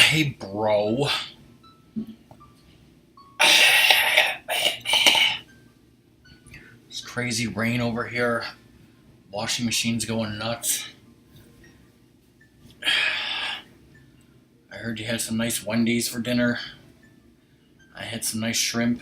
Hey, bro. It's crazy rain over here. Washing machine's going nuts. I heard you had some nice Wendy's for dinner. I had some nice shrimp.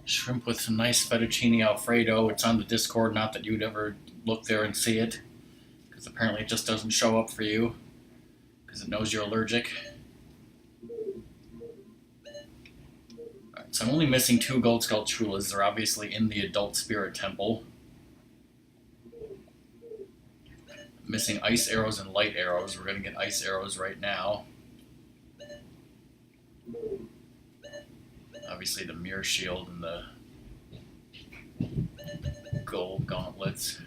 Shrimp with some nice fettuccine alfredo. It's on the Discord, not that you'd ever look there and see it, because apparently it just doesn't show up for you, because it knows you're allergic. Alright, so I'm only missing 2 gold skull chulas. They're obviously in the adult spirit temple. I'm missing ice arrows and light arrows. We're going to get ice arrows right now. Obviously the mirror shield and the gold gauntlets.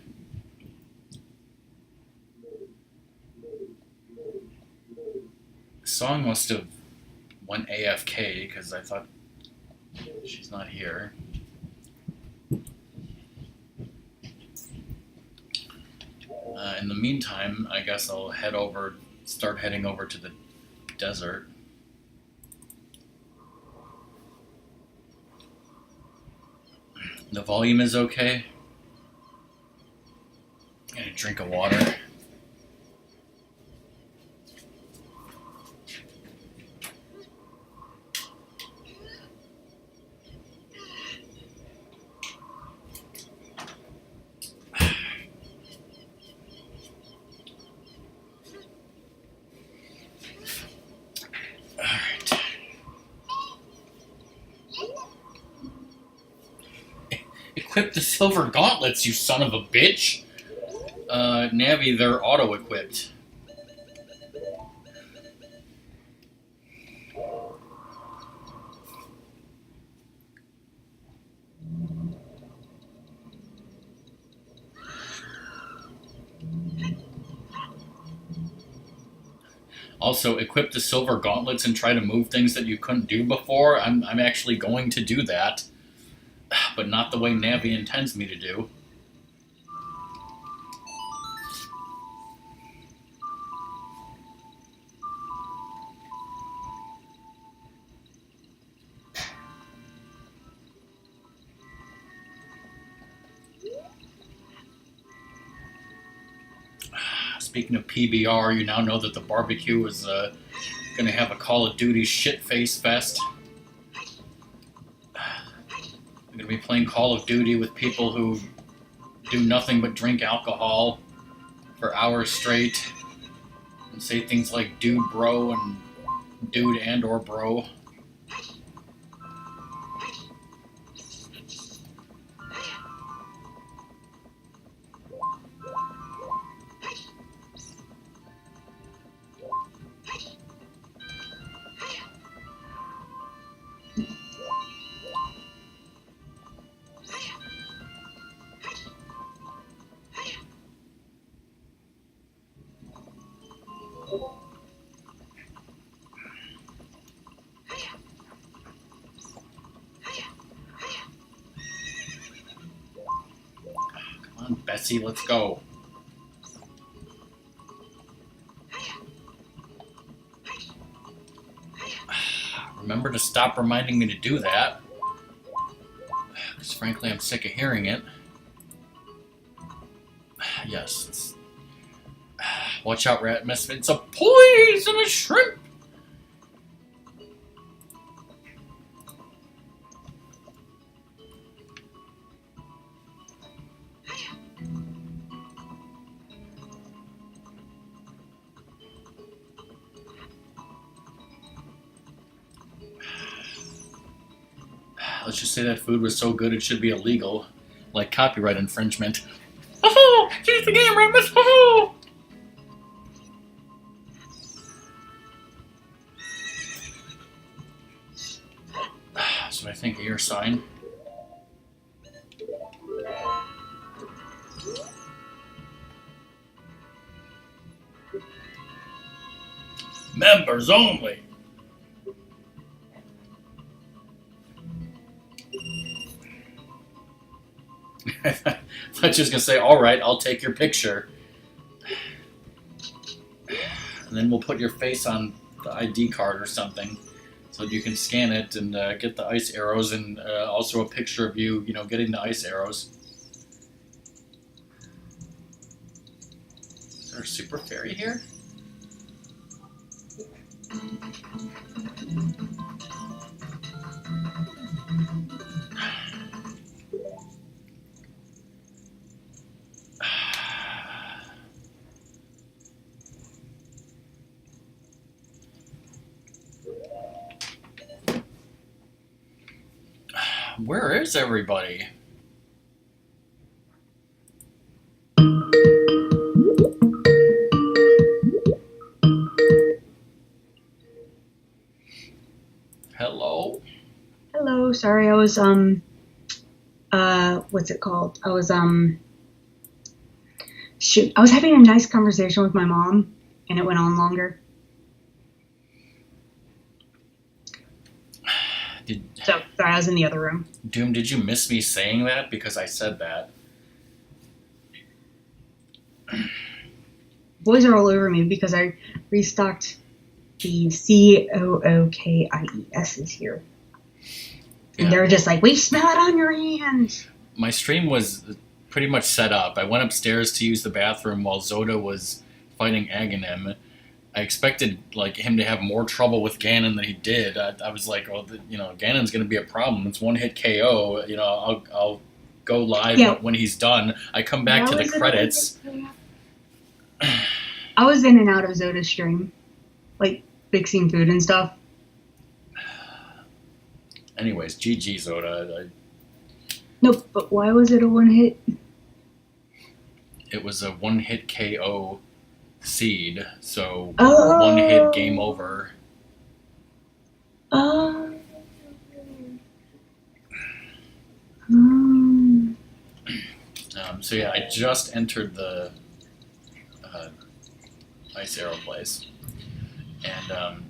The song must have went AFK because I thought she's not here. In the meantime, I guess I'll start heading over to the desert. The volume is okay. Get a drink of water. Equip the silver gauntlets, you son of a bitch! Navi, they're auto-equipped. Also, equip the silver gauntlets and try to move things that you couldn't do before. I'm actually going to do that, but not the way Navi intends me to do. Speaking of PBR, you now know that the barbecue is going to have a Call of Duty shitface fest. I'm going to be playing Call of Duty with people who do nothing but drink alcohol for hours straight and say things like dude bro and dude and or bro. Bessie, let's go. Remember to stop reminding me to do that. Because frankly, I'm sick of hearing it. Yes. Watch out, rat misfit. It's a poisonous shrimp! Let's just say that food was so good it should be illegal, like copyright infringement. Oh, she's the game, right, Miss? Oh. So I think of your sign. members only. I thought she was going to say, all right, I'll take your picture. And then we'll put your face on the ID card or something so you can scan it and get the ice arrows, and also a picture of you, getting the ice arrows. Is there a super fairy here? Where is everybody? Hello? Hello, sorry, I was, what's it called? I was, shoot, I was having a nice conversation with my mom, and it went on longer. So, sorry, I was in the other room. Doom, did you miss me saying that? Because I said that. Boys are all over me because I restocked the COOKIESs here. And Yeah. they're just like, we smell it on your hands. My stream was pretty much set up. I went upstairs to use the bathroom while Zelda was fighting Aghanim. I expected him to have more trouble with Ganon than he did. I was like, oh, Ganon's going to be a problem. It's one hit KO. I'll go live when he's done. I come back to the credits. I was in and out of Zoda's stream, fixing food and stuff. Anyways, GG Zoda. Nope, but why was it a one hit? It was a one hit KO seed, so one hit game over. So yeah, I just entered the ice arrow place, and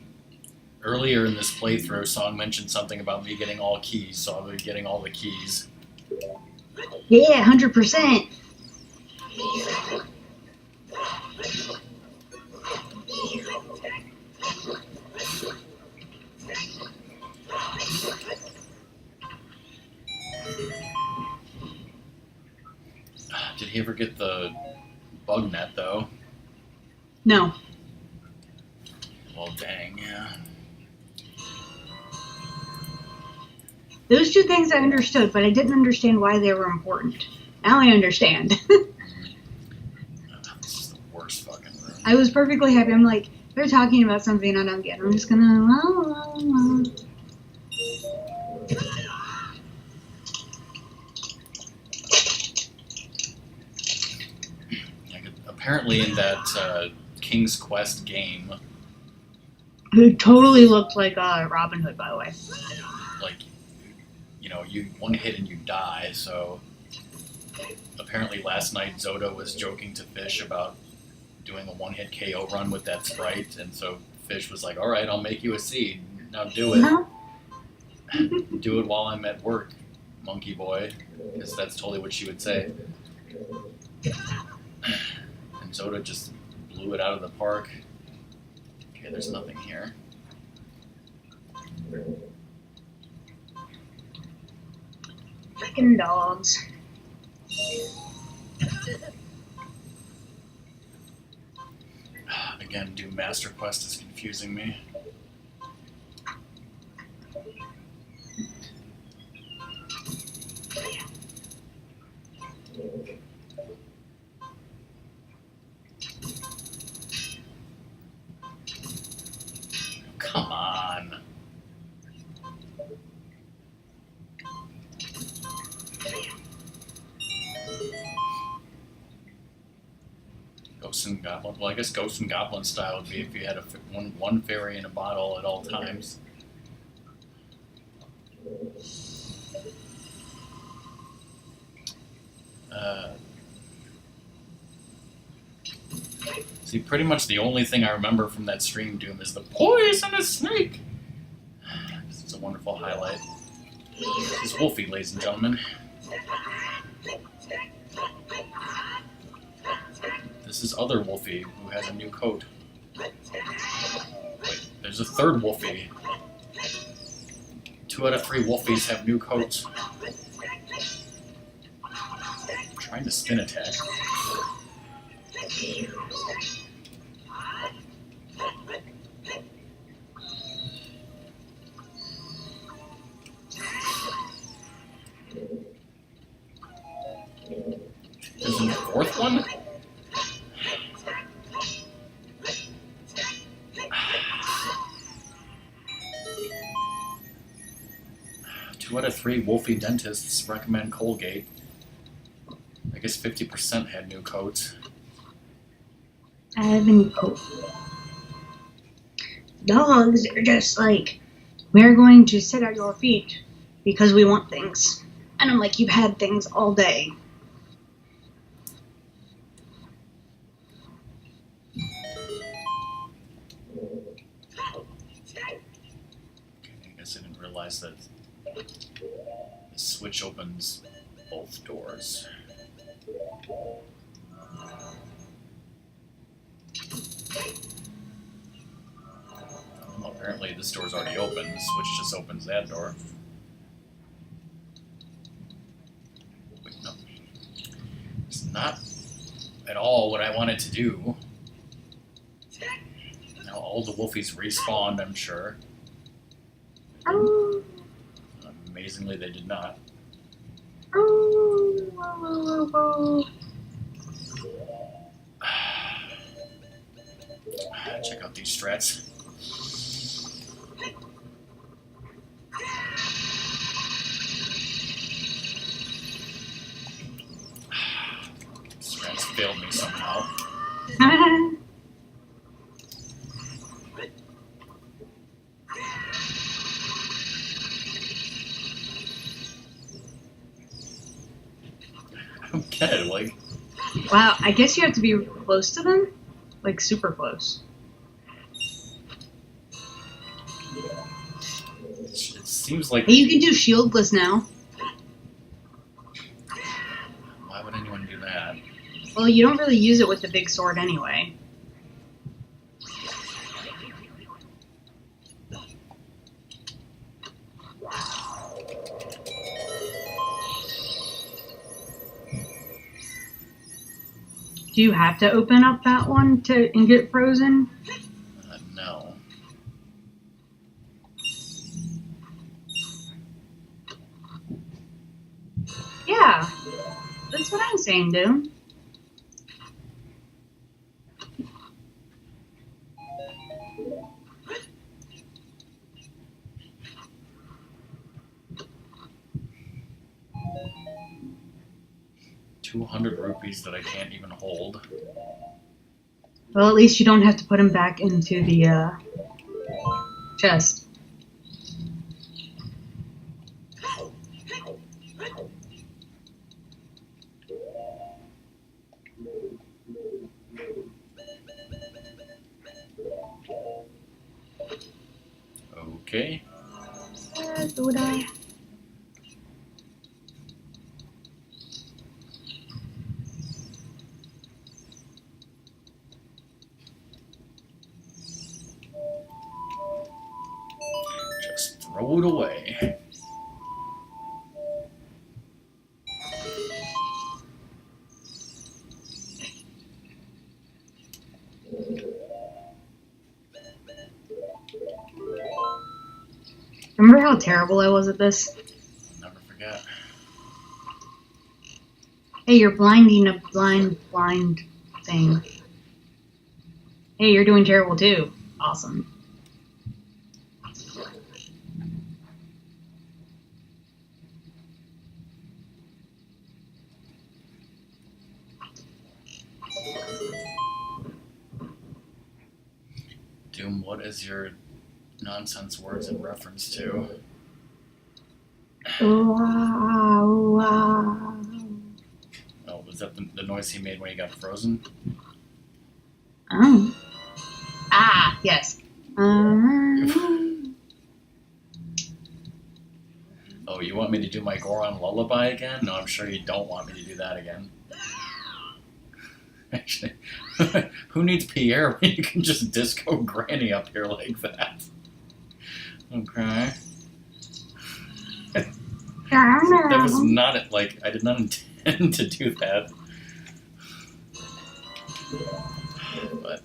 earlier in this playthrough, Song mentioned something about me getting all keys, so I'll be getting all the keys. Yeah, 100%. Did he ever get the bug net, though? No. Well, dang, yeah. Those two things I understood, but I didn't understand why they were important. Now I understand. This is the worst fucking room. I was perfectly happy. I'm like, they're talking about something I don't get. I'm just gonna... Apparently in that King's Quest game... It totally looked like Robin Hood, by the way. You one hit and you die, so... Apparently last night Zoda was joking to Fish about doing a one-hit KO run with that sprite, and so Fish was like, alright, I'll make you a seed. Now do it. No. Do it while I'm at work, monkey boy. Because that's totally what she would say. And Zoda just blew it out of the park. Okay, there's nothing here. Freaking dogs. Again, Doom Master Quest is confusing me. Come on. Ghosts and Goblin. Well, I guess Ghosts and Goblin style would be if you had one fairy in a bottle at all times. See, pretty much the only thing I remember from that stream, Doom, is the poisonous snake. This is a wonderful highlight. This is Wolfie, ladies and gentlemen. This is other Wolfie, who has a new coat. Wait, there's a third Wolfie. 2 out of 3 Wolfies have new coats. I'm trying to spin attack. There's a 4th one? 2 out of 3 Wolfie dentists recommend Colgate. I guess 50% had new coats. I have a new coat. Dogs are just like, we're going to sit at your feet because we want things. And I'm like, you've had things all day. I guess I didn't realize that the switch opens both doors. Well, apparently this door's already open. The switch just opens that door. Wait, no. It's not at all what I wanted to do. Now all the Wolfies respawned, I'm sure. Oh, Amazingly, they did not. oh, oh, oh, Check out these strats. Strats failed me somehow. oh. I don't get it, like... Wow, I guess you have to be close to them? Like, super close. It seems like... Hey, you can do shieldless now. Why would anyone do that? Well, you don't really use it with the big sword anyway. Do you have to open up that one and get frozen? No. Yeah, that's what I'm saying, dude. ₹200 that I can't even hold. Well, at least you don't have to put them back into the chest. Okay. Duda. Just throw it away. Remember how terrible I was at this? I'll never forget. Hey, you're blinding a blind thing. Hey, you're doing terrible too. Awesome. Doom, what is your nonsense words in reference to? Wow, wow. Oh, was that the noise he made when he got frozen? Oh. Ah, yes. Oh, you want me to do my Goron lullaby again? No, I'm sure you don't want me to do that again. Actually, who needs Pierre when you can just disco Granny up here like that? Okay. That was not it. Like, I did not intend to do that. But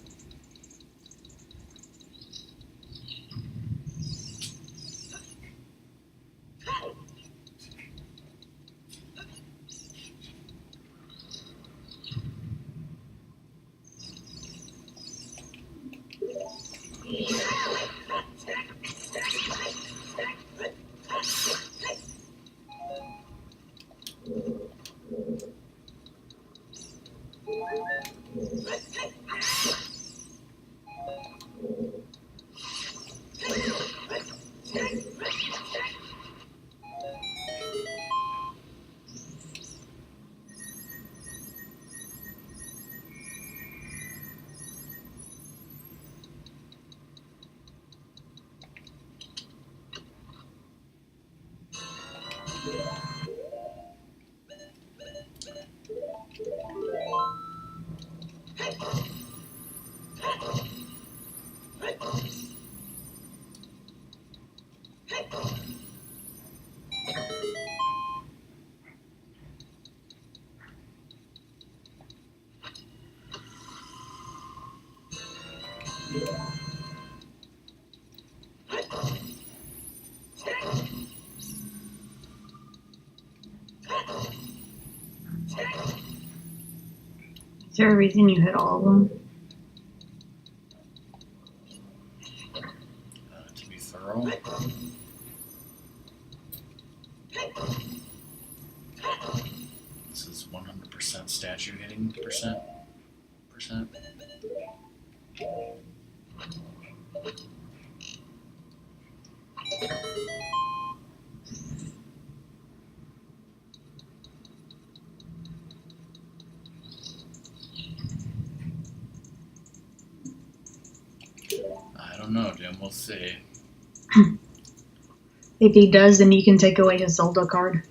Is there a reason you hit all of them? to be thorough. This is 100% statue hitting percent. I don't know, Jim. We'll see. If he does, then you can take away his Zelda card.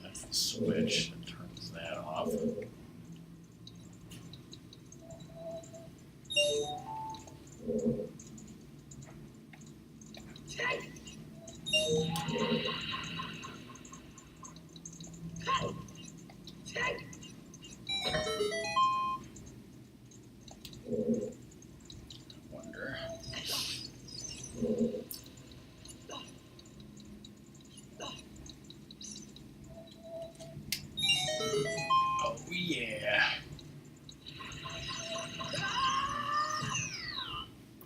That's the switch that turns that off. Wonder. Oh yeah.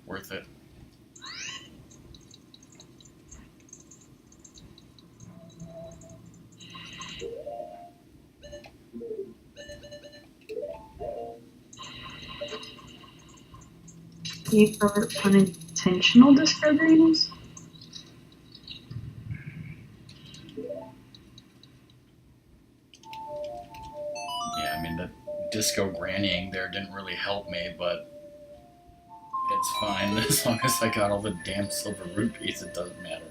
Worth it. You for unintentional disco grannies? Yeah, I mean, the disco grannying there didn't really help me, but it's fine. As long as I got all the damn silver rupees, it doesn't matter.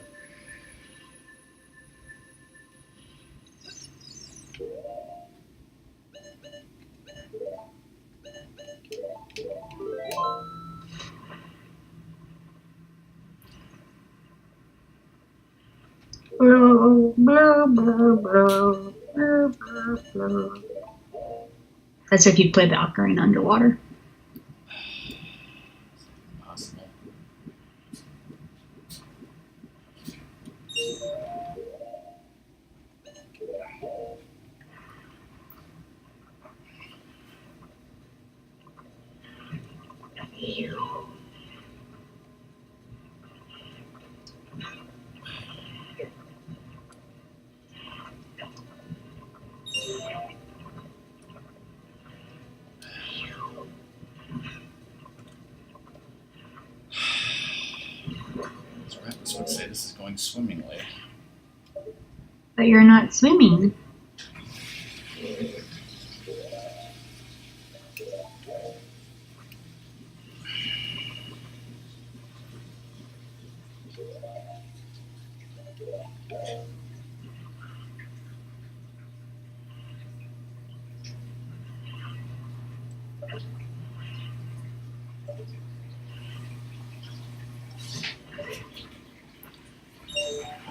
blow, blow, blow, blow, blow, blow, blow. That's if you play the ocarina underwater. Impossible. This would say this is going swimmingly. But you're not swimming.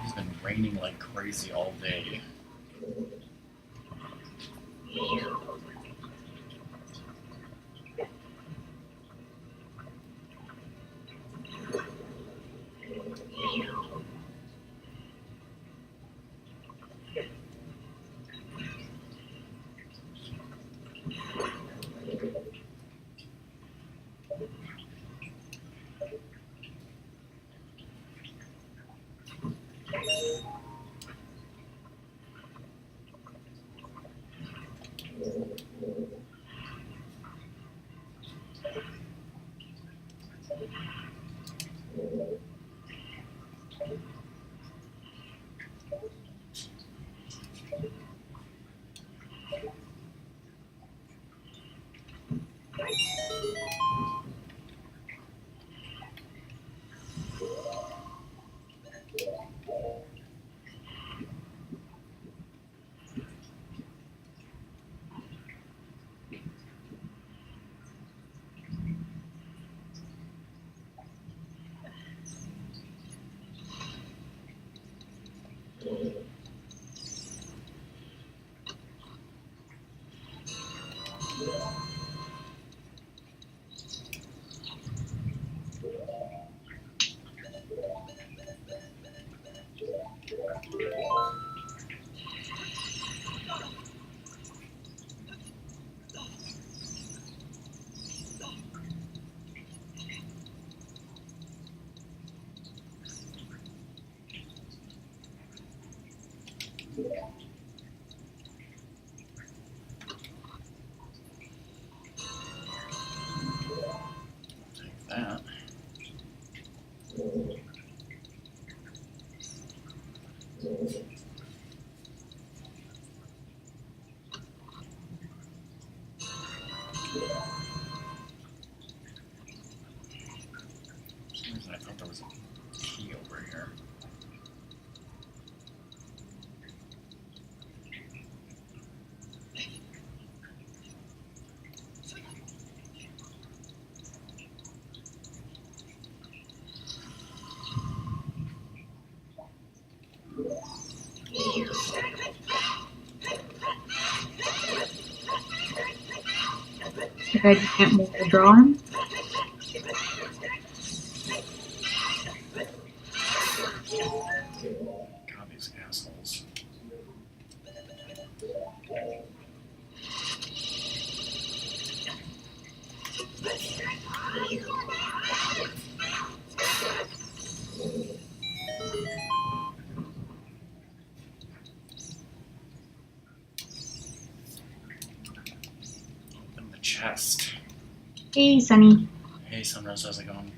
It's been raining like crazy all day. Take that. For some reason I thought there was a key over here. The guy just can't move the drawing. God, these assholes. Open the chest. Hey, Sunny. Hey, Sunrose, how's it going?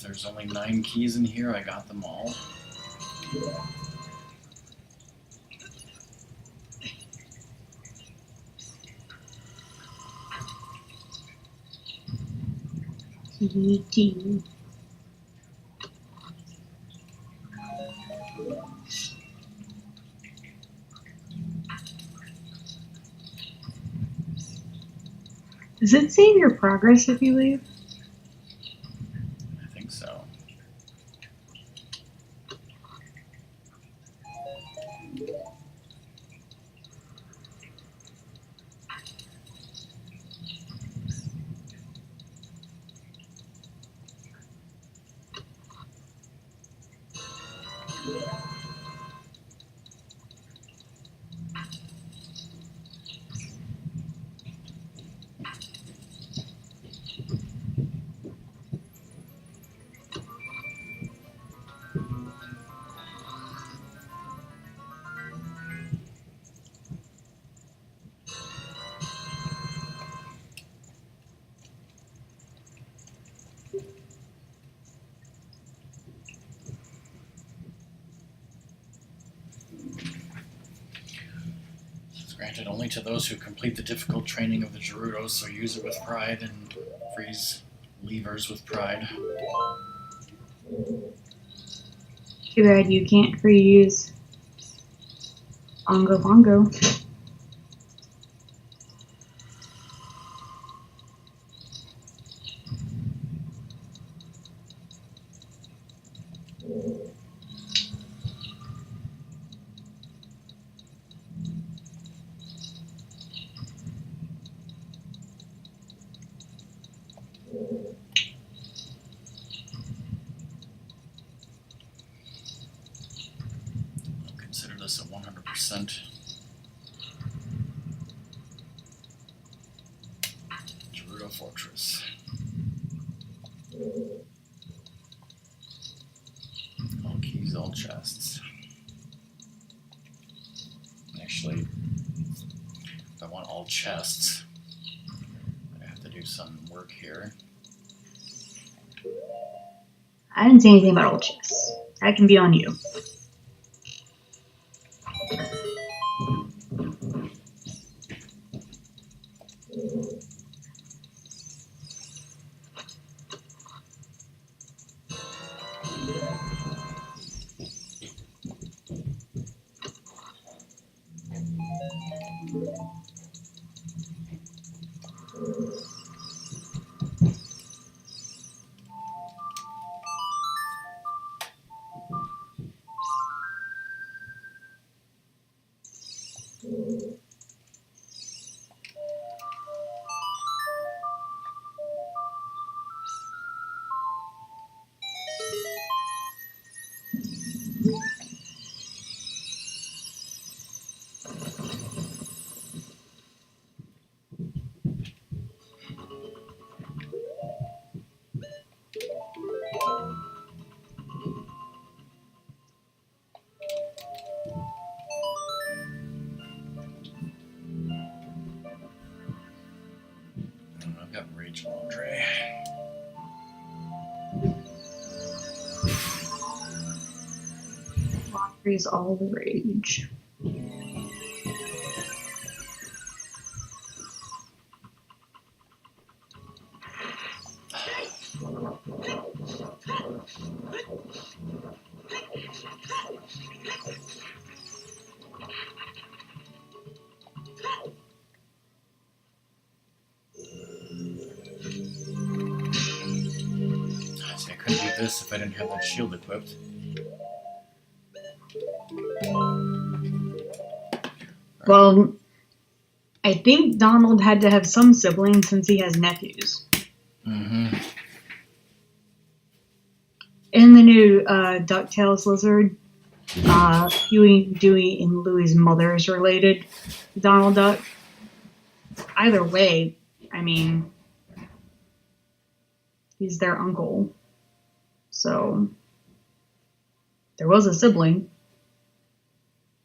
there's only 9 keys in here, I got them all. Key. Does it save your progress if you leave? I think so. It's granted only to those who complete the difficult training of the Gerudo, so use it with pride and freeze levers with pride. Too bad you can't reuse Ongo Bongo. I'll consider this a 100%. Gerudo Fortress. All keys, all chests. Actually, if I want all chests, I have to do some work here. I didn't say anything about old chests. That can be on you. I've got Rage Laundry. Laundry's all the rage. See, I couldn't do this if I didn't have that shield equipped. Well, I think Donald had to have some siblings since he has nephews. Mm-hmm. In the new DuckTales lizard, Huey, Dewey, and Louie's mother is related to Donald Duck. Either way, I mean, he's their uncle. So, there was a sibling.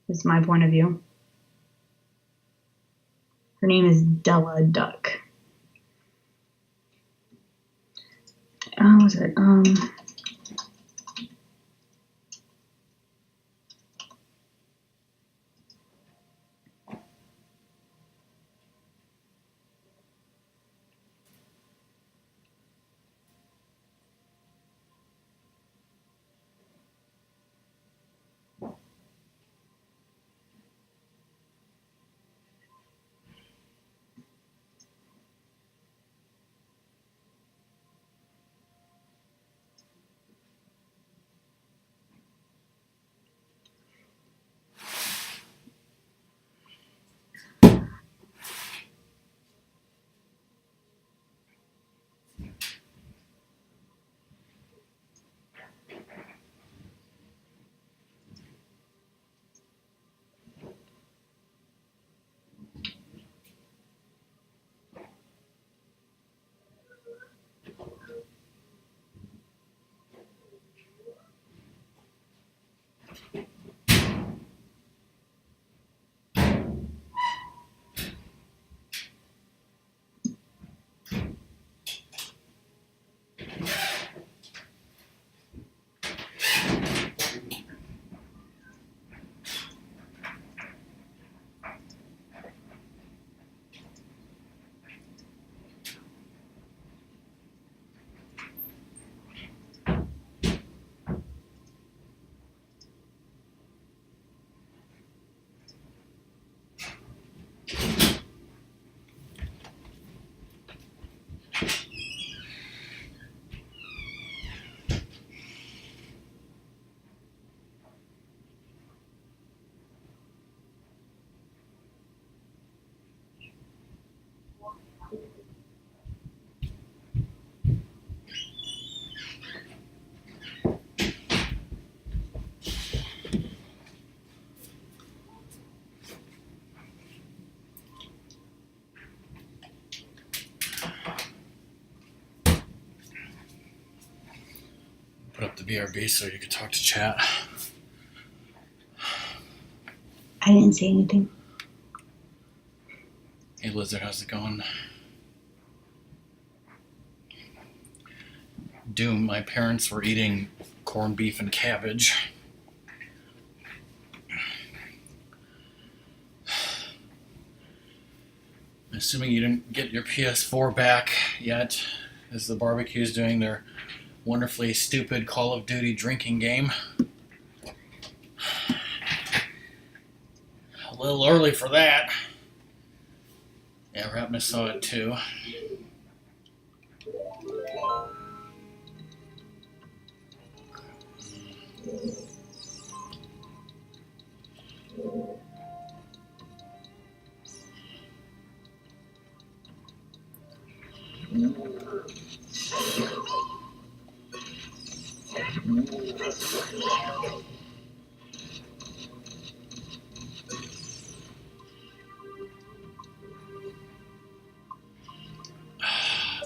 Is my point of view. Her name is Della Duck. What was it? Put up the BRB so you could talk to chat. I didn't say anything. Hey Lizard, how's it going? Doom, my parents were eating corned beef and cabbage. I'm assuming you didn't get your PS4 back yet, as the barbecue's doing their wonderfully stupid Call of Duty drinking game. A little early for that. Yeah, Rapnus saw it too.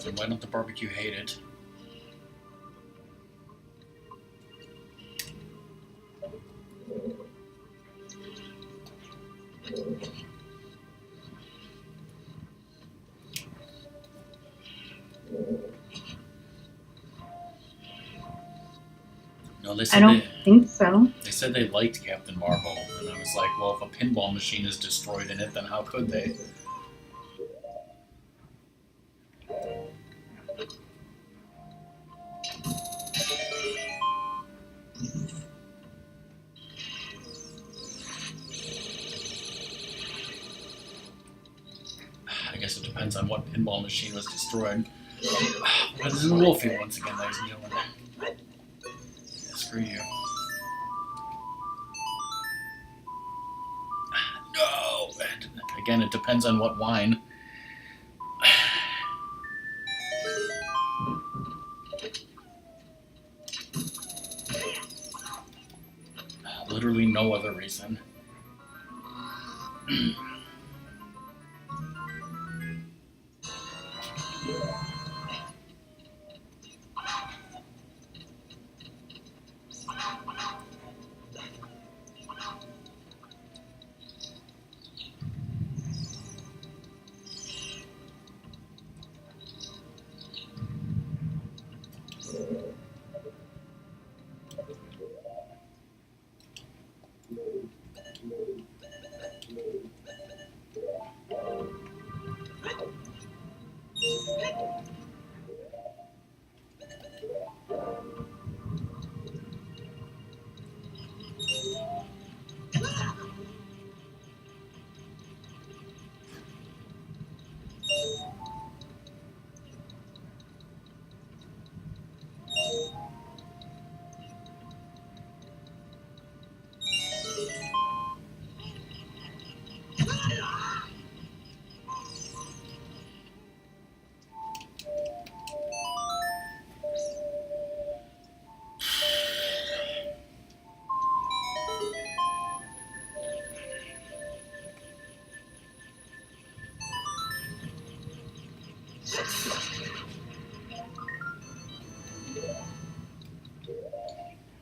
Then why don't the barbecue hate it? No, I don't think so. They said they liked Captain Marvel, and I was like, well, if a pinball machine is destroyed in it, then how could they? I guess it depends on what pinball machine was destroyed. But this is Wolfie once again, ladies and gentlemen. Yeah, screw you. No! Again, it depends on what wine. Literally no other reason.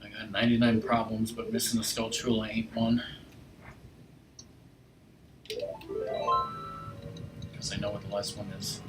I got 99 problems, but missing a Skulltula ain't one. Because I know what the last one is.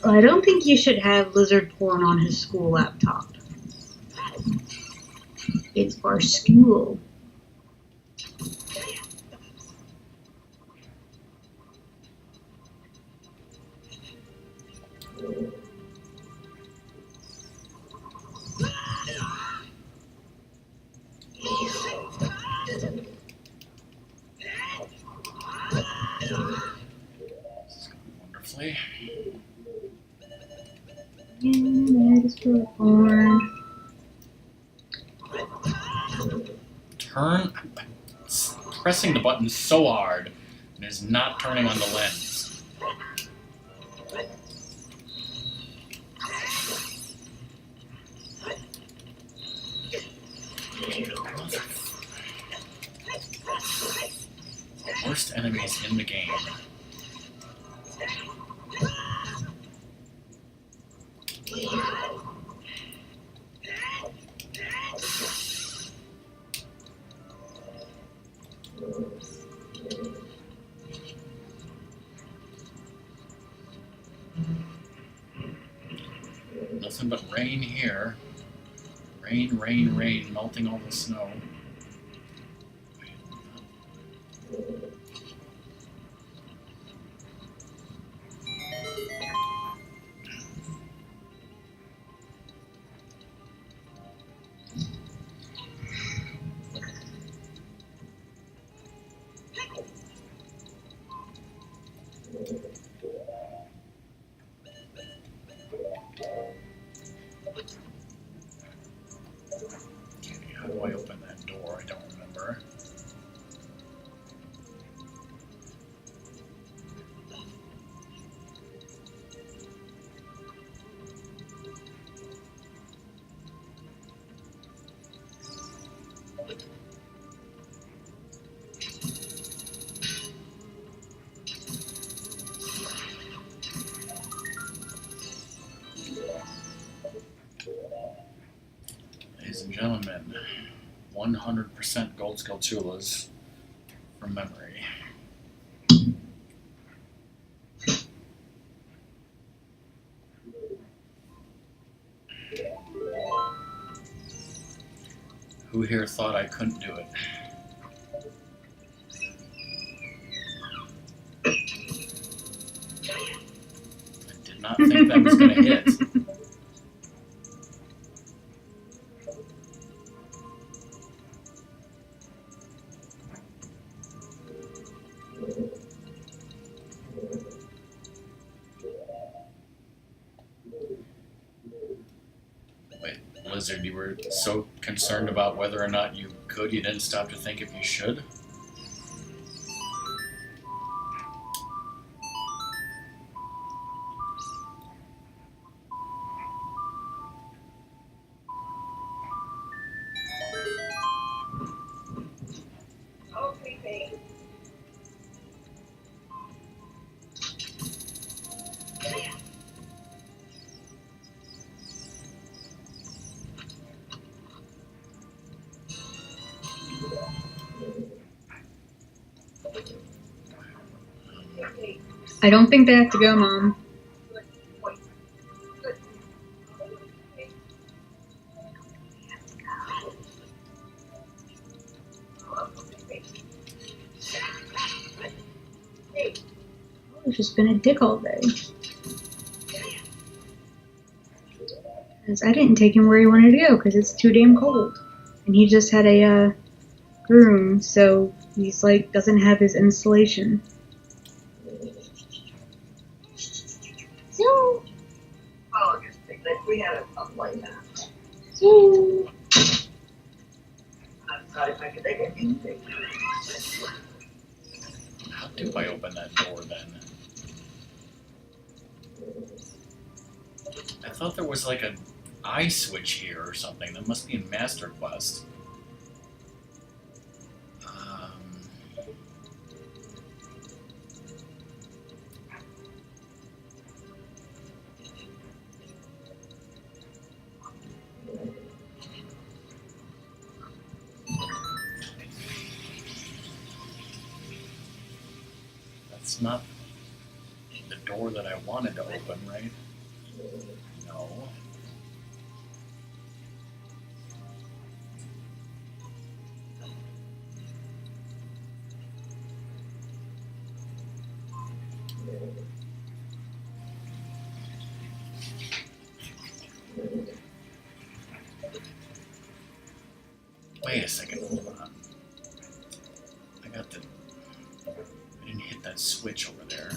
I don't think you should have lizard porn on his school laptop. It's for school. Wonderfully. Yeah, that is for porn. Turn. Pressing the button so hard, and it's not turning on the lens. Worst enemies in the game. Nothing but rain here. Rain, rain, rain, melting all the snow. How do I open that door? I don't remember. Ladies and gentlemen, 100% gold Skulltulas from memory. Who here thought I couldn't do it? I did not think that was going to hit. Wait, Blizzard, you were so concerned about whether or not you could, you didn't stop to think if you should? I don't think they have to go, Mom. He's just been a dick all day. Because I didn't take him where he wanted to go because it's too damn cold. And he just had a room, so he's like, doesn't have his insulation. So, Oh, just think that we had a like that. so. I'm sorry if I could take anything. How do I open that door then? I thought there was like an eye switch here or something. That must be in Master Quest. That's not the door that I wanted to open, right? No. Wait a second, hold on. I didn't hit that switch over there.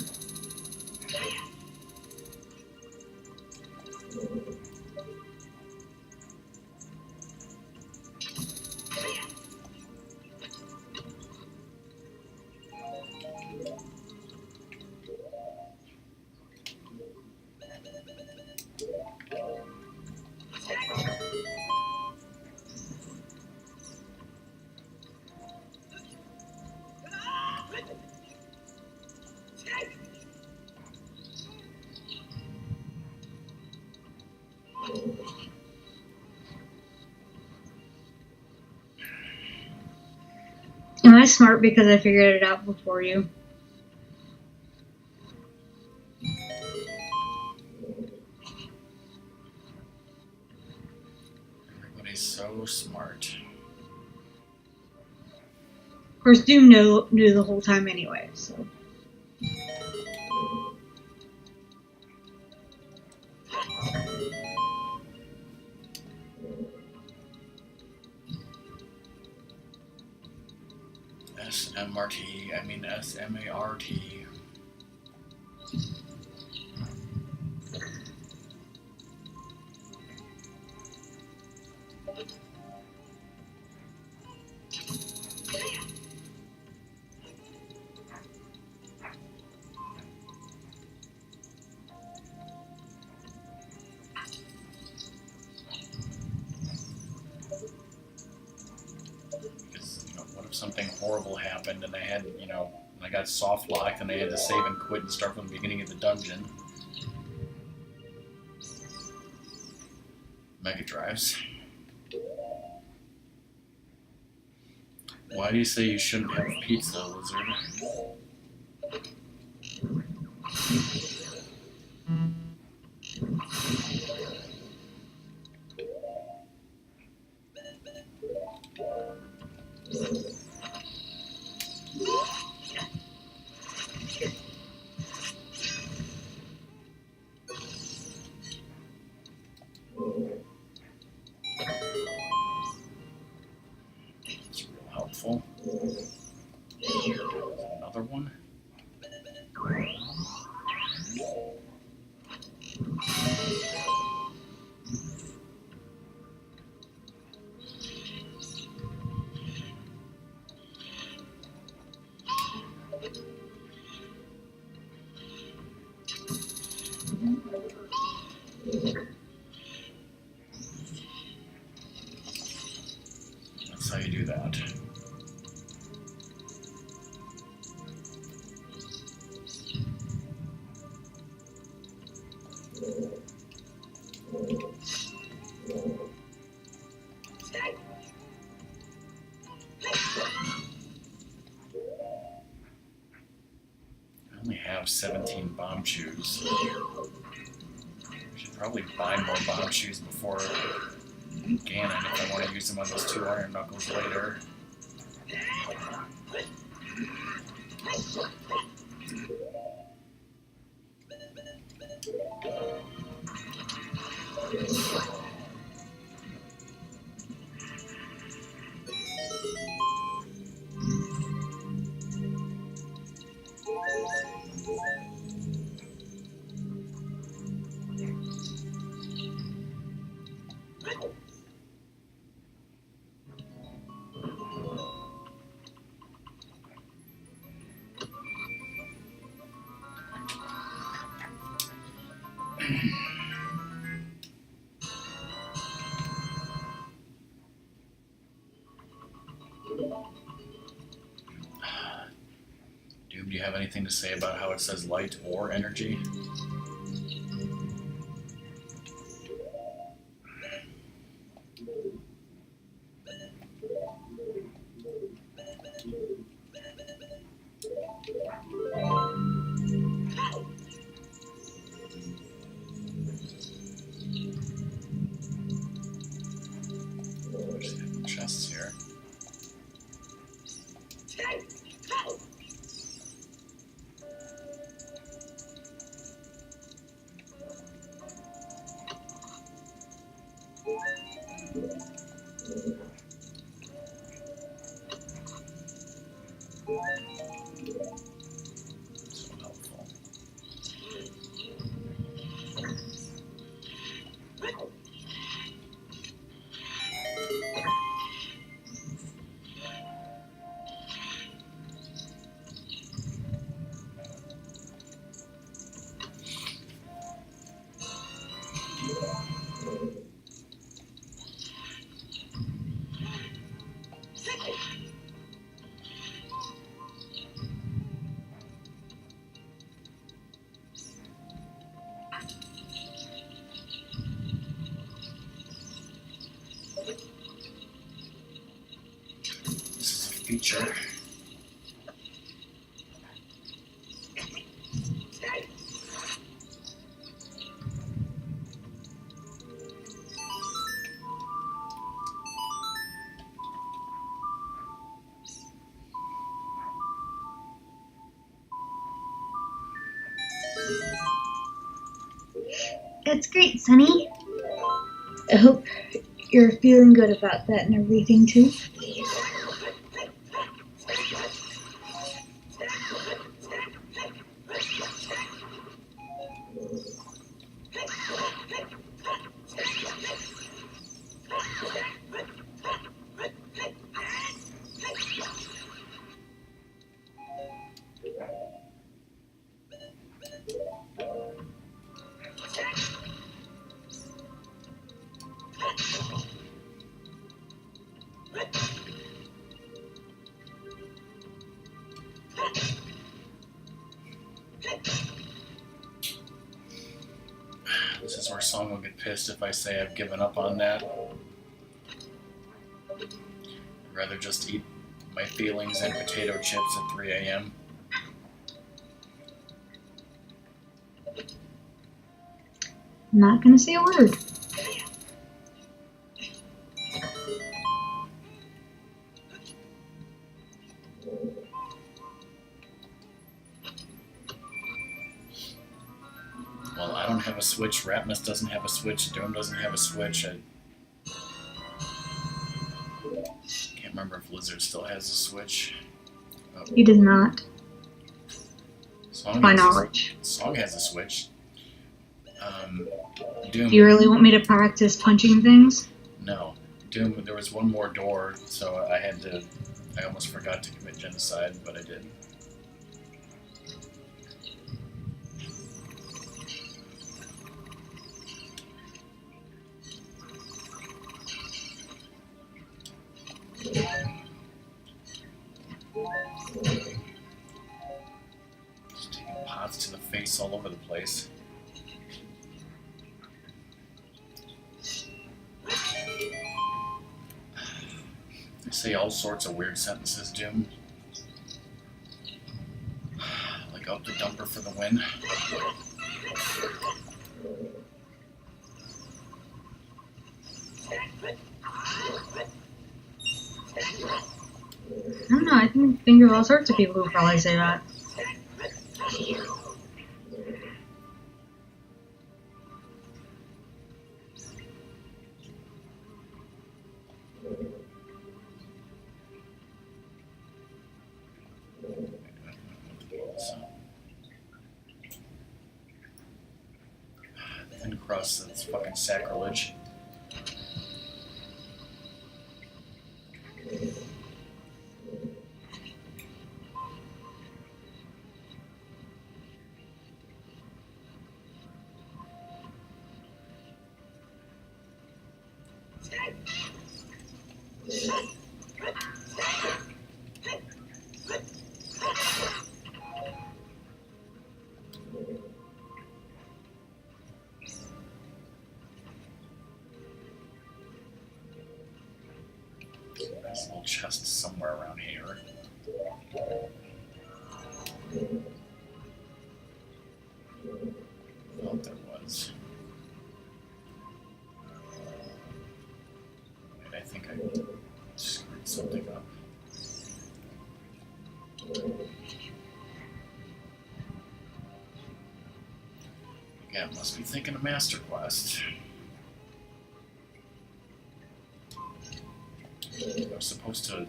Am I smart because I figured it out before you? Everybody's so smart. Of course, Doom knew the whole time anyway, so. SMRT, I mean SMART. Because, what if something horrible happened and they had, I got soft locked and they had to save and quit and start from the beginning of the dungeon? Mega drives. Why do you say you shouldn't have pizza, Lizard? It's real helpful. Another one? That's how you do that. I only have 17 bomb shoes. I should probably buy more bomb shoes before Ganon if I want to use them on those 2 Iron Knuckles later. Dude, do you have anything to say about how it says light or energy? There's hidden chests here. So helpful. This is a feature. That's great, Sonny. I hope you're feeling good about that and everything, too. This is where Song will get pissed if I say I've given up on that. I'd rather just eat my feelings and potato chips at 3 a.m. I'm not gonna say a word. Well, I don't have a Switch, Ratmus doesn't have a Switch, Doom doesn't have a Switch. I can't remember if Lizard still has a Switch. Oh, He does not, Song to my has knowledge. Song has a Switch. Doom. Do you really want me to practice punching things? No. Doom, there was one more door, so I almost forgot to commit genocide, but I did. Just taking pots to the face all over the place. I say all sorts of weird sentences, Doom. Like up the dumper for the win. I don't know, I can think of all sorts of people who probably say that. Thin crust, that's fucking sacrilege. There's a little chest somewhere around here. Thought there was. Wait, I think I screwed something up. Yeah, must be thinking of Master Quest. I was supposed to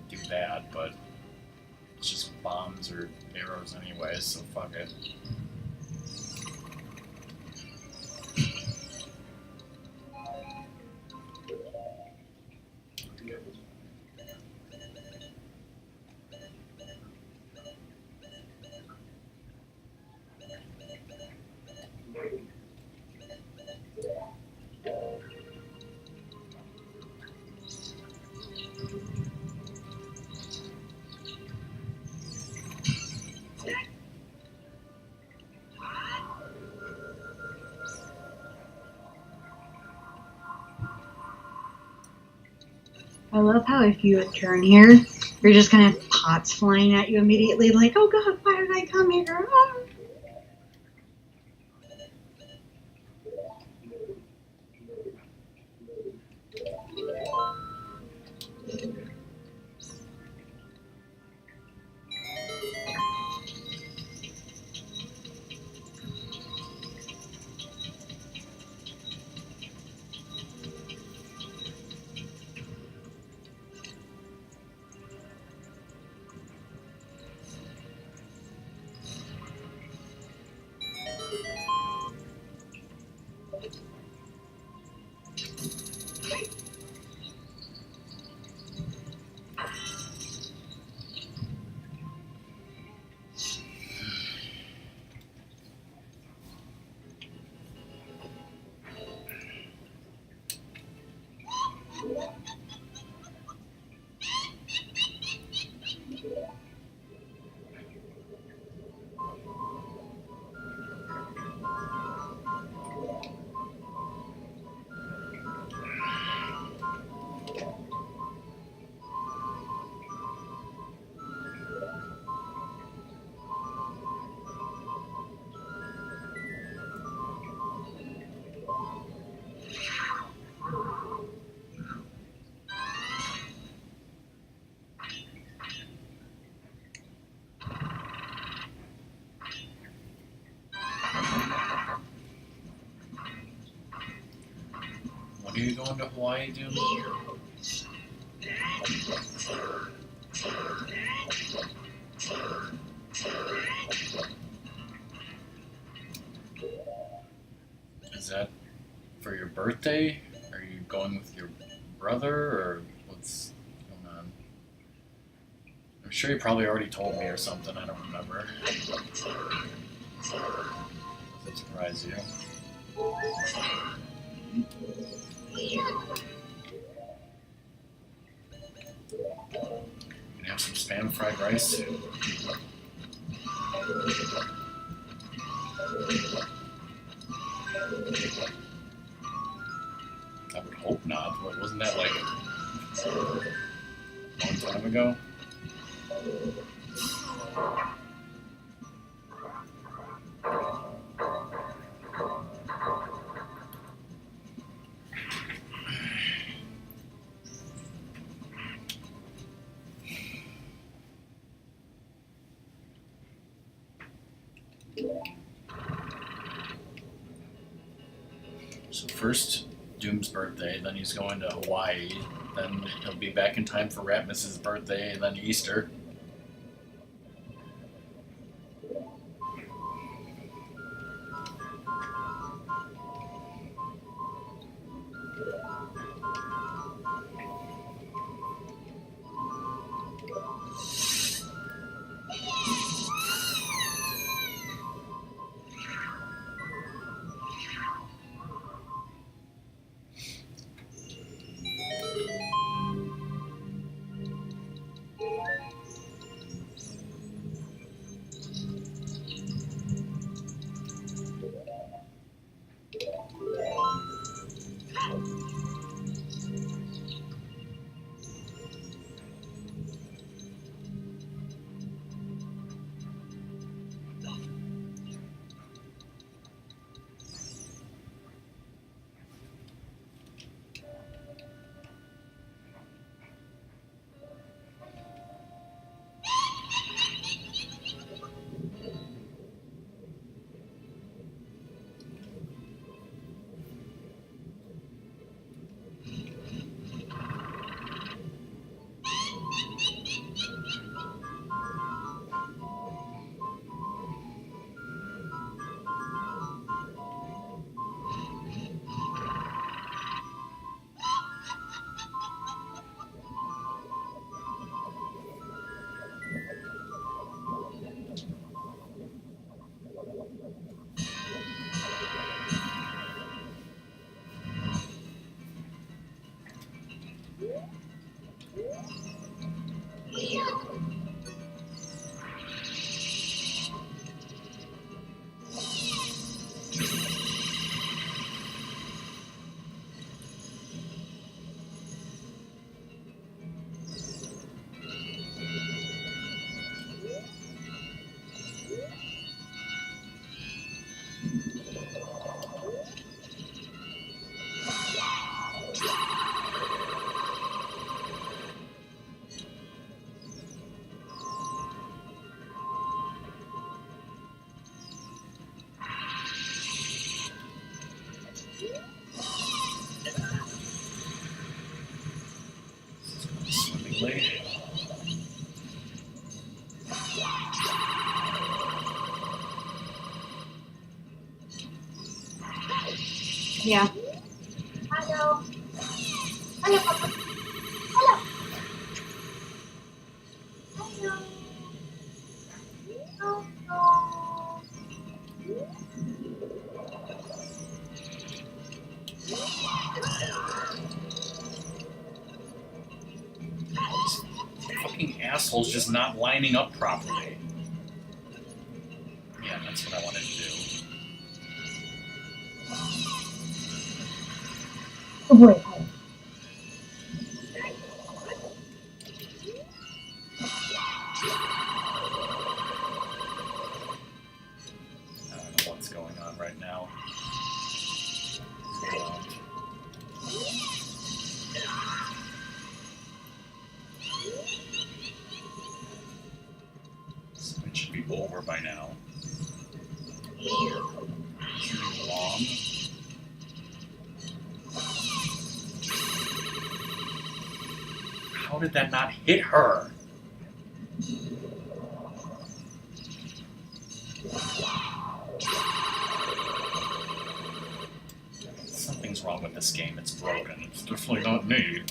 do that, but it's just bombs or arrows anyways, so fuck it. I love how if you turn here, you're just gonna have pots flying at you immediately, like, oh god, why did I come here? Ah. When are you going to Hawaii, Doom? Is that for your birthday? Are you going with your brother, or what's going on? I'm sure you probably already told me or something, I don't remember. Does it surprise you? Can you have some spam fried rice? I would hope not. Wasn't that like a long time ago? So first Doom's birthday, then he's going to Hawaii, then he'll be back in time for Ratmus's birthday, and then Easter. Swimmingly. Yeah. Hello. Hello, Papa. Hello. Hello. Hello. Fucking asshole's just not lining up properly. Yeah, that's what I wanted to do. Oh boy. I don't know what's going on right now. So it should be over by now. It's really long. How did that not hit her? Something's wrong with this game. It's broken. It's definitely not me.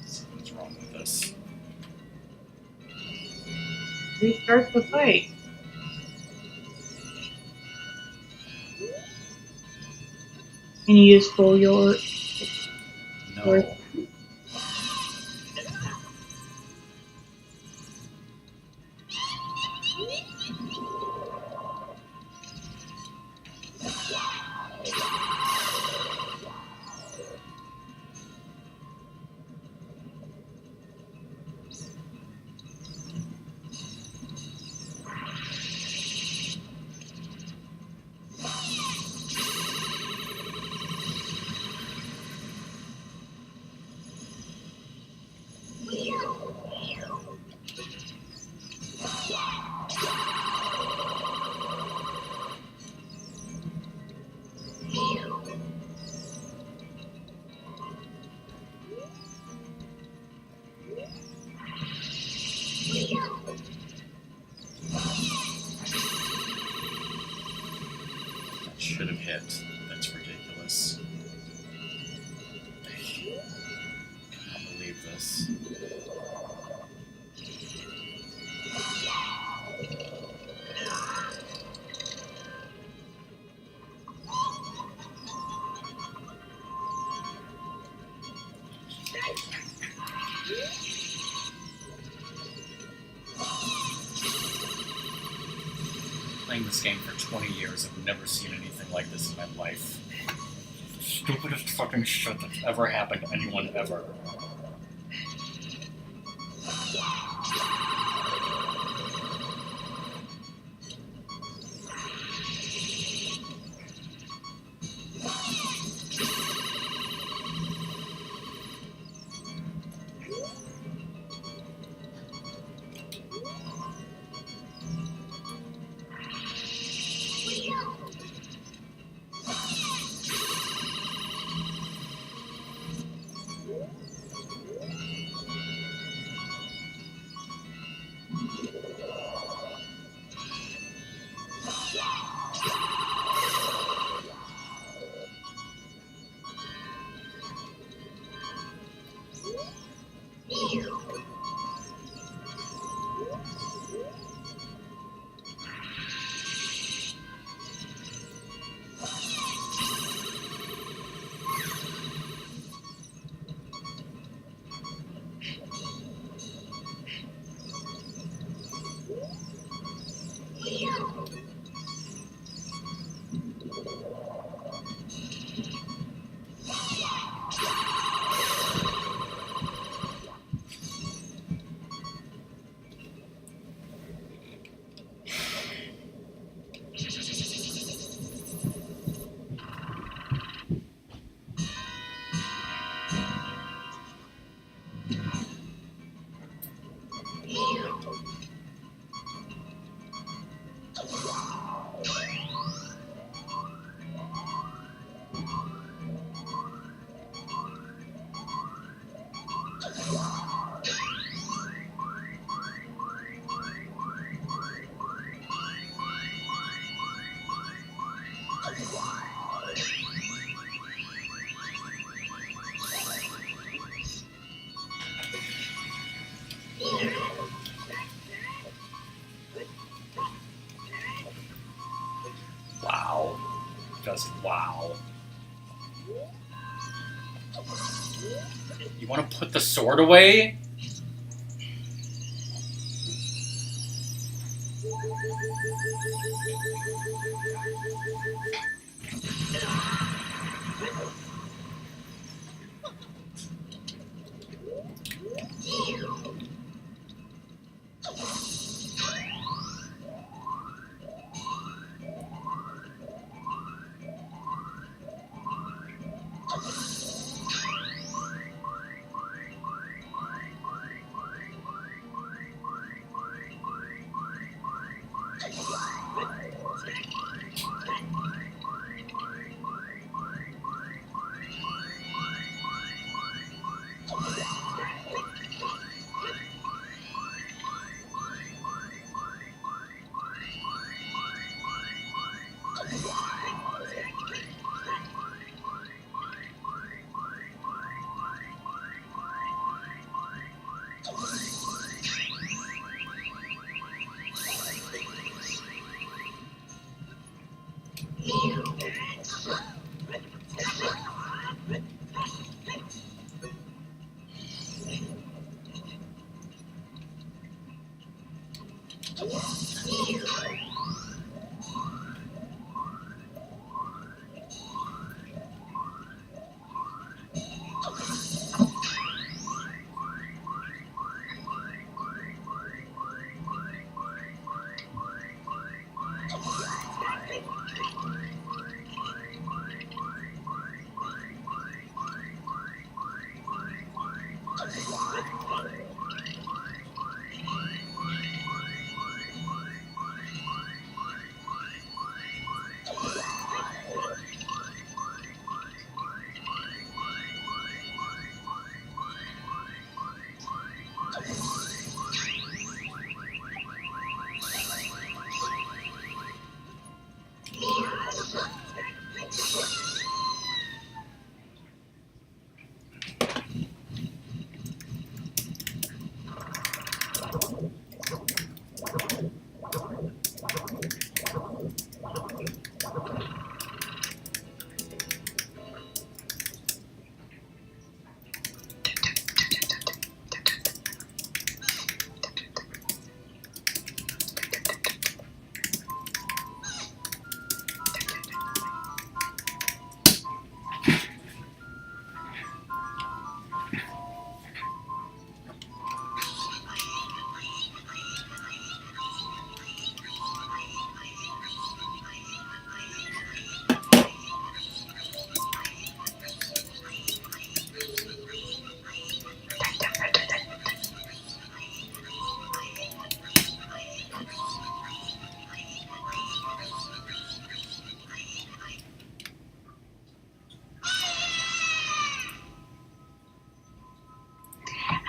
Something's wrong with this. Restart the fight. Can you use full your? No. That should have hit. That's ridiculous. I cannot believe this. Playing this game for 20 years, I've never seen anything like this in my life. Stupidest fucking shit that's ever happened to anyone ever. Wow. Just wow. You want to put the sword away?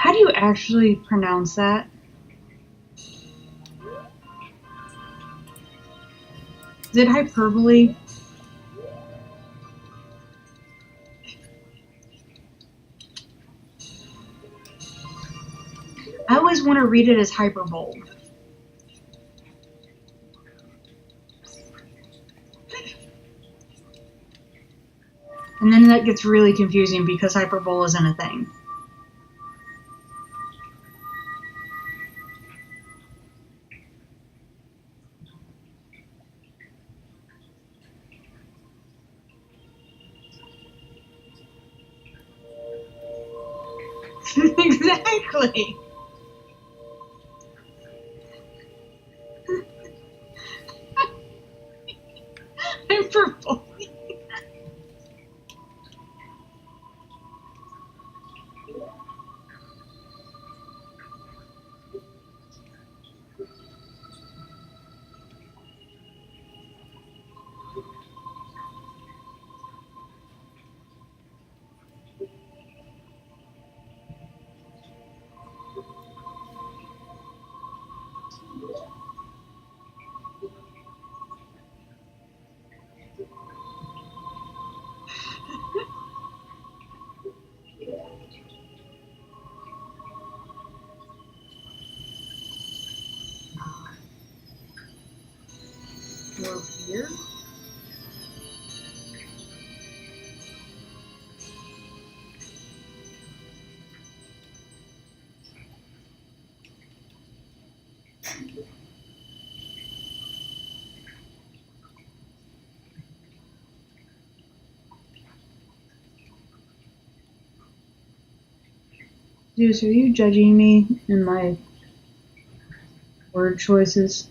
How do you actually pronounce that? Is it hyperbole? I always want to read it as hyperbole. And then that gets really confusing because hyperbole isn't a thing. Exactly. Hyperbole. We're here. Zeus, are you judging me in my word choices?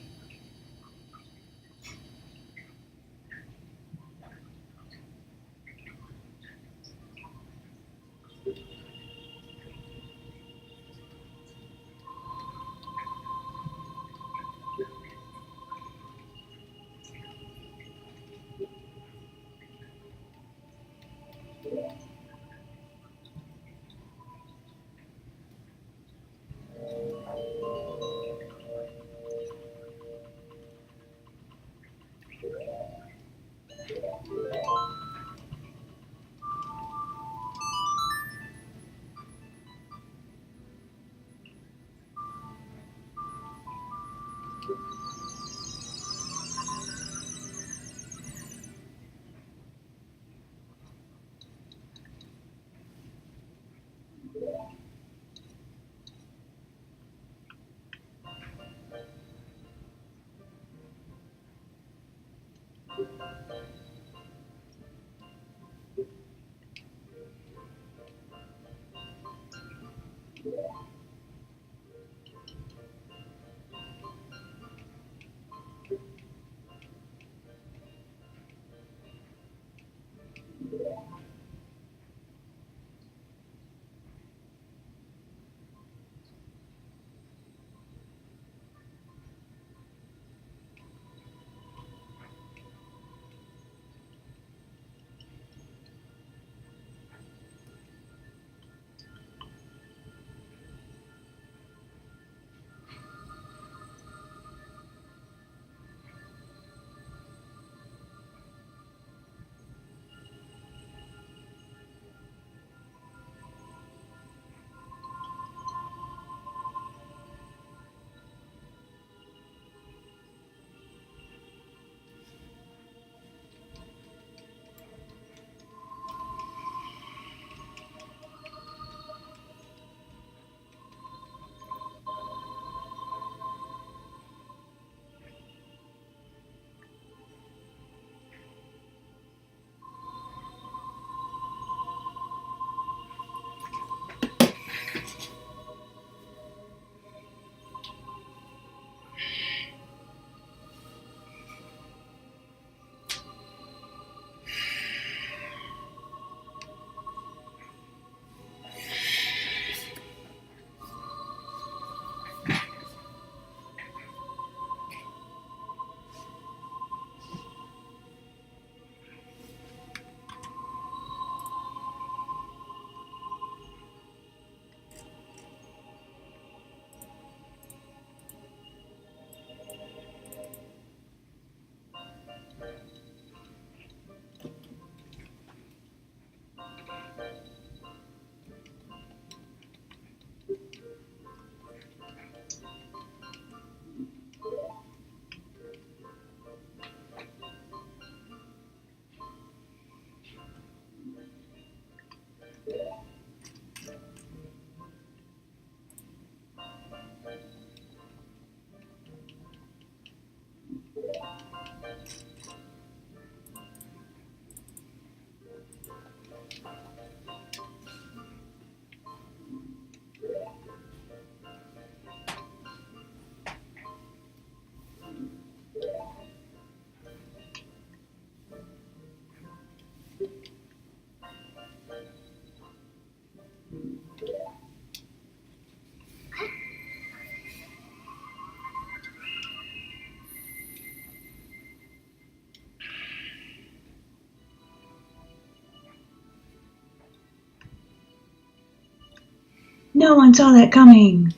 No one saw that coming.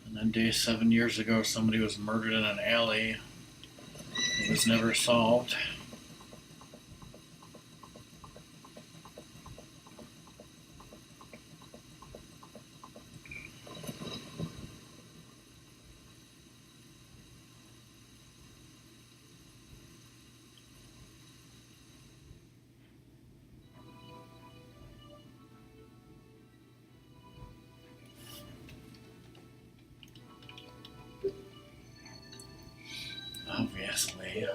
And then day 7 years ago, somebody was murdered in an alley. It was never solved. Obviously.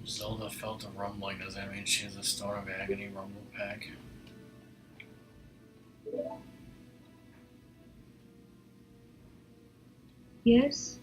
Zelda felt a rumbling. Does that mean she has a Stone of Agony rumble pack? Yes.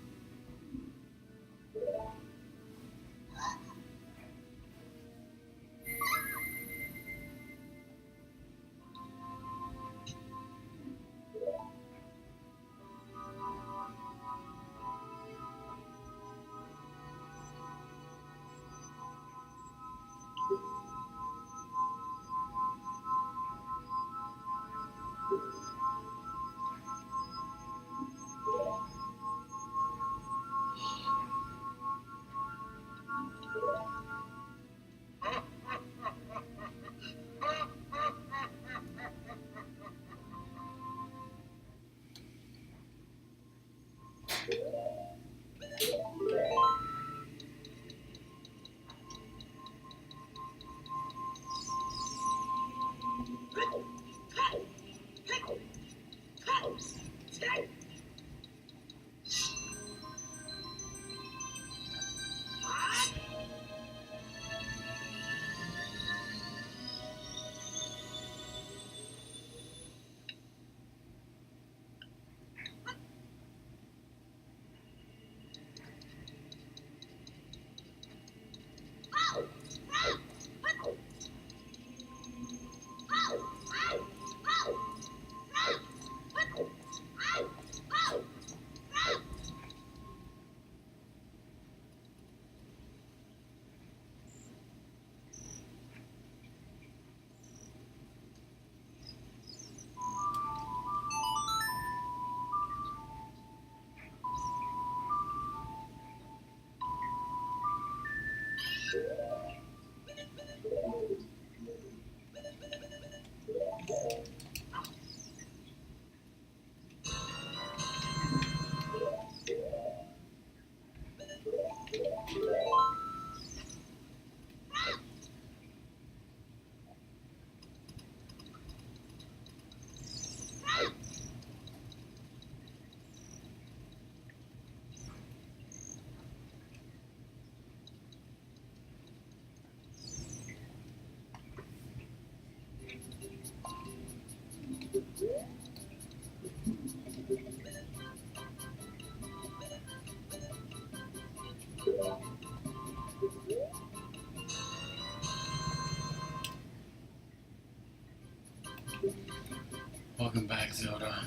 Welcome back, Zelda.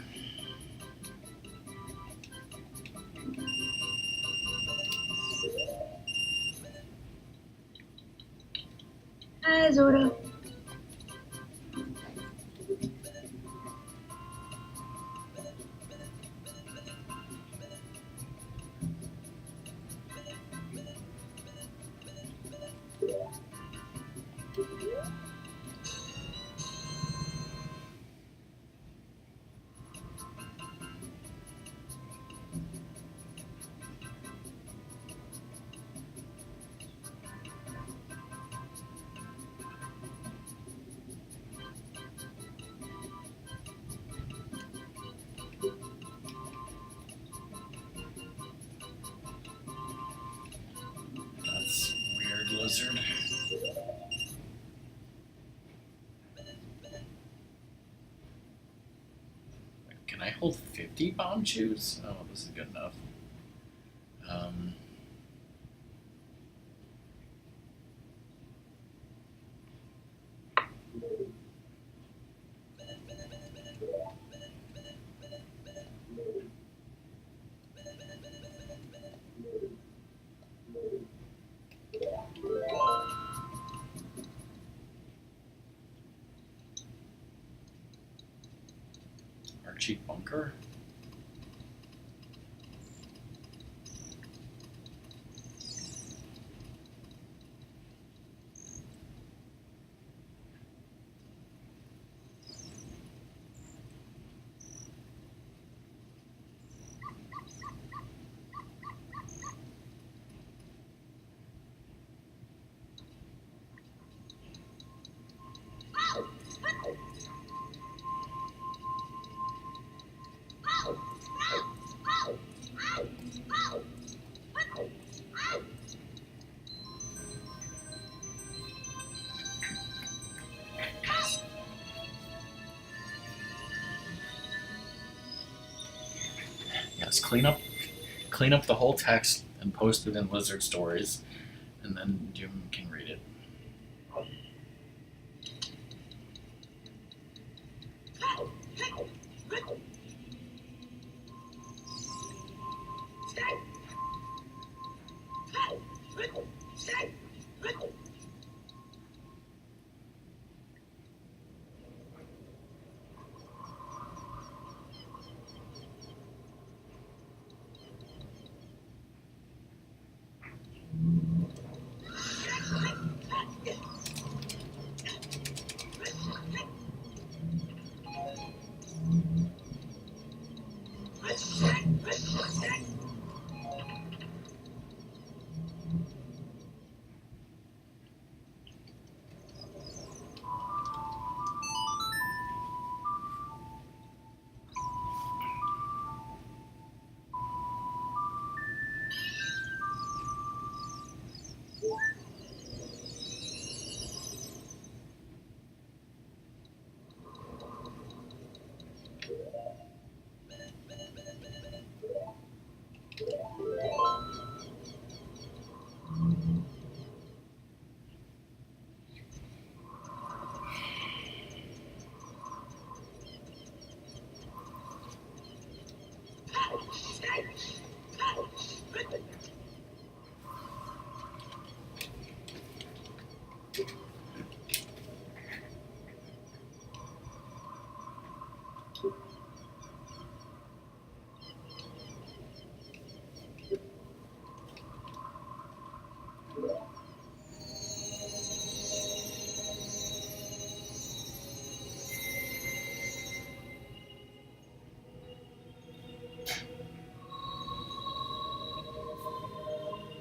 Hi, Zoda. That's weird, lizard. Can I hold 50 bomb shoes? Oh, this is good enough. Um, Archie Bunker? Yes, clean up the whole text and post it in Lizard Stories, and then Jim can read it.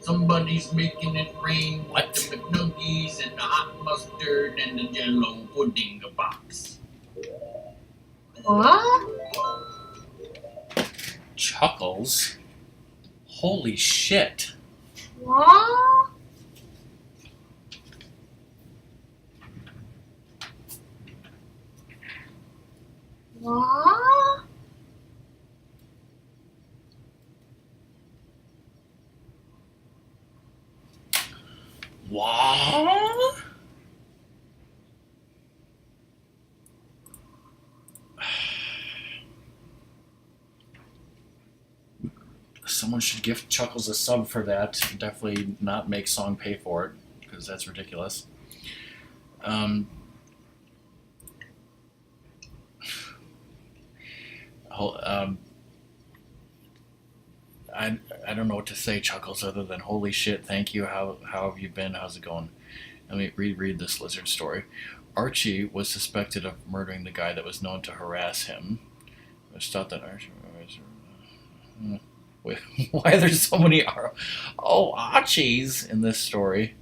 Somebody's making it rain with the McNuggies and the hot mustard and the jello pudding box. What? Chuckles? Holy shit. What? What? What? Someone should gift Chuckles a sub for that. Definitely not make Song pay for it, because that's ridiculous. I don't know what to say, Chuckles, other than holy shit, thank you. How have you been? How's it going? Let me reread this Lizard Story. Archie was suspected of murdering the guy that was known to harass him. It was thought that Archie was... Wait, why are there so many Archies in this story?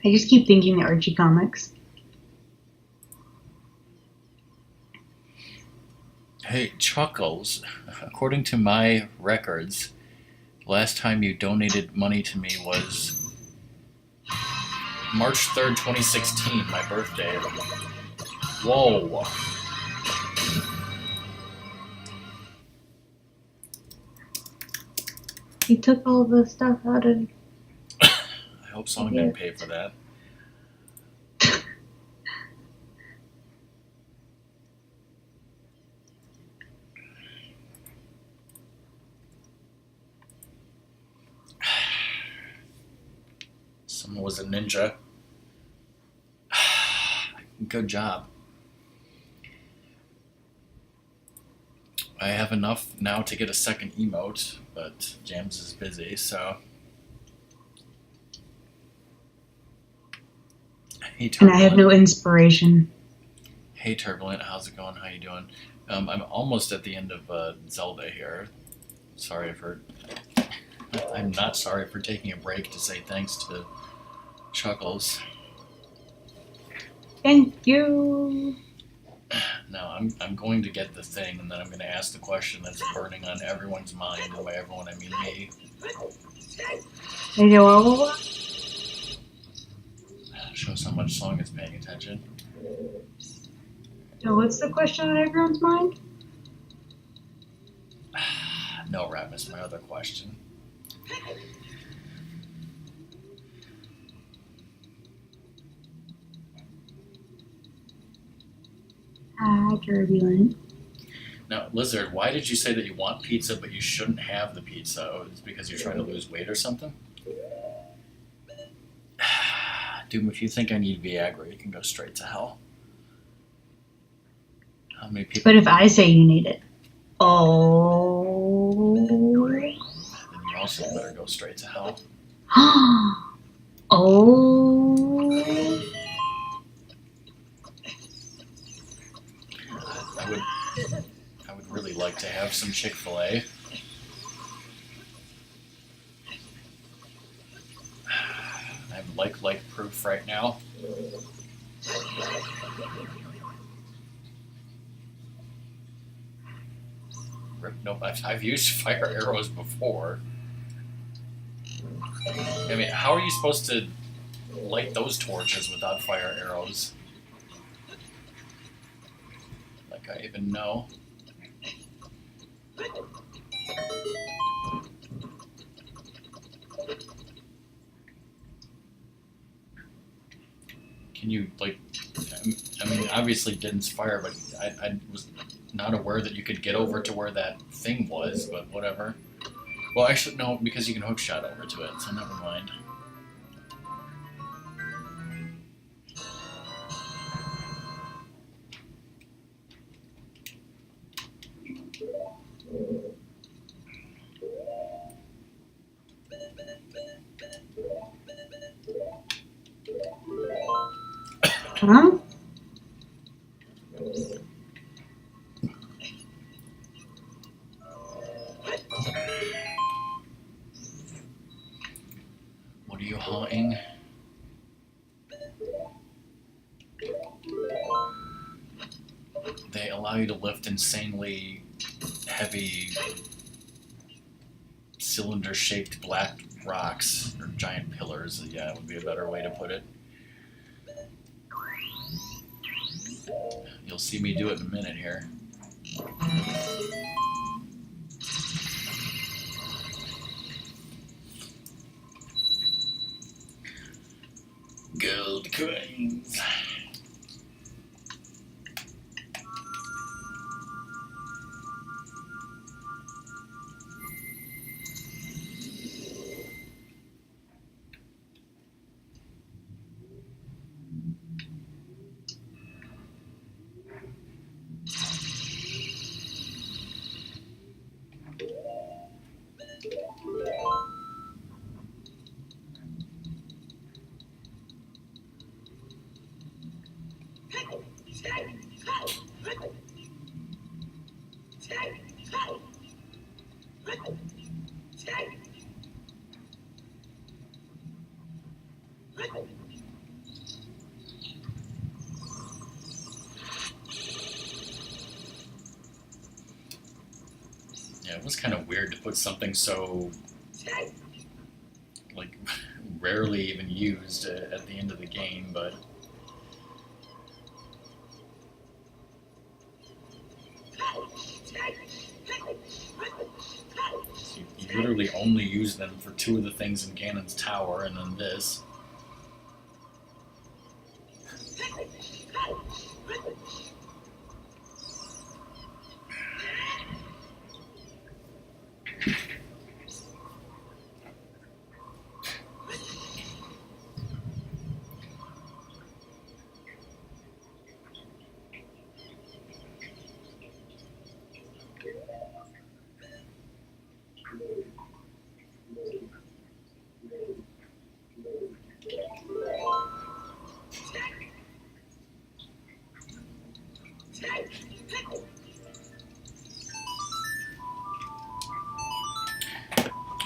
I just keep thinking the Archie comics. Hey, Chuckles, according to my records, last time you donated money to me was March 3rd, 2016, my birthday. Whoa. He took all the stuff out of... I hope Song didn't pay for that. Someone was a ninja. Good job. I have enough now to get a second emote, but Jams is busy, so... Hey, And I have no inspiration. Hey, Turbulent, how's it going? How you doing? I'm almost at the end of Zelda here. Sorry for I'm not sorry for taking a break to say thanks to Chuckles. Thank you. No, I'm going to get the thing, and then I'm going to ask the question that's burning on everyone's mind, and by everyone I mean me. You know, Shows how much Song is paying attention. so what's the question on everyone's mind? No, Ratmus, my other question. Turbulent. Now, Lizard, why did you say that you want pizza but you shouldn't have the pizza? Oh, it's because you're trying to lose weight or something? Dude, if you think I need Viagra, you can go straight to hell. How many people? But if I say you need it, oh, Then you also better go straight to hell. oh, I would really like to have some Chick-fil-A. I'm like proof right now. Nope, I've used fire arrows before. I mean, how are you supposed to light those torches without fire arrows? Like I even know. Can you, like, I mean, obviously Din's fire, but I was not aware that you could get over to where that thing was, but whatever. Well, actually, no, because you can hook shot over to it, so never mind. huh? What are you haunting? They allow you to lift insanely heavy cylinder-shaped black rocks, or giant pillars, yeah, would be a better way to put it. You'll see me do it in a minute here. Gold coins. Yeah, it was kind of weird to put something so, like, rarely even used at the end of the game, but you literally only use them for two of the things in Ganon's tower, and then this.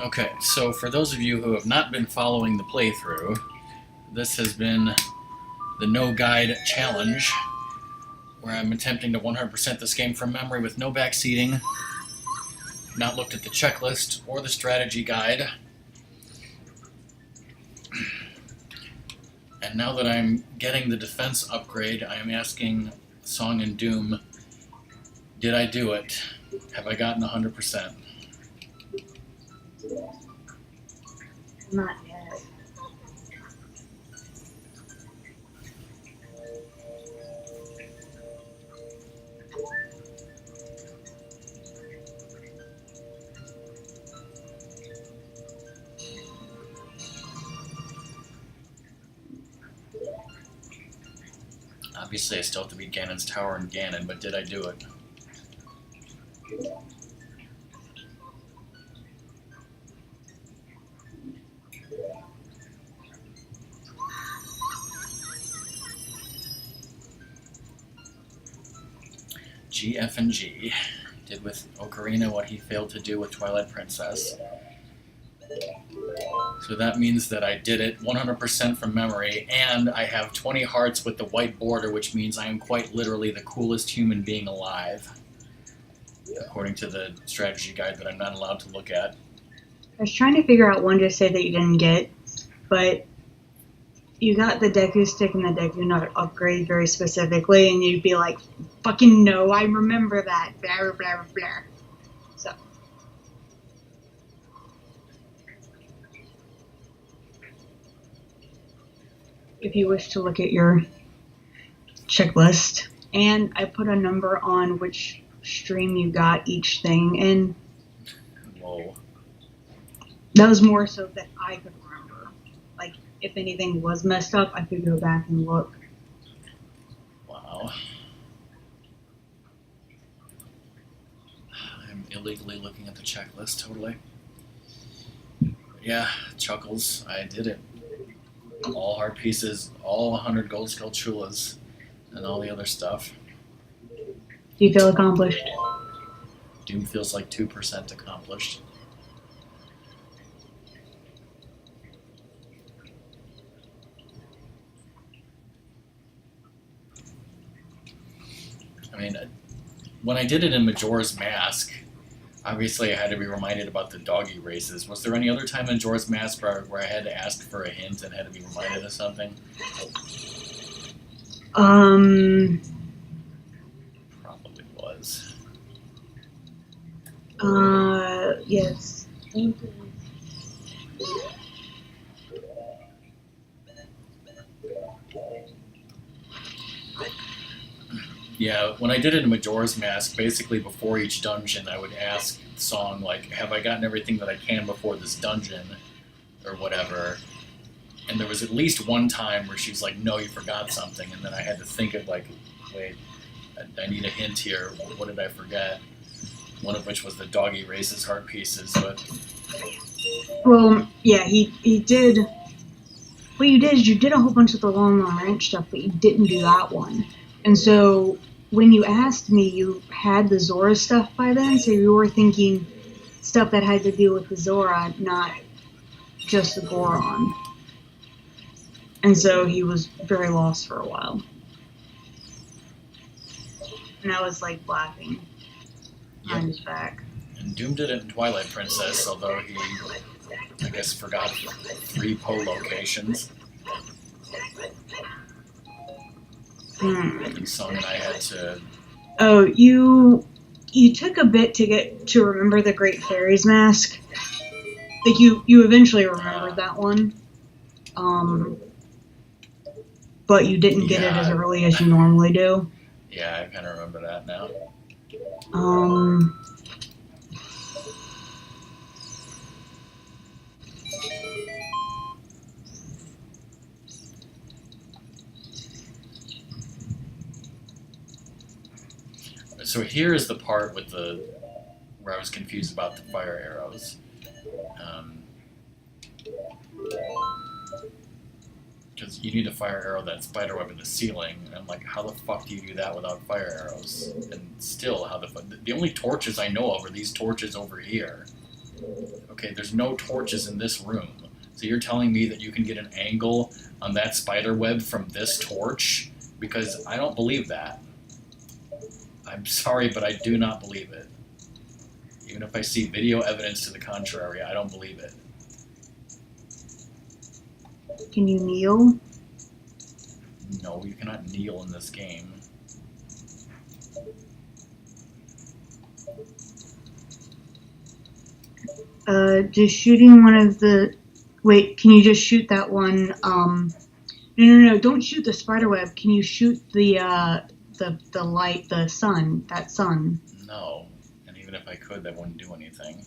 Okay, so for those of you who have not been following the playthrough, this has been the No Guide Challenge, where I'm attempting to 100% this game from memory with no backseating, not looked at the checklist or the strategy guide. And now that I'm getting the defense upgrade, I am asking Song and Doom, did I do it? Have I gotten 100%? Not yet. Obviously, I still have to beat Ganon's Tower and Ganon, but did I do it? G, F, and G. Did with Ocarina what he failed to do with Twilight Princess. So that means that I did it 100% from memory, and I have 20 hearts with the white border, which means I am quite literally the coolest human being alive, according to the strategy guide that I'm not allowed to look at. I was trying to figure out one to say that you didn't get, but you got the Deku Stick and the Deku Nut upgrade very specifically, and you'd be like, fucking no, I remember that, blah, blah, blah, blah. So. If you wish to look at your checklist, and I put a number on which stream you got each thing in. Whoa. That was more so that I could remember. Like, if anything was messed up, I could go back and look. Wow. I'm illegally looking at the checklist, totally. Yeah, Chuckles, I did it. All heart pieces, all 100 gold skull chulas, and all the other stuff. Do you feel accomplished? Doom feels like 2% accomplished. I mean, when I did it in Majora's Mask, obviously I had to be reminded about the doggy races. Was there any other time in Majora's Mask where I had to ask for a hint and had to be reminded of something? Probably was. Yes. Yeah, when I did it in Majora's Mask, basically before each dungeon, I would ask Song, like, have I gotten everything that I can before this dungeon, or whatever. And there was at least one time where she was like, no, you forgot something, and then I had to think of, like, wait, I need a hint here, what did I forget? One of which was the doggy races heart pieces, but... Well, yeah, he did... What you did is you did a whole bunch of the Long Ranch stuff, but you didn't do that one. And so, when you asked me, you had the Zora stuff by then, so you were thinking stuff that had to do with the Zora, not just the Goron. And so he was very lost for a while. And I was, like, laughing behind his back. And Doom did it in Twilight Princess, although he, I guess, forgot 3 Poe locations. And Song and I had to... Oh, you took a bit to get to remember the Great Fairy's Mask. Like, you eventually remembered that one. But you didn't get it as early as you normally do. Yeah, I kind of remember that now. So here is the part with where I was confused about the fire arrows. Because you need a fire arrow that spiderweb in the ceiling, and I'm like, how the fuck do you do that without fire arrows? And still, the only torches I know of are these torches over here. Okay, there's no torches in this room. So you're telling me that you can get an angle on that spider web from this torch? Because I don't believe that. I'm sorry, but I do not believe it. Even if I see video evidence to the contrary, I don't believe it. Can you kneel? No, you cannot kneel in this game. Just shooting one of the... Wait, can you just shoot that one? No, don't shoot the spider web. Can you shoot the light, the sun, that sun? No. And even if I could, that wouldn't do anything.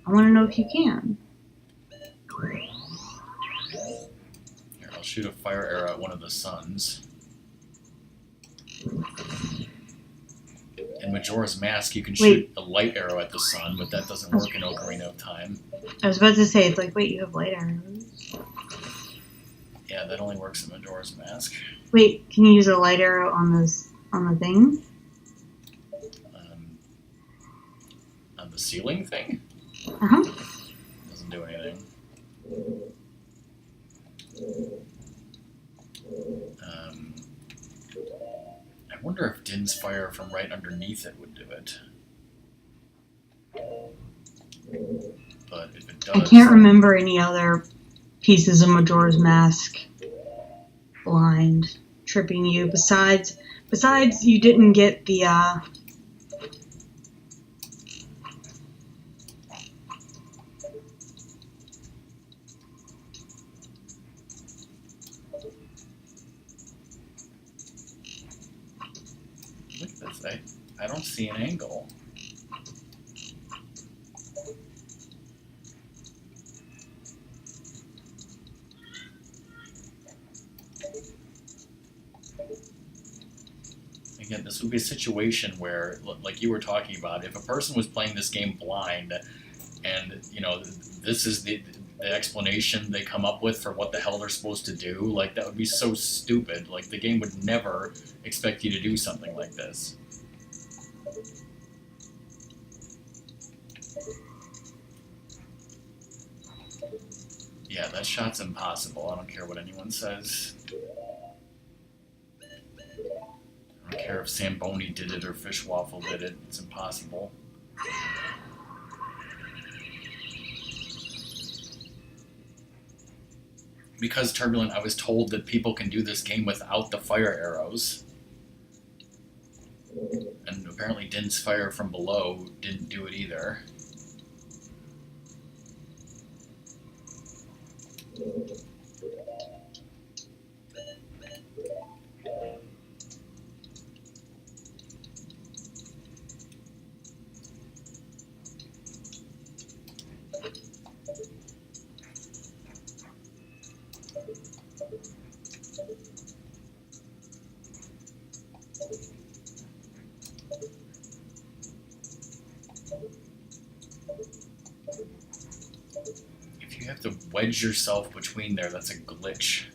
I want to know if you can. Here, I'll shoot a fire arrow at one of the suns. In Majora's Mask, you can shoot a light arrow at the sun, but that doesn't work in Ocarina of Time. I was about to say, it's like, wait, you have light arrows? Yeah, that only works in Majora's Mask. Wait, can you use a light arrow on the thing? On the ceiling thing? Uh-huh. Doesn't do anything. I wonder if Din's fire from right underneath it would do it. But if it does... I can't remember any other pieces of Majora's Mask blind tripping you. Besides you didn't get the Look at this. I don't see an angle. Again, this would be a situation where, like you were talking about, if a person was playing this game blind, and this is the explanation they come up with for what the hell they're supposed to do, like that would be so stupid. Like the game would never expect you to do something like this. Yeah, that shot's impossible. I don't care what anyone says. I don't care if Samboni did it or Fishwaffle did it. It's impossible. Because Turbulent, I was told that people can do this game without the fire arrows. And apparently Din's fire from below didn't do it either. If you have to wedge yourself between there, that's a glitch.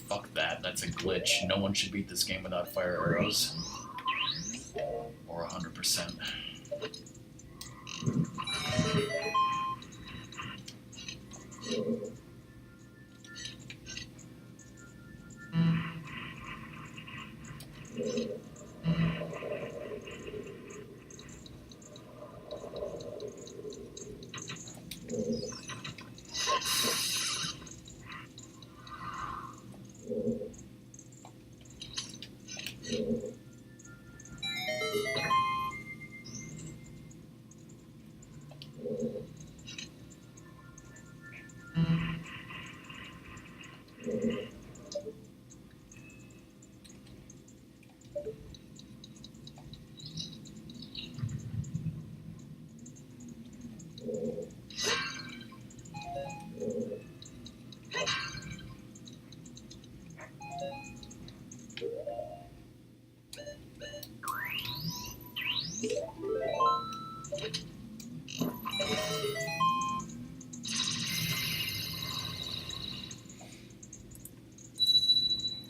Fuck that, that's a glitch. No one should beat this game without fire arrows. Or 100%.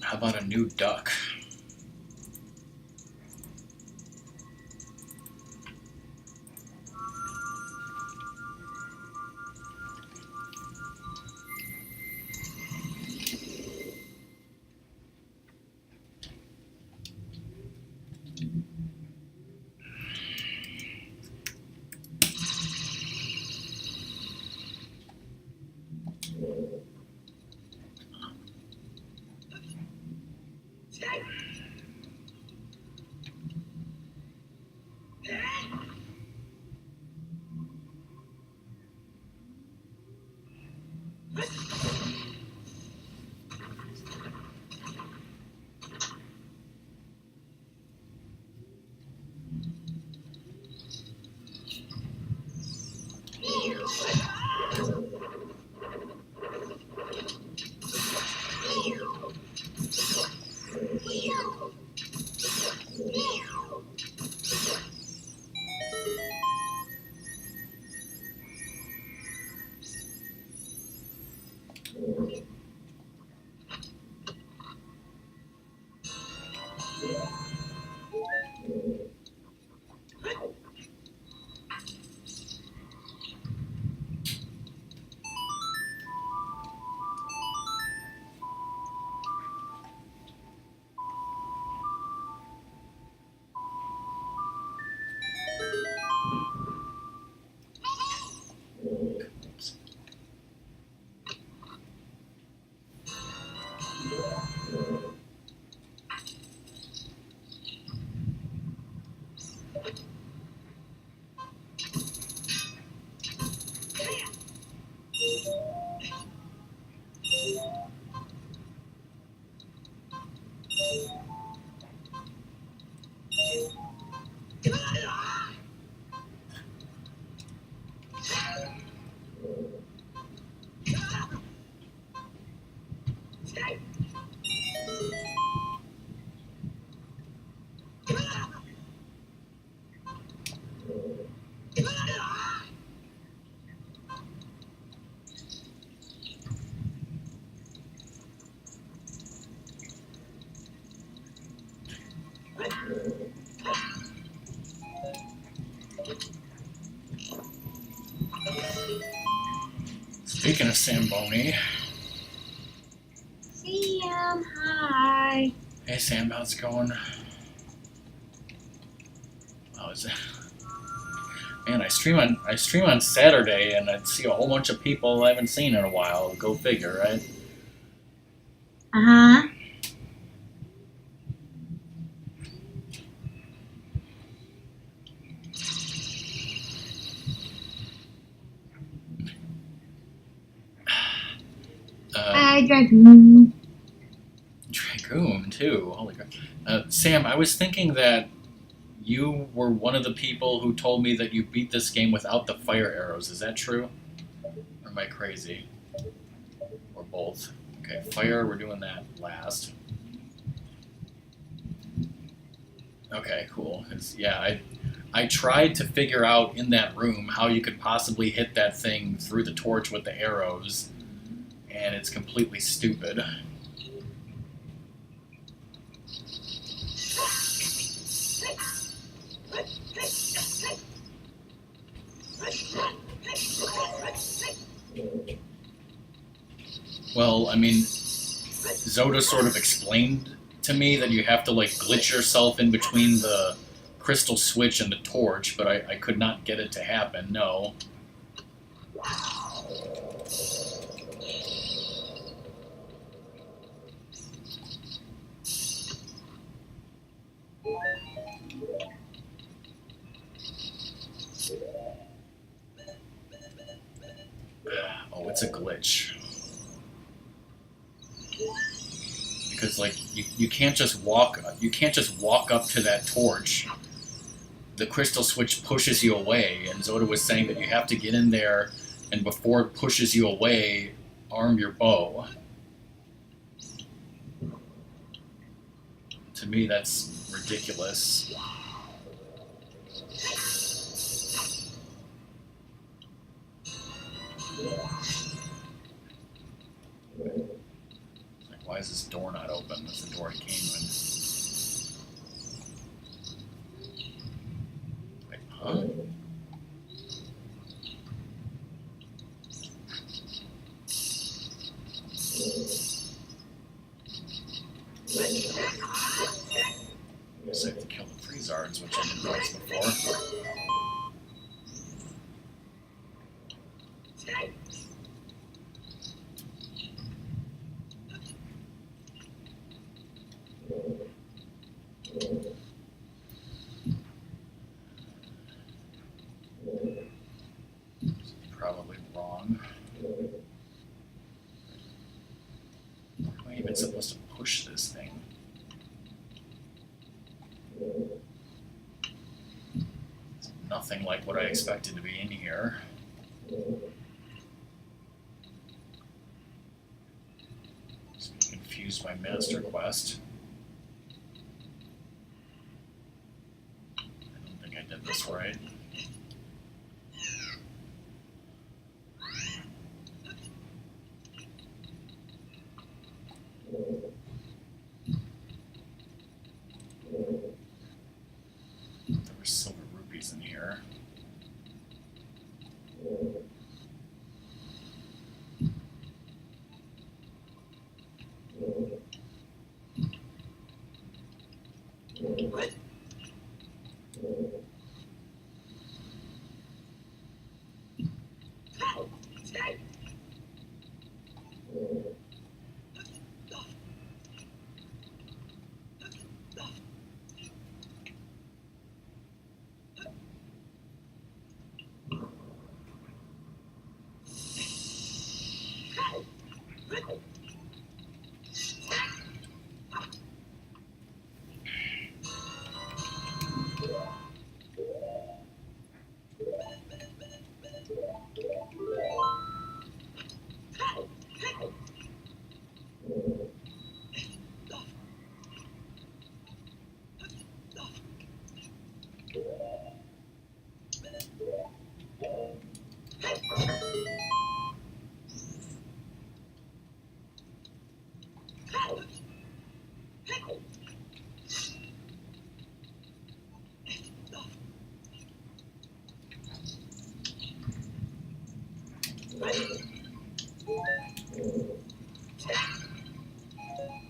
How about a new duck? Speaking of Samboni, Sam, hi. hey Sam, how's it going? How is it? Man, I stream on Saturday, and I'd see a whole bunch of people I haven't seen in a while. Go figure, right? Uh-huh. Hi, Dragoon. Dragoon too. Holy crap! Sam, I was thinking that you were one of the people who told me that you beat this game without the fire arrows. Is that true? Or am I crazy? Or both? Okay, fire. We're doing that last. Okay, cool. Yeah, I tried to figure out in that room how you could possibly hit that thing through the torch with the arrows, and it's completely stupid. Well, I mean, Zoda sort of explained to me that you have to like glitch yourself in between the crystal switch and the torch, but I could not get it to happen, no. Oh, it's a glitch. Because like you can't just walk up to that torch. The crystal switch pushes you away, and Zoda was saying that you have to get in there, and before it pushes you away, arm your bow. To me, that's ridiculous. Like, why is this door not open? That's the door I came in. Wait, huh? I guess I have to kill the Freezards, which I didn't notice before. Probably wrong. supposed to push this thing? It's nothing like what I expected to be in here. Just confused by Master Quest. I don't think I did this right. There were silver rupees in here.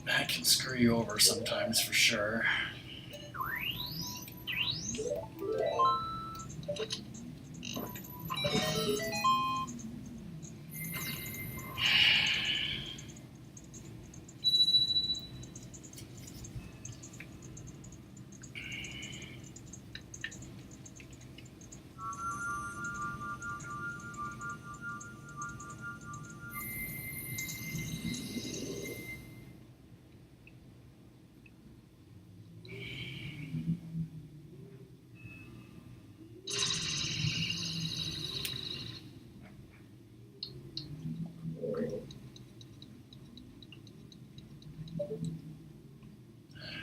That can screw you over sometimes, for sure.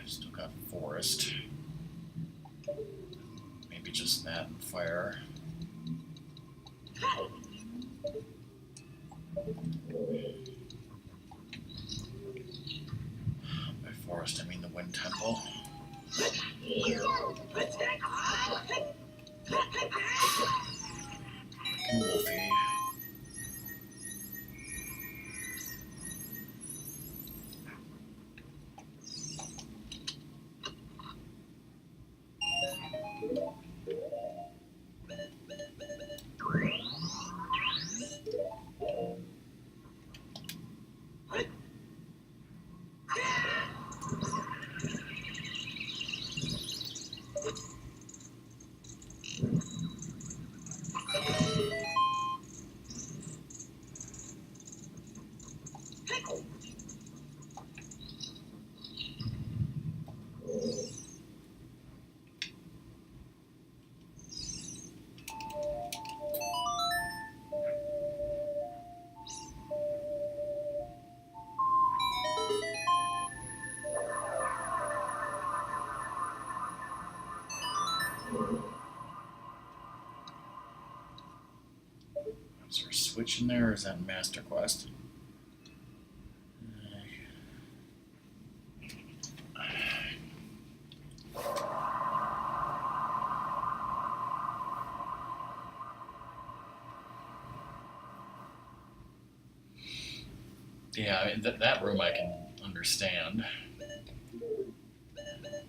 Still got forest. Maybe just that and fire. By forest, I mean the wind temple. Wolfie. Is there a switch in there, or is that Master Quest? Yeah, I mean, that room I can understand.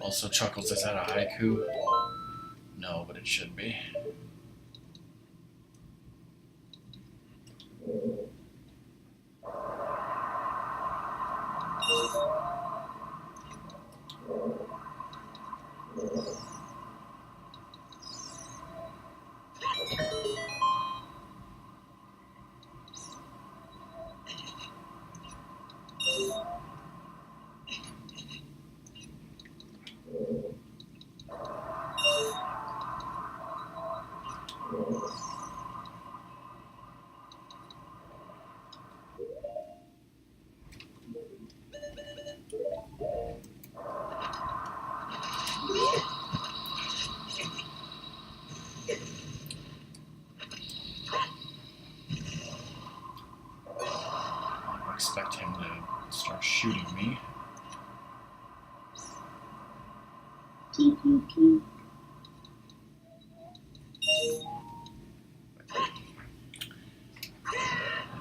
Also, Chuckles, is that a haiku? No, but it should be. expect him to start shooting me. Pew, pew, pew.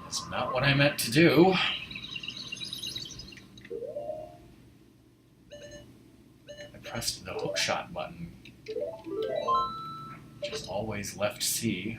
That's not what I meant to do. I pressed the hookshot button, which is always left C.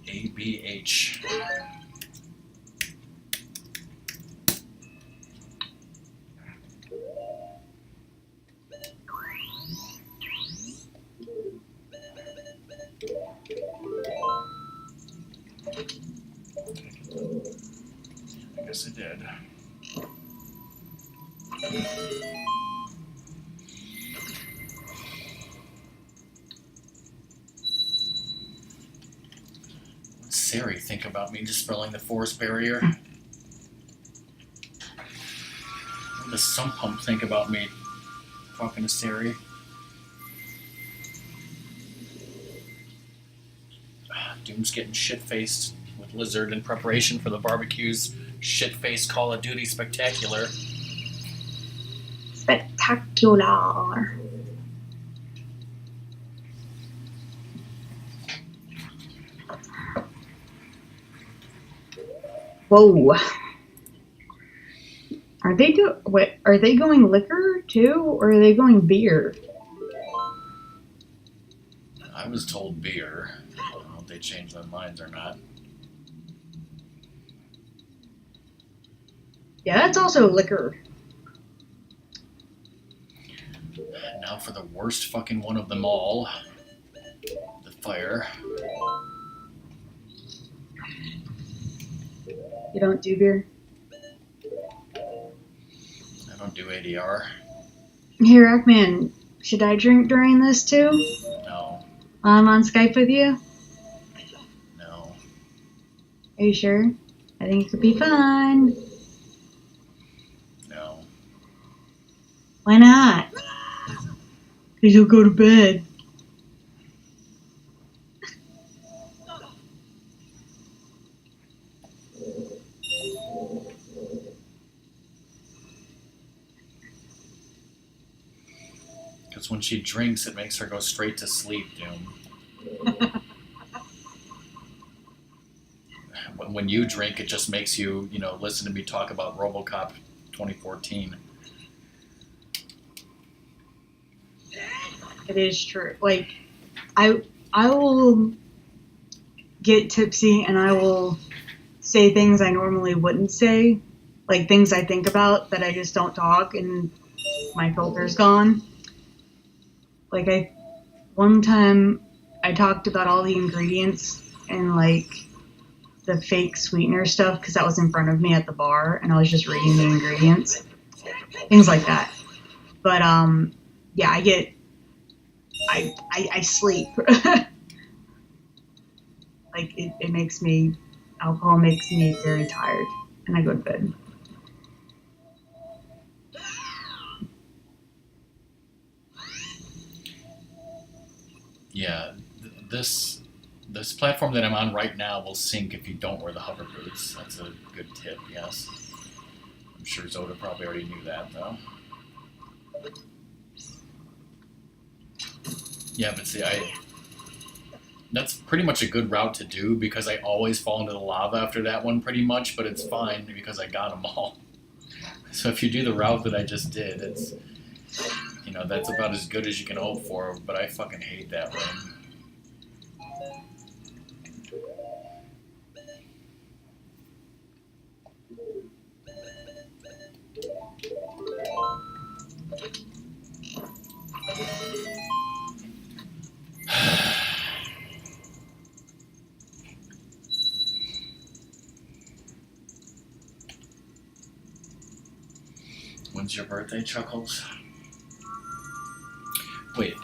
ABH. I guess I did. What's Sari think about me dispelling the forest barrier? What does Sump Pump think about me talking to Sari? Doom's getting shit-faced with Lizard in preparation for the barbecue's shit-faced Call of Duty spectacular. Spectacular. Whoa. Are they going liquor too, or are they going beer? I was told beer. I don't know if they changed their minds or not. Yeah, that's also liquor. Now for the worst fucking one of them all. The fire. You don't do beer? I don't do ADR. Hey, Rockman, should I drink during this too? No. I'm on Skype with you? No. Are you sure? I think it could be fun. No. Why not? Because you'll go to bed. Because when she drinks, it makes her go straight to sleep, Doom. When you drink, it just makes you, listen to me talk about RoboCop 2014. It is true. Like, I will get tipsy and I will say things I normally wouldn't say, like things I think about that I just don't talk, and my filter's gone. Like one time I talked about all the ingredients and like the fake sweetener stuff because that was in front of me at the bar and I was just reading the ingredients, things like that. But yeah, I sleep. Like alcohol makes me very tired and I go to bed. Yeah, this platform that I'm on right now will sink if you don't wear the hover boots. That's a good tip, yes. I'm sure Zoda probably already knew that, though. Yeah, but see, that's pretty much a good route to do because I always fall into the lava after that one pretty much, but it's fine because I got them all. So if you do the route that I just did, it's, that's about as good as you can hope for, but I fucking hate that room. When's your birthday, Chuckles? Wait,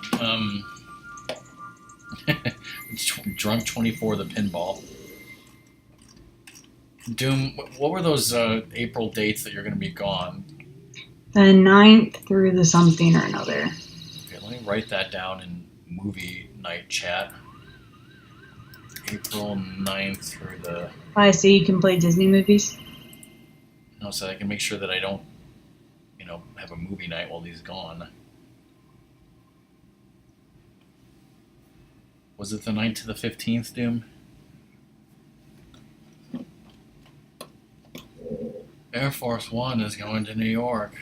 Drunk 24, the pinball. Doom, what were those April dates that you're going to be gone? The 9th through the something or another. Okay, let me write that down in movie night chat. April 9th through the... So you can play Disney movies? No, so I can make sure that I don't, have a movie night while he's gone. Was it the 9th to the 15th, Doom? Air Force One is going to New York.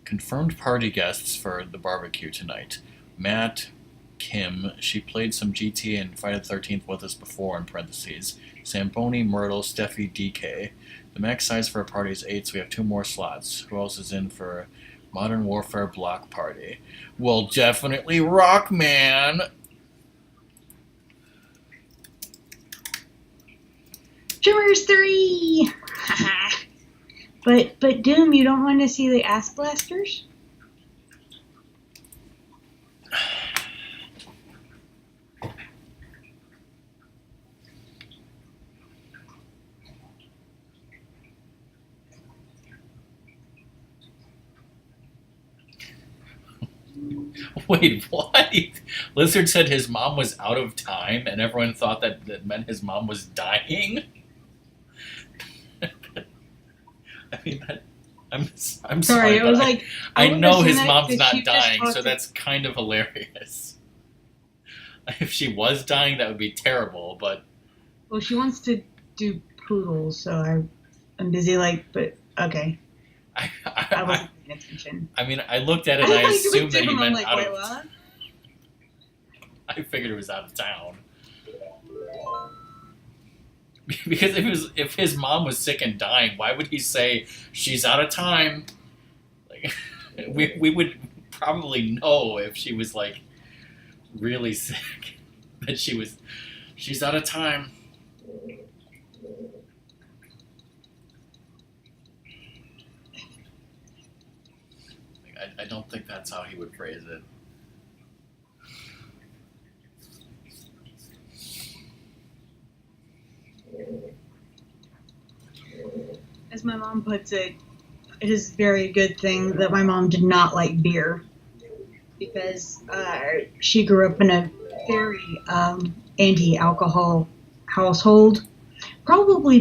Confirmed party guests for the barbecue tonight. Matt, Kim, she played some GT and Friday the 13th with us before, in parentheses. Samboni, Myrtle, Steffi, DK. The max size for a party is 8, so we have 2 more slots. Who else is in for Modern Warfare block party? Well, definitely Rockman! Trimmers 3! But Doom, you don't want to see the Ass Blasters? Wait, what? Lizard said his mom was out of time, and everyone thought that meant his mom was dying? I mean, I'm sorry, It was but like I know his mom's because not you just dying, talked so that's kind of hilarious. If she was dying, that would be terrible, but... Well, she wants to do poodles, so I'm busy, but okay. I wasn't paying attention. I mean, I looked at it and I assumed that he meant like, out wait, of... what? I figured it was out of town. Because if his mom was sick and dying, why would he say she's out of time? Like, we would probably know if she was really sick that she's out of time. I don't think that's how he would phrase it. As my mom puts it, it is a very good thing that my mom did not like beer because she grew up in a very anti-alcohol household. Probably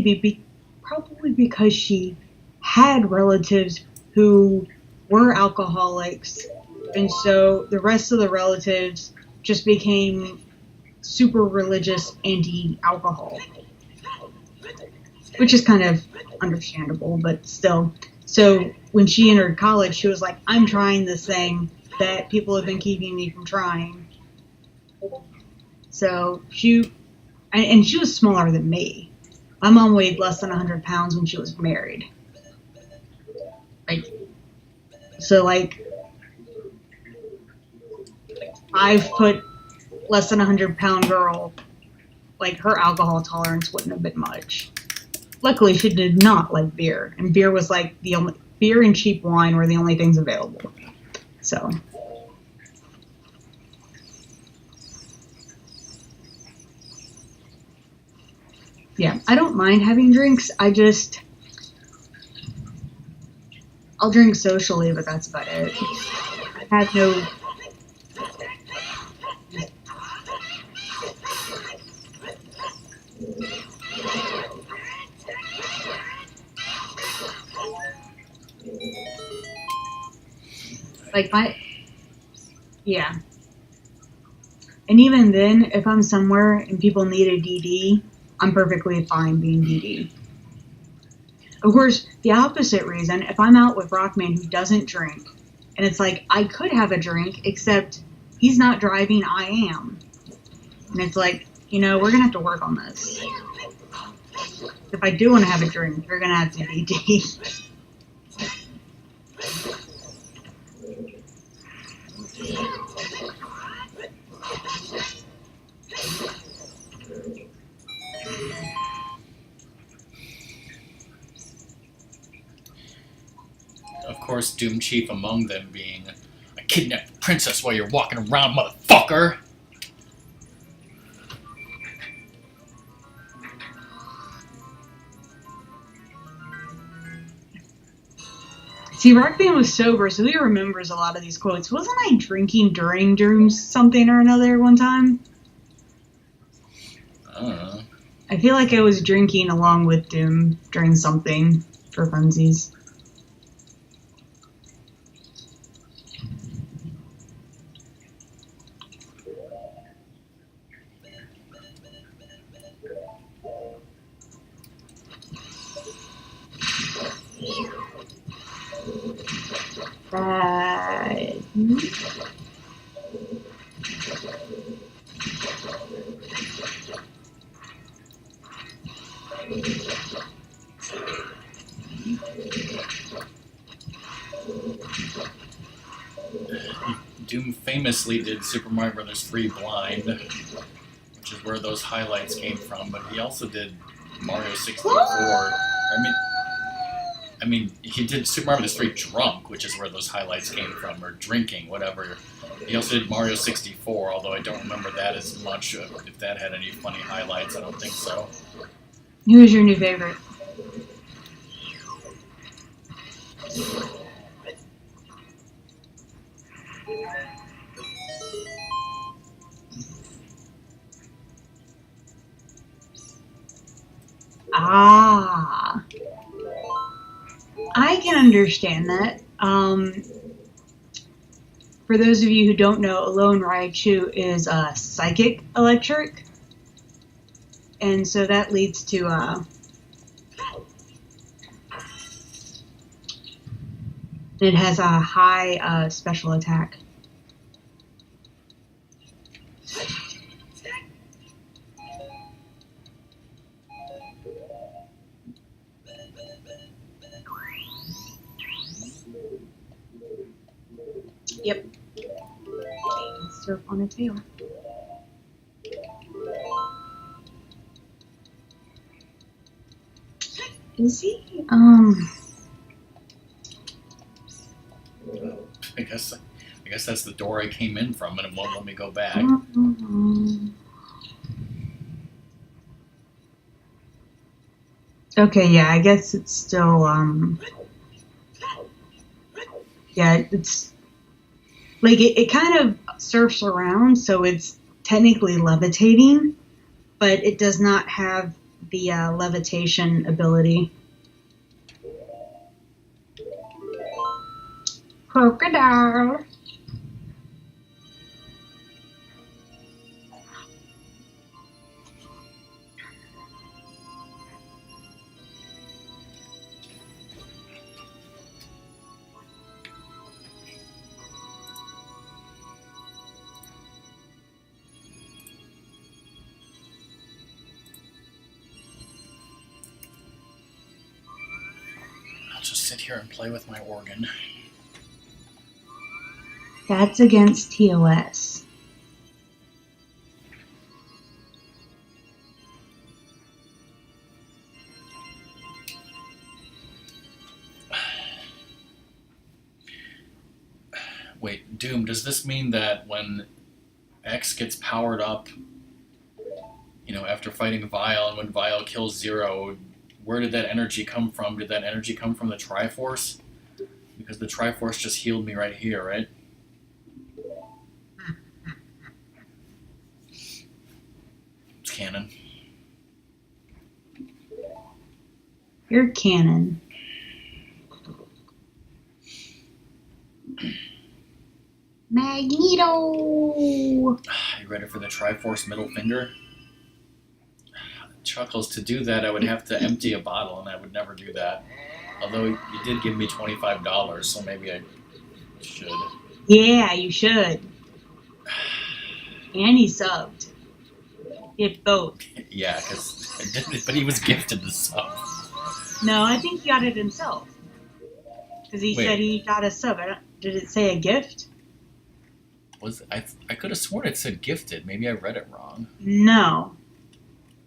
because she had relatives who were alcoholics, and so the rest of the relatives just became super religious anti-alcohol, which is kind of understandable, but still. So when she entered college, she was like, I'm trying this thing that people have been keeping me from trying. So she was smaller than me. My mom weighed less than 100 pounds when she was married. So 5 foot, less than 100-pound girl, her alcohol tolerance wouldn't have been much. Luckily, she did not like beer, and beer was beer and cheap wine were the only things available. So. Yeah, I don't mind having drinks. I'll drink socially, but that's about it. I have no... Yeah. And even then, if I'm somewhere and people need a DD, I'm perfectly fine being DD. Of course, the opposite reason, if I'm out with Rockman who doesn't drink, and it's I could have a drink, except he's not driving, I am. And it's we're going to have to work on this. If I do want to have a drink, you're gonna have to be deep. Of course, Doom Chief among them being, I kidnapped the princess while you're walking around, motherfucker! See, Rockband was sober, so he remembers a lot of these quotes. Wasn't I drinking during Doom something or another one time? I don't know. I feel like I was drinking along with Doom during something for funsies. Right. Doom famously did Super Mario Bros. 3 blind, which is where those highlights came from, but he also did Mario 64. I mean, he did Super Mario Bros. 3 drunk, which is where those highlights came from, or drinking, whatever. He also did Mario 64, although I don't remember that as much. If that had any funny highlights, I don't think so. Who is your new favorite? Ah, I can understand that. For those of you who don't know, Alone Raichu is psychic electric, and so that leads to it has a high special attack. Yep. Surf on a tail. Is he? I guess that's the door I came in from, and it won't let me go back. Okay, yeah, I guess it's still, yeah, it's, like, it kind of surfs around, so it's technically levitating, but it does not have the levitation ability. Crocodile. I'll just sit here and play with my organ. That's against TOS. Wait, Doom, does this mean that when X gets powered up, you know, after fighting Vile, and when Vile kills Zero, where did that energy come from? Did that energy come from the Triforce? Because the Triforce just healed me right here, right? It's canon. You're canon. Magneto! You ready for the Triforce middle finger? Chuckles, to do that I would have to empty a bottle, and I would never do that. Although you did give me $25, so maybe I should. Yeah, you should. And he subbed. He had both. Yeah, but he was gifted the sub. No, I think he got it himself. Because he Wait. said he got a sub. Did it say a gift? I could have sworn it said gifted. Maybe I read it wrong. No.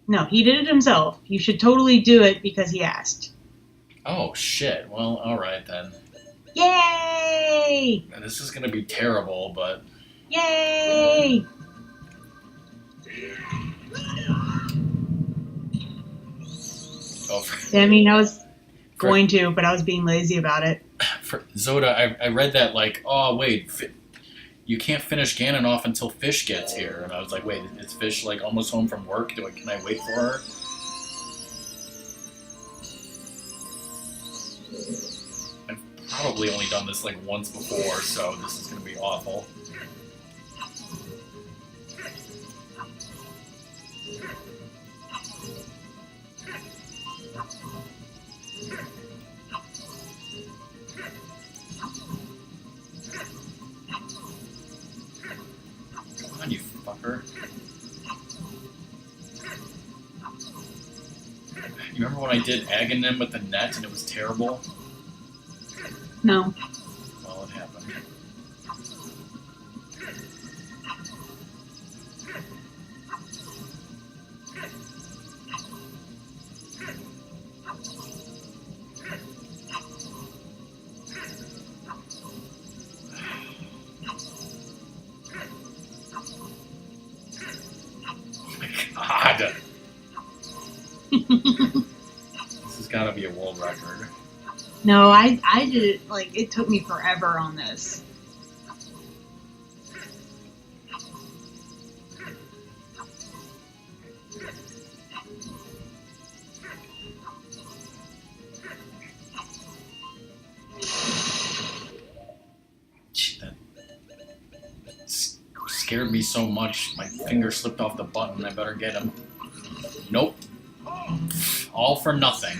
No, he did it himself. You should totally do it because he asked. Oh shit. Well, all right then. Yay! This is gonna be terrible, but Yay! I mean, I was going to, but I was being lazy about it. For Zoda, I read that like, oh wait, you can't finish Ganondorf until Fish gets here, and I was like, wait, is Fish like almost home from work? Can I wait for her? I've probably only done this like once before, so this is gonna be awful. Come on, you fucker. You remember when I did Aghanim with the net and it was terrible? No. Well, it happened. Oh my god! This has got to be a world record. No, I did it, like, it took me forever on this. That scared me so much, my finger slipped off the button. I better get him. Nope. All for nothing.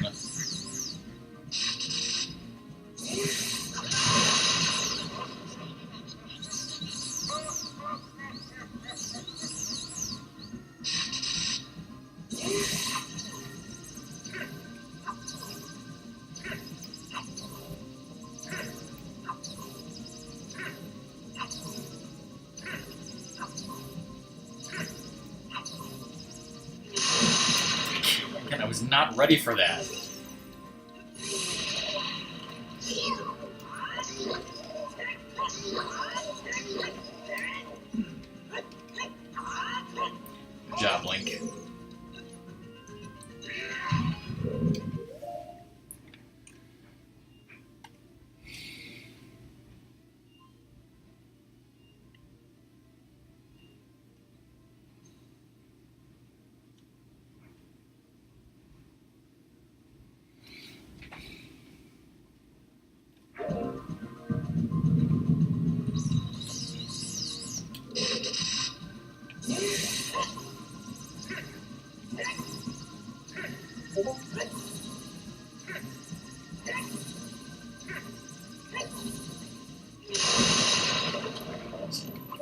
Again, I was not ready for that. Good job, Link.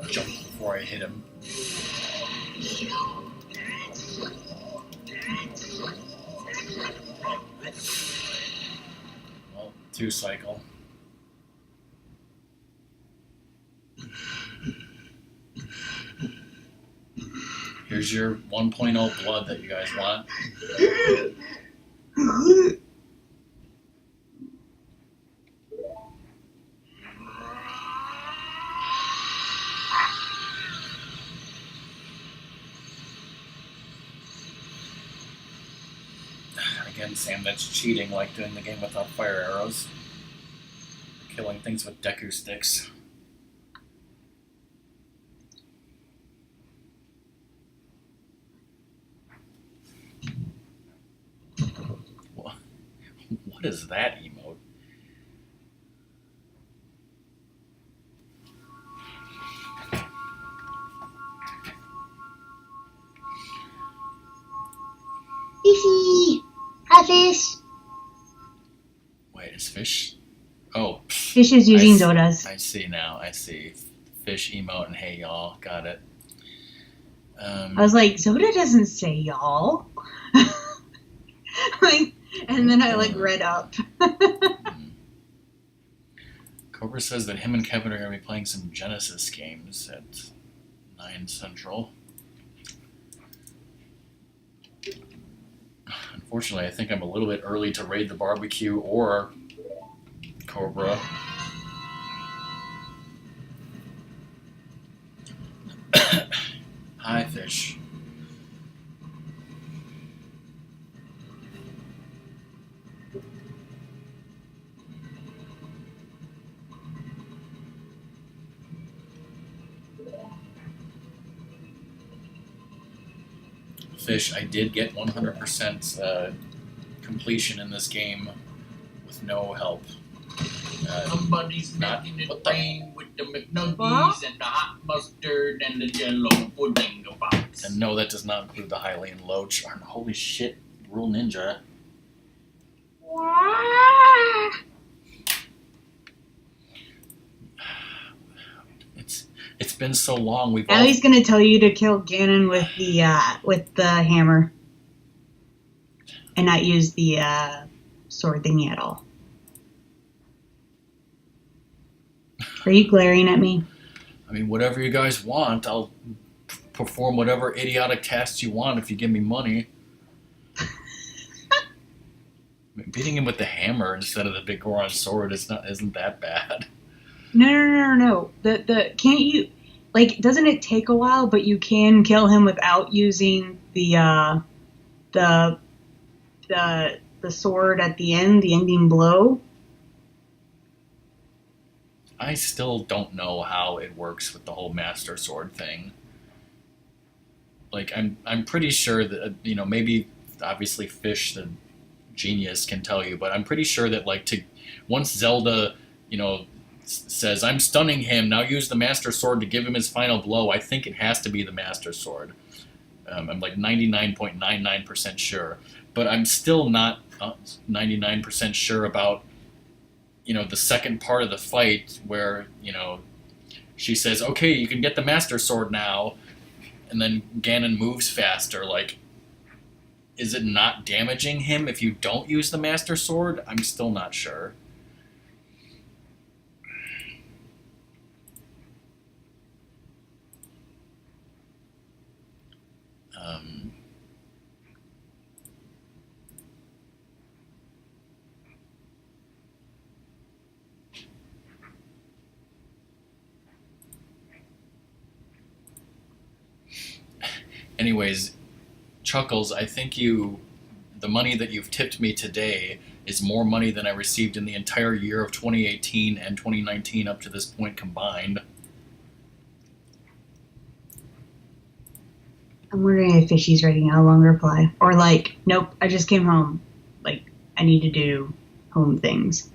Jump before I hit him. Well, 2 cycle. Here's your 1.0 blood that you guys want. Again, Sam, that's cheating, like doing the game without fire arrows. Killing things with Deku sticks. What is that emote? Fishy! Hi, Fish! Wait, is Fish? Oh, Fish is using I Zoda's. I see now. I see. Fish emote and hey y'all. Got it. I was like, Zelda doesn't say y'all. Like, and then I like read up. Cobra says that him and Kevin are going to be playing some Genesis games at 9 Central. Unfortunately, I think I'm a little bit early to raid the barbecue or Cobra. Hi, Fish. Fish, I did get 100% completion in this game with no help. Somebody's not- making what it the- rain with the McNuggies What? and the hot mustard and the Jello pudding box. And no, that does not include the Hylian Loach. Holy shit, Rule Ninja. It's been so long. We've Now all he's gonna tell you to kill Ganon with the hammer, and not use the sword thingy at all. Are you glaring at me? I mean, whatever you guys want, I'll perform whatever idiotic tasks you want if you give me money. I mean, beating him with the hammer instead of the big Goron sword isn't that bad. No. The can't you like? Doesn't it take a while? But you can kill him without using the sword at the end, the ending blow. I still don't know how it works with the whole Master Sword thing. Like, I'm pretty sure that maybe obviously Fish the genius can tell you, but I'm pretty sure that once Zelda says I'm stunning him, now use the Master Sword to give him his final blow. I think it has to be the Master Sword. I'm like 99.99% sure, but I'm still not 99% sure about the second part of the fight where she says, okay, you can get the Master Sword now, and then Ganon moves faster. Like, is it not damaging him if you don't use the Master Sword? I'm still not sure. Anyways, Chuckles, I think the money that you've tipped me today is more money than I received in the entire year of 2018 and 2019 up to this point combined. I'm wondering if Fishy's writing a long reply, or nope, I just came home. I need to do home things.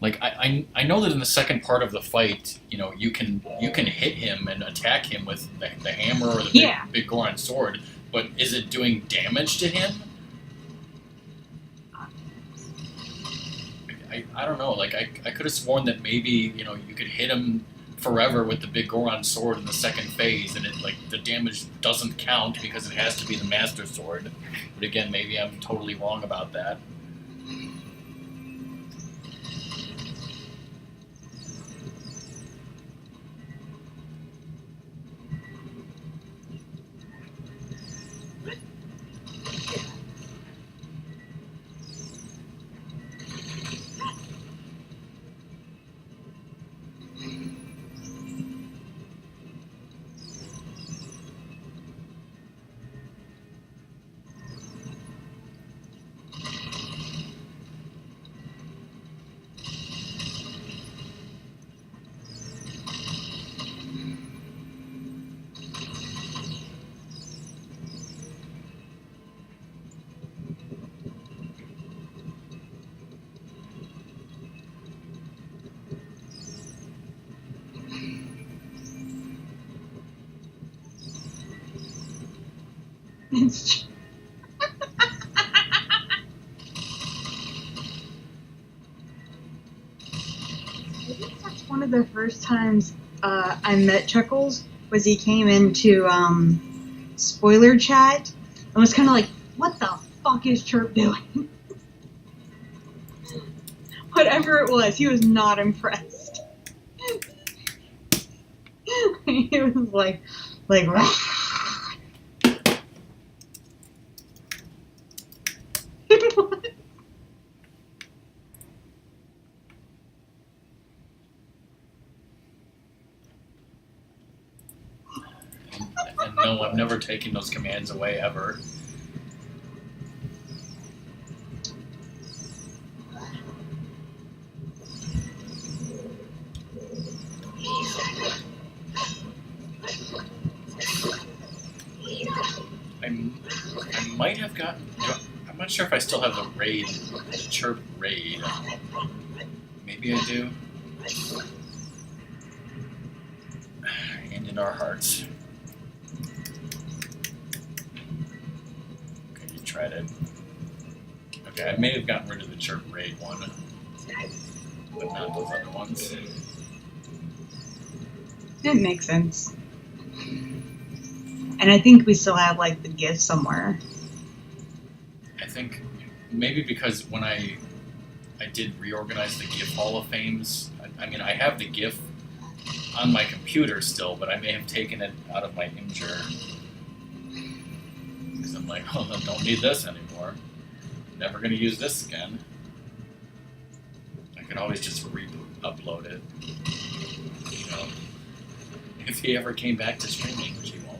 I know that in the second part of the fight, you can hit him and attack him with the hammer or the big Goron sword, but is it doing damage to him? I don't know. I could have sworn that maybe you could hit him forever with the big Goron sword in the second phase, and the damage doesn't count because it has to be the Master Sword. But again, maybe I'm totally wrong about that. It's I think that's one of the first times I met Chuckles was he came into spoiler chat and was kind of like, "What the fuck is Chirp doing?" Whatever it was, he was not impressed. He was like. And no, I've never taken those commands away ever. I might have gotten. I'm not sure if I still have the raid, the Chirp raid. Maybe I do. And in our hearts. Okay, you tried it. Okay, I may have gotten rid of the Chirp raid one, but not those other ones. It makes sense. And I think we still have like the gift somewhere. I think maybe because when I did reorganize the GIF Hall of Fames, I mean I have the GIF on my computer still, but I may have taken it out of my Imgur. Because I'm like, oh, I don't need this anymore. Never going to use this again. I could always just re-upload it. You know, if he ever came back to streaming, which he won't.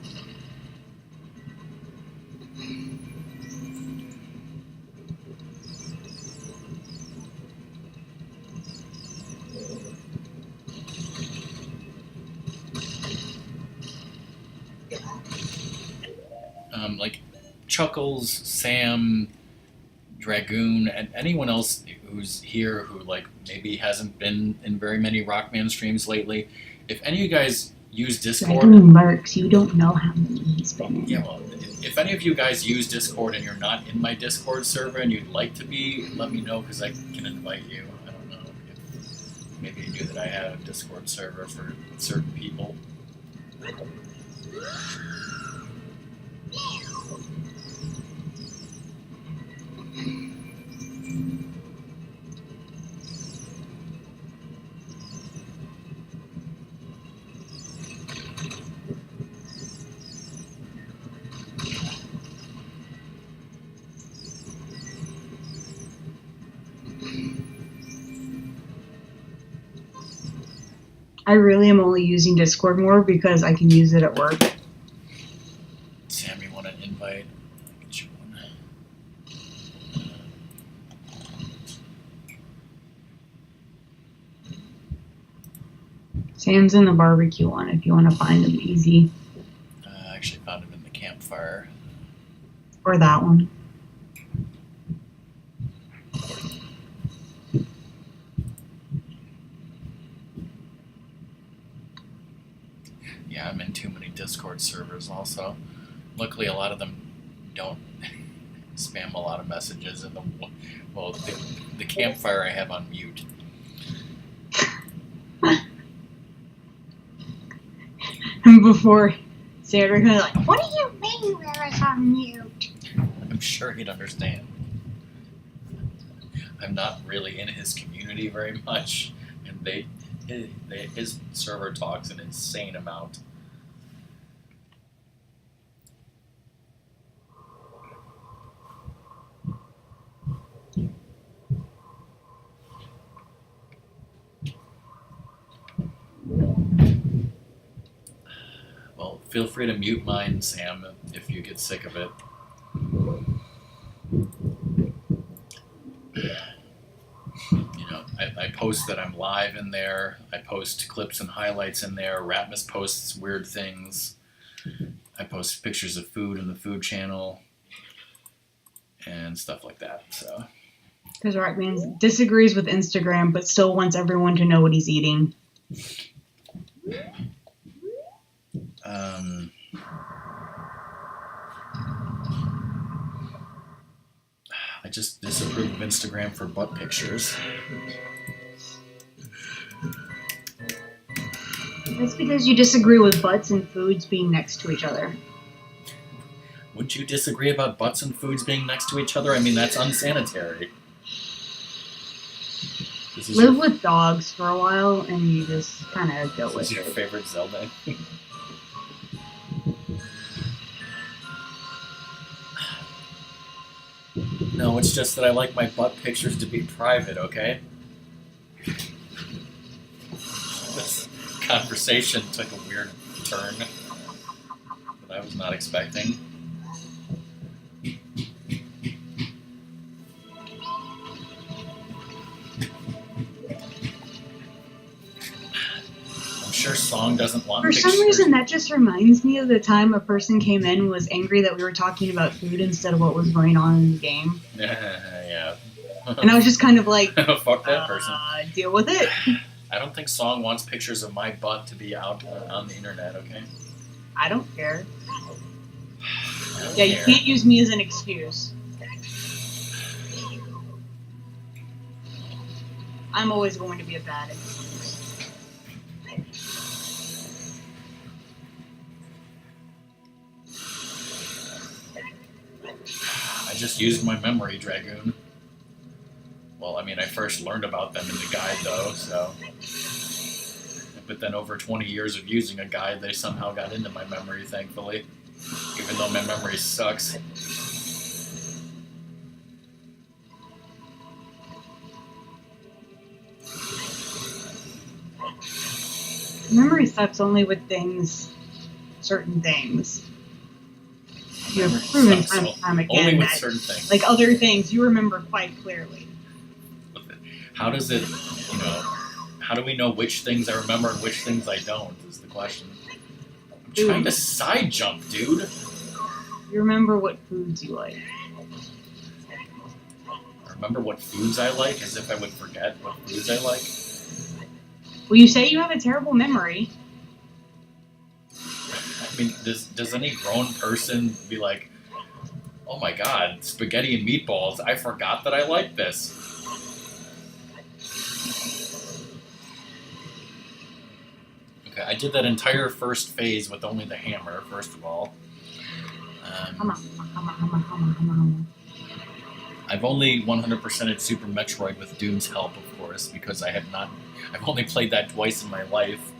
Like Chuckles, Sam, Dragoon, and anyone else who's here who like maybe hasn't been in very many Rockman streams lately. If any of you guys use Discord, Dragoon lurks. You don't know how many he's been in. yeah, well, if any of you guys use Discord and you're not in my Discord server and you'd like to be, let me know because I can invite you. I don't know if maybe you knew that I had a Discord server for certain people. I really am only using Discord more because I can use it at work. Sam, you want an invite? I'll get you one. Sam's in the barbecue one if you want to find him easy. I actually found him in the campfire. Or that one. Yeah, I'm in too many Discord servers also. Luckily, a lot of them don't spam a lot of messages, and the campfire I have on mute. And before Sarah kind of like, What do you mean we're on mute? I'm sure he'd understand. I'm not really in his community very much, and his server talks an insane amount. Well, feel free to mute mine, Sam, if you get sick of it. You know, I post that I'm live in there. I post clips and highlights in there. Ratmus posts weird things. I post pictures of food in the food channel and stuff like that. So, because Rockman disagrees with Instagram but still wants everyone to know what he's eating. I just disapprove of Instagram for butt pictures. That's because you disagree with butts and foods being next to each other. Wouldn't you disagree about butts and foods being next to each other? I mean, that's unsanitary. This is Live your, with dogs for a while, and you just kind of go this with is your it. favorite Zelda. No, it's just that I like my butt pictures to be private, okay? This conversation took a weird turn that I was not expecting. I'm sure Song doesn't want For pictures. some reason, that just reminds me of the time a person came in and was angry that we were talking about food instead of what was going on in the game. Yeah. And I was just kind of like, Fuck that person. deal with it. I don't think Song wants pictures of my butt to be out on the internet, okay? I don't care. I don't Yeah, you care. can't use me as an excuse. I'm always going to be a bad excuse. I just used my memory, Dragoon. Well, I mean, I first learned about them in the guide, though, so... But then over 20 years of using a guide, they somehow got into my memory, thankfully. Even though my memory sucks. Memory sucks only with things, certain things. You have Memory proven sucks time and time again only with that, certain things. like other things, you remember quite clearly. How does it, how do we know which things I remember and which things I don't, is the question. I'm trying to side jump, dude. You remember what foods you like. Remember what foods I like, as if I would forget what foods I like. Well, you say you have a terrible memory. I mean, does any grown person be like, oh my god, spaghetti and meatballs, I forgot that I like this. Okay, I did that entire first phase with only the hammer, first of all. Come on. I've only 100%ed Super Metroid with Doom's help, of course, because I've only played that twice in my life.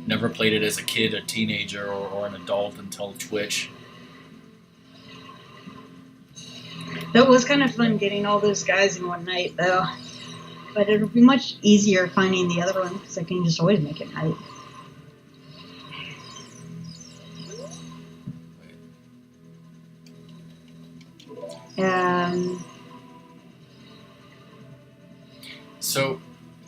Never played it as a kid, a teenager, or an adult until Twitch. That was kind of fun getting all those guys in one night, though. But it'll be much easier finding the other one, because I can just always make it night. So,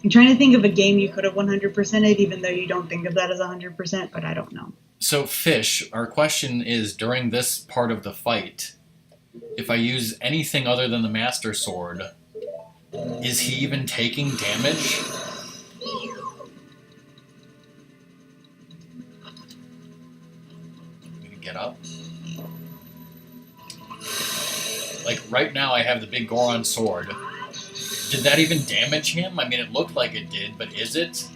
I'm trying to think of a game you could have 100%ed, even though you don't think of that as 100%, but I don't know. So Fish, our question is, during this part of the fight, if I use anything other than the Master Sword, is he even taking damage? I'm gonna get up. Like, right now I have the big Goron sword. Did that even damage him? I mean, it looked like it did, but is it?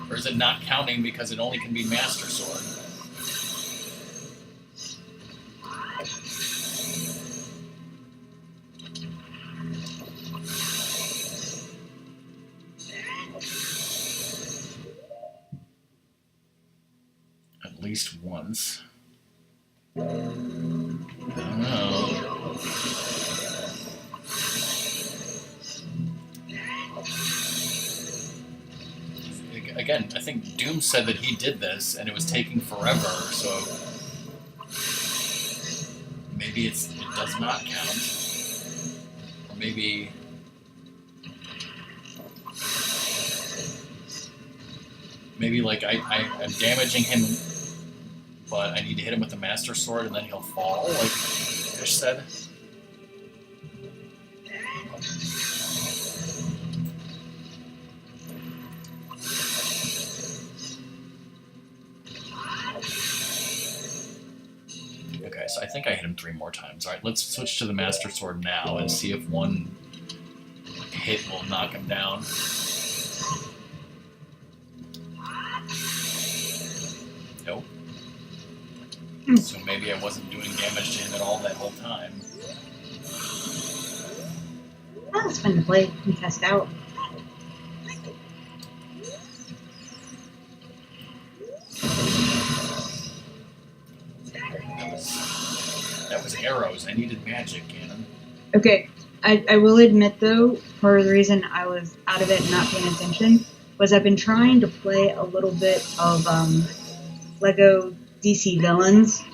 Or is it not counting because it only can be Master Sword? At least once. I don't know. Again, I think Doom said that he did this and it was taking forever, so maybe it does not count. Or maybe like I'm damaging him, but I need to hit him with the Master Sword and then he'll fall, like Fish said. Okay, so I think I hit him 3 more times. Alright, let's switch to the Master Sword now and see if one hit will knock him down. Nope. Hmm. So maybe I wasn't doing damage to him at all that whole time. Well, it's fun to play and test out. That was arrows. I needed magic cannon. Okay, I will admit though, part of the reason I was out of it and not paying attention was I've been trying to play a little bit of Lego DC Villains,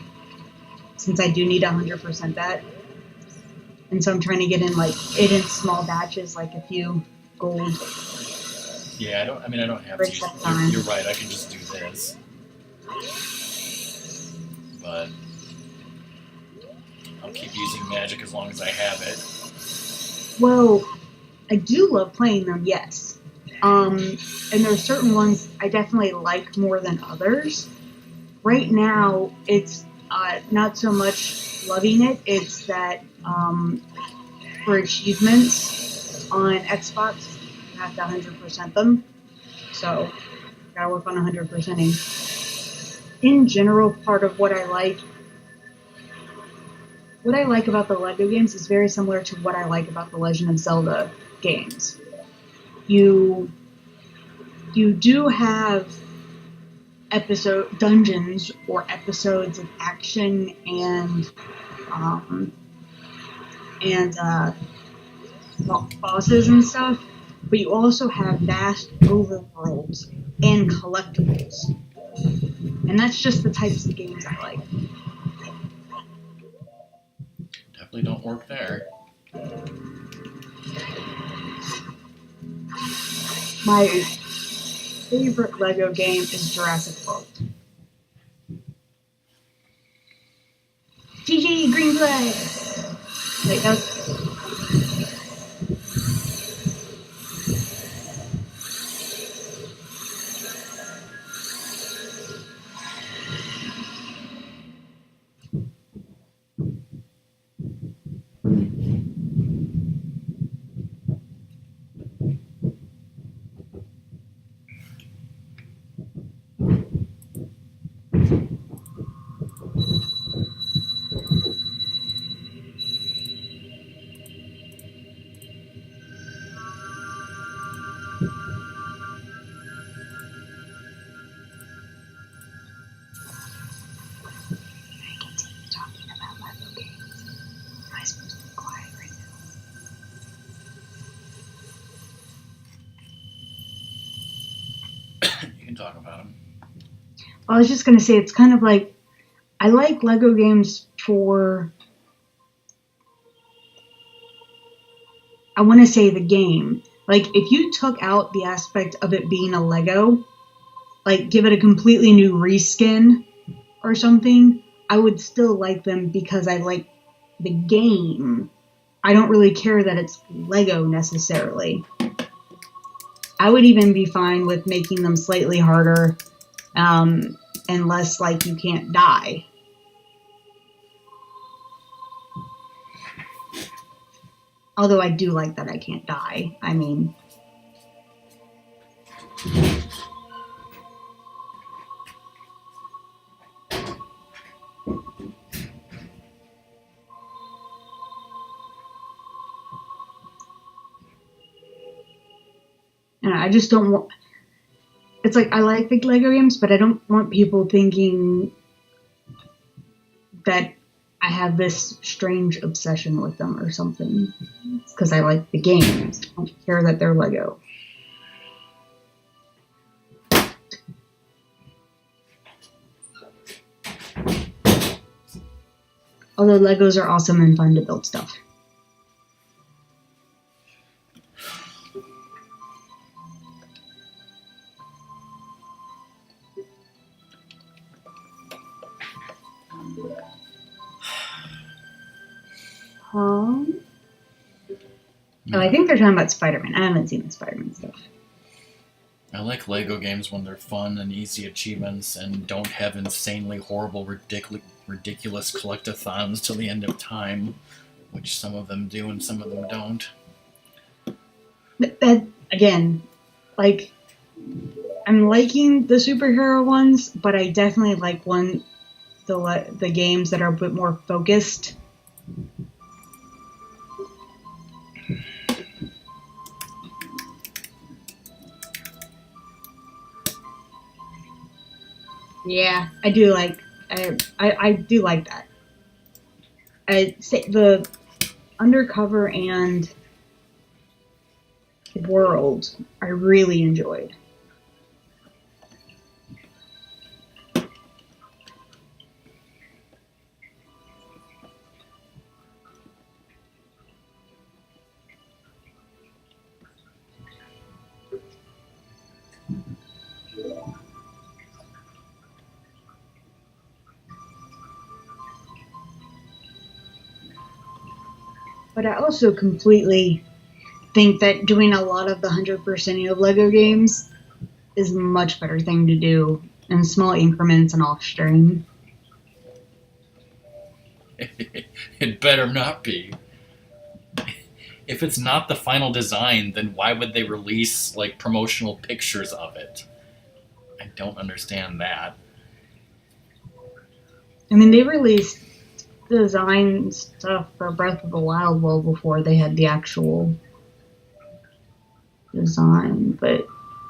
since I do need 100% that. And so I'm trying to get in it in small batches, like a few gold. Yeah, I don't have Breaks to up use. time. You're right. I can just do this. But I'll keep using magic as long as I have it. Well, I do love playing them, yes. And there are certain ones I definitely like more than others. Right now, it's not so much loving it, it's that for achievements on Xbox, you have to 100% them. So, gotta work on 100%ing. In general, part of what I like about the Lego games is very similar to what I like about the Legend of Zelda games. You do have dungeons or episodes of action and bosses and stuff, but you also have vast overworlds and collectibles, and that's just the types of games I like. Definitely don't work there. My favorite Lego game is Jurassic World. GG green flag. Wait, that was talking about Lego games. Am I supposed to be quiet right now? You can talk about them. I was just gonna say it's kind of like I like Lego games for I want to say the game. Like if you took out the aspect of it being a Lego, like give it a completely new reskin or something, I would still like them because I like the game. I don't really care that it's Lego necessarily. I would even be fine with making them slightly harder, unless like you can't die. Although I do like that I can't die. I mean, and I just don't want. It's like I like the Lego games, but I don't want people thinking that I have this strange obsession with them or something. Because I like the games. I don't care that they're Lego. Although Legos are awesome and fun to build stuff. Oh, I think they're talking about Spider-Man. I haven't seen the Spider-Man stuff. I like Lego games when they're fun and easy achievements and don't have insanely horrible, ridiculous collectathons till the end of time, which some of them do and some of them don't. That again, like I'm liking the superhero ones, but I definitely like the games that are a bit more focused. Yeah, I do like I do like that. I say the Undercover and World I really enjoyed. But I also completely think that doing a lot of the 100% of Lego games is a much better thing to do in small increments and off stream. It better not be. If it's not the final design, then why would they release like promotional pictures of it? I don't understand that. I mean, they released design stuff for Breath of the Wild well before they had the actual design, but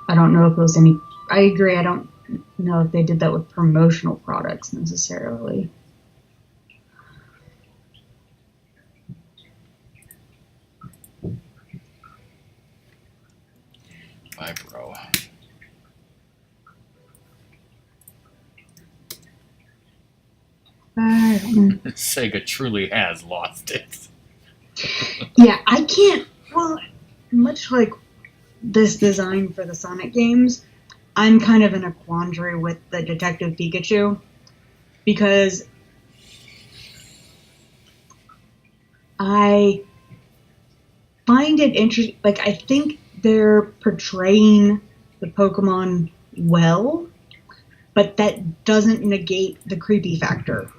I don't know if it was any. I agree, I don't know if they did that with promotional products necessarily. Vibro. I don't know. Sega truly has lost it. Yeah, I can't. Well, much like this design for the Sonic games, I'm kind of in a quandary with the Detective Pikachu because I find it interesting. Like, I think they're portraying the Pokemon well, but that doesn't negate the creepy factor.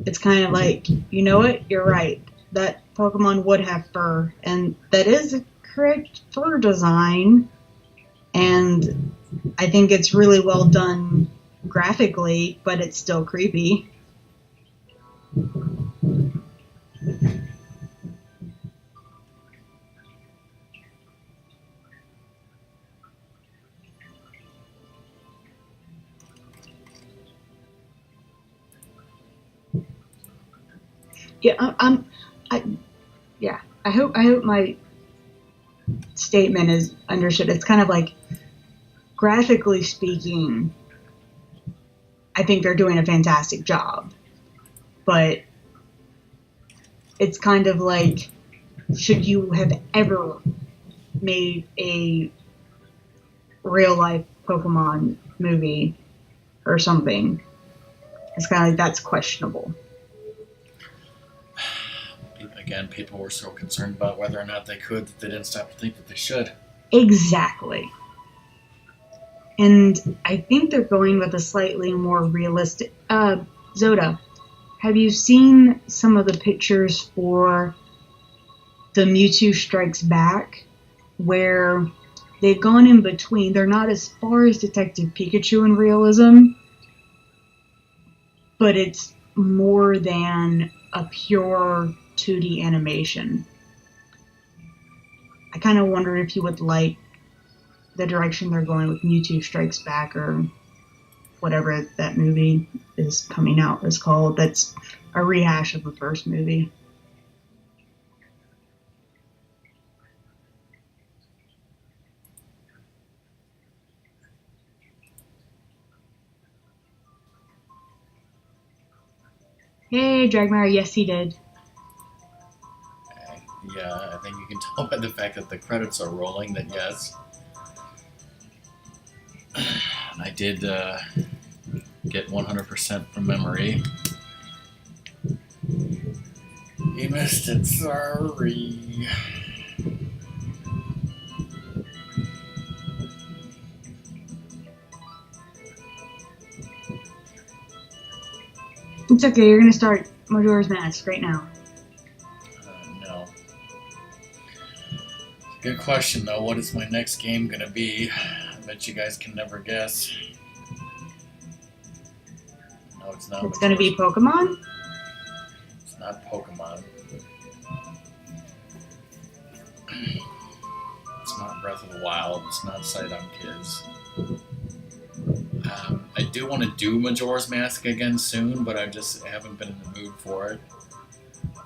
It's kind of like, you know what? You're right. That Pokemon would have fur, and that is a correct fur design. And I think it's really well done graphically, but it's still creepy. Yeah, yeah. I hope my statement is understood. It's kind of like, graphically speaking, I think they're doing a fantastic job, but it's kind of like, should you have ever made a real life Pokemon movie or something? It's kind of like, that's questionable. Again, people were so concerned about whether or not they could that they didn't stop to think that they should. Exactly. And I think they're going with a slightly more realistic. Zoda, have you seen some of the pictures for the Mewtwo Strikes Back, where they've gone in between? They're not as far as Detective Pikachu in realism, but it's more than a pure 2D animation. I kind of wonder if you would like the direction they're going with Mewtwo Strikes Back, or whatever that movie is coming out is called. That's a rehash of the first movie. Hey, Dragmire, yes he did. Yeah, I think you can tell by the fact that the credits are rolling that yes. I did get 100% from memory. You missed it, sorry. It's okay, you're gonna start Majora's Mask right now. No. Good question, though. What is my next game gonna be? Bet you guys can never guess. No, it's not. It's gonna be Pokemon? It's not Pokemon. It's not Breath of the Wild. It's not Sight on Kids. I do want to do Majora's Mask again soon, but I just haven't been in the mood for it.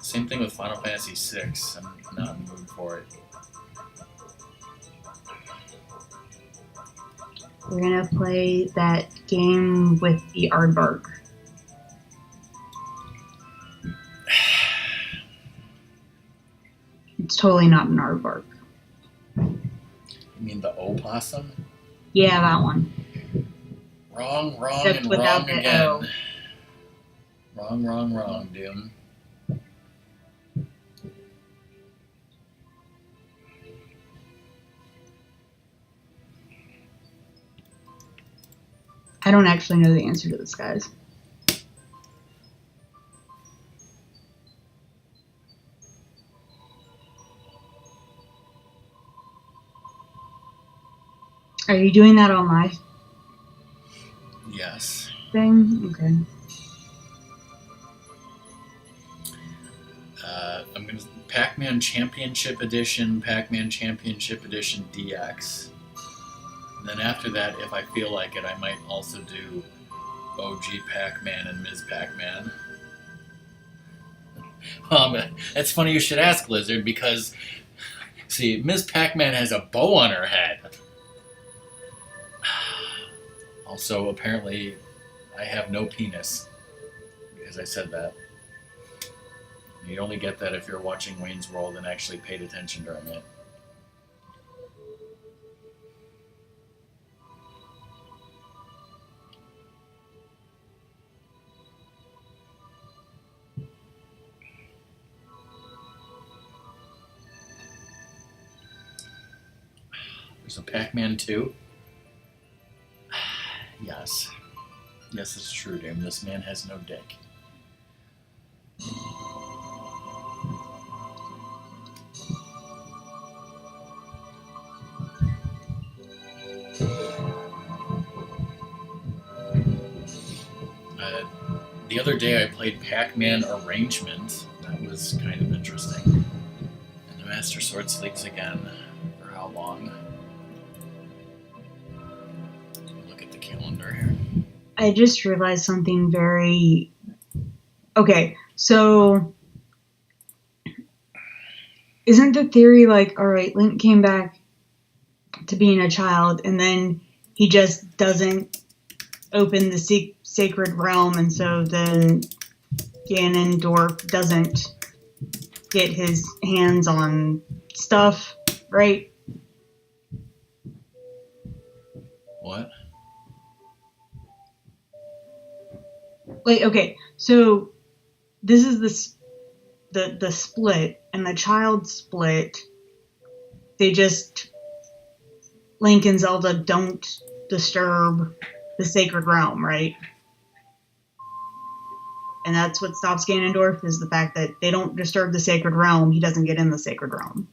Same thing with Final Fantasy VI. I'm not in the mood for it. We're gonna play that game with the aardvark. It's totally not an aardvark. You mean the opossum? Yeah, that one. Wrong, Except and without wrong the again. O. Wrong, Doom. I don't actually know the answer to this, guys. Are you doing that on my Yes. thing? Okay. I'm gonna Pac-Man Championship Edition, Pac-Man Championship Edition DX. And then after that, if I feel like it, I might also do OG Pac-Man and Ms. Pac-Man. That's funny you should ask, Lizard, because see, Ms. Pac-Man has a bow on her head. Also, apparently, I have no penis because I said that. You only get that if you're watching Wayne's World and actually paid attention during it. There's a Pac-Man 2. Yes. Yes, it's true, Doom. This man has no dick. The other day I played Pac-Man Arrangement. That was kind of interesting. And the Master Sword sleeps again. For how long? Look at the calendar here. I just realized something very... Okay, so... Isn't the theory like, alright, Link came back to being a child, and then he just doesn't open the sacred realm, and so then Ganondorf doesn't get his hands on stuff, right? What? Like, okay, so this is the split, and the child split. They just, Link and Zelda don't disturb the sacred realm, right? And that's what stops Ganondorf, is the fact that they don't disturb the sacred realm. He doesn't get in the sacred realm.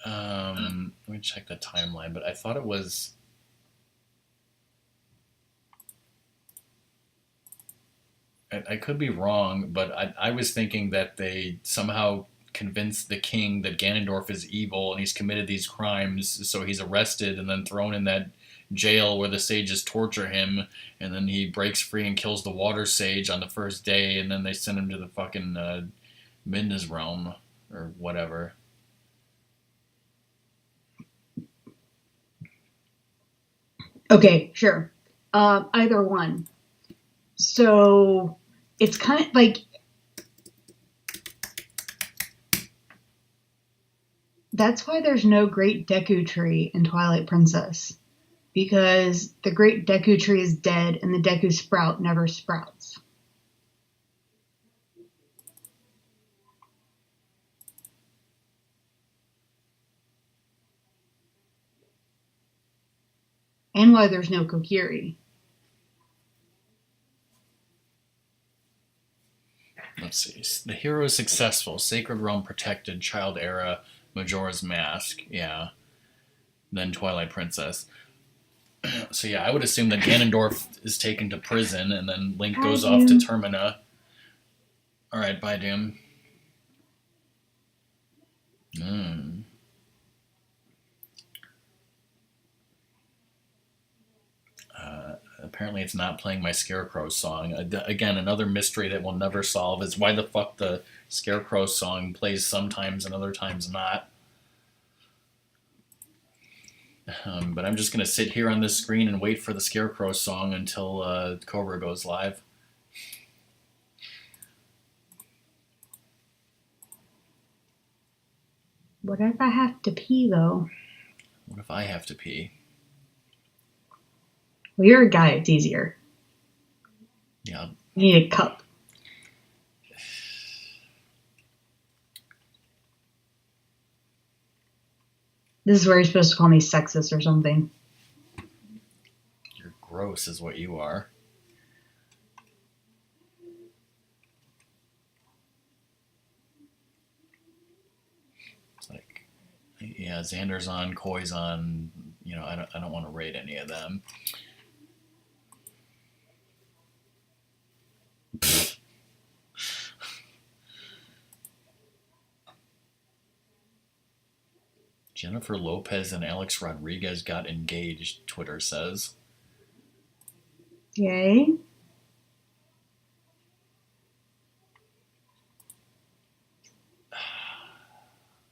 Let me check the timeline, but I thought it was... I could be wrong, but I was thinking that they somehow convinced the king that Ganondorf is evil and he's committed these crimes, so he's arrested and then thrown in that jail where the sages torture him, and then he breaks free and kills the water sage on the first day, and then they send him to the fucking Midna's realm or whatever. Okay, sure. Either one. So it's kind of like, that's why there's no great Deku tree in Twilight Princess, because the great Deku tree is dead and the Deku sprout never sprouts. And why there's no Kokiri. Let's see. The hero is successful. Sacred Realm protected. Child era. Majora's Mask. Yeah. than Twilight Princess. So yeah, I would assume that Ganondorf is taken to prison, and then Link goes Bye, off to Doom. Termina. All right, bye, Doom. Apparently, it's not playing my Scarecrow song. Again, another mystery that we'll never solve is why the fuck the Scarecrow song plays sometimes and other times not. But I'm just going to sit here on this screen and wait for the Scarecrow song until Cobra goes live. What if I have to pee, though? What if I have to pee? Well, you're a guy. It's easier. Yeah. You need a cup. This is where you're supposed to call me sexist or something. You're gross is what you are. It's like, yeah, Xander's on, Koi's on. You know, I don't want to rate any of them. Jennifer Lopez and Alex Rodriguez got engaged, Twitter says. Yay.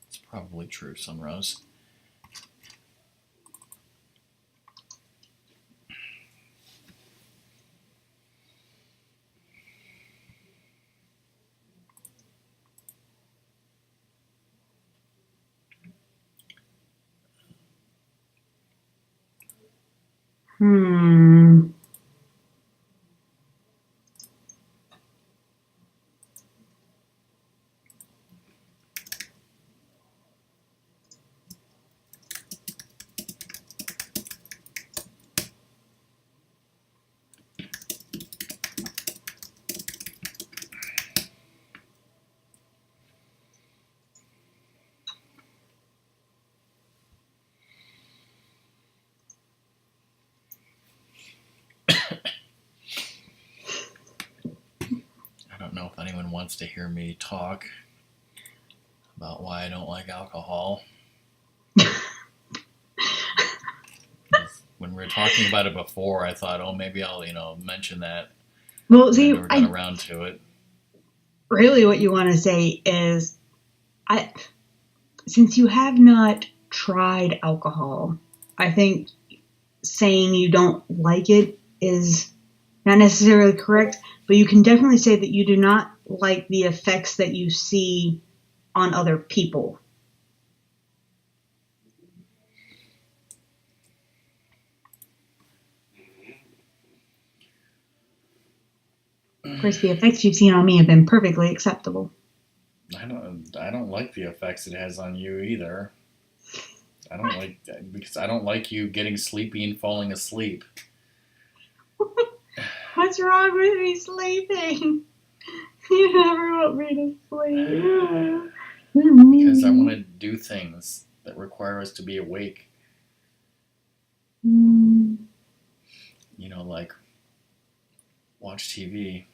It's probably true, Sunrose. Hmm. I don't know if anyone wants to hear me talk about why I don't like alcohol. When we were talking about it before, I thought, oh, maybe I'll, mention that. Well, And I see, never got around to it. really what you want to say is, since you have not tried alcohol, I think saying you don't like it is not necessarily correct, but you can definitely say that you do not like the effects that you see on other people. Of course, the effects you've seen on me have been perfectly acceptable. I don't like the effects it has on you either. Because I don't like you getting sleepy and falling asleep. What's wrong with me sleeping? You never want me to sleep. Because I want to do things that require us to be awake. Like watch TV.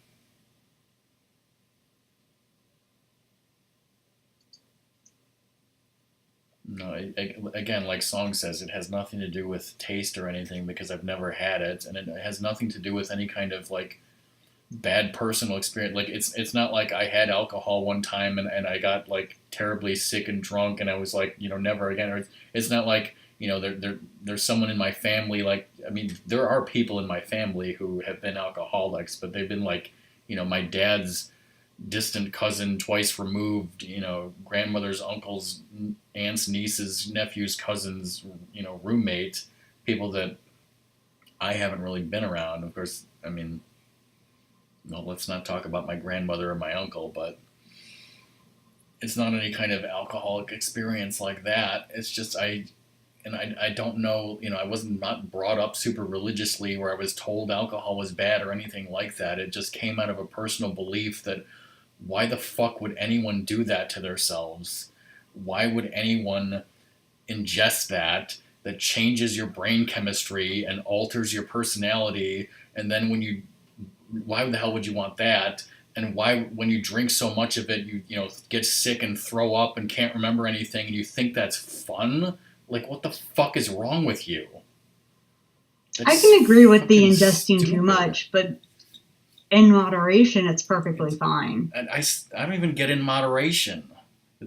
No, again, like Song says, it has nothing to do with taste or anything because I've never had it, and it has nothing to do with any kind of like bad personal experience. Like it's not like I had alcohol one time and I got like terribly sick and drunk and I was like, never again. Or it's not like, there's someone in my family, like, I mean, there are people in my family who have been alcoholics, but they've been like, my dad's distant cousin twice removed, grandmother's uncle's aunts, nieces, nephews, cousins, roommate, people that I haven't really been around. Of course, I mean, well, let's not talk about my grandmother or my uncle, but it's not any kind of alcoholic experience like that. It's just I don't know, I wasn't not brought up super religiously where I was told alcohol was bad or anything like that. It just came out of a personal belief that why the fuck would anyone do that to themselves? Why would anyone ingest that that changes your brain chemistry and alters your personality. And then why the hell would you want that? And why, when you drink so much of it, you get sick and throw up and can't remember anything, and you think that's fun? Like, what the fuck is wrong with you? I can agree with the fucking ingesting too stupid. much, but in moderation, it's perfectly fine. And I don't even get in moderation.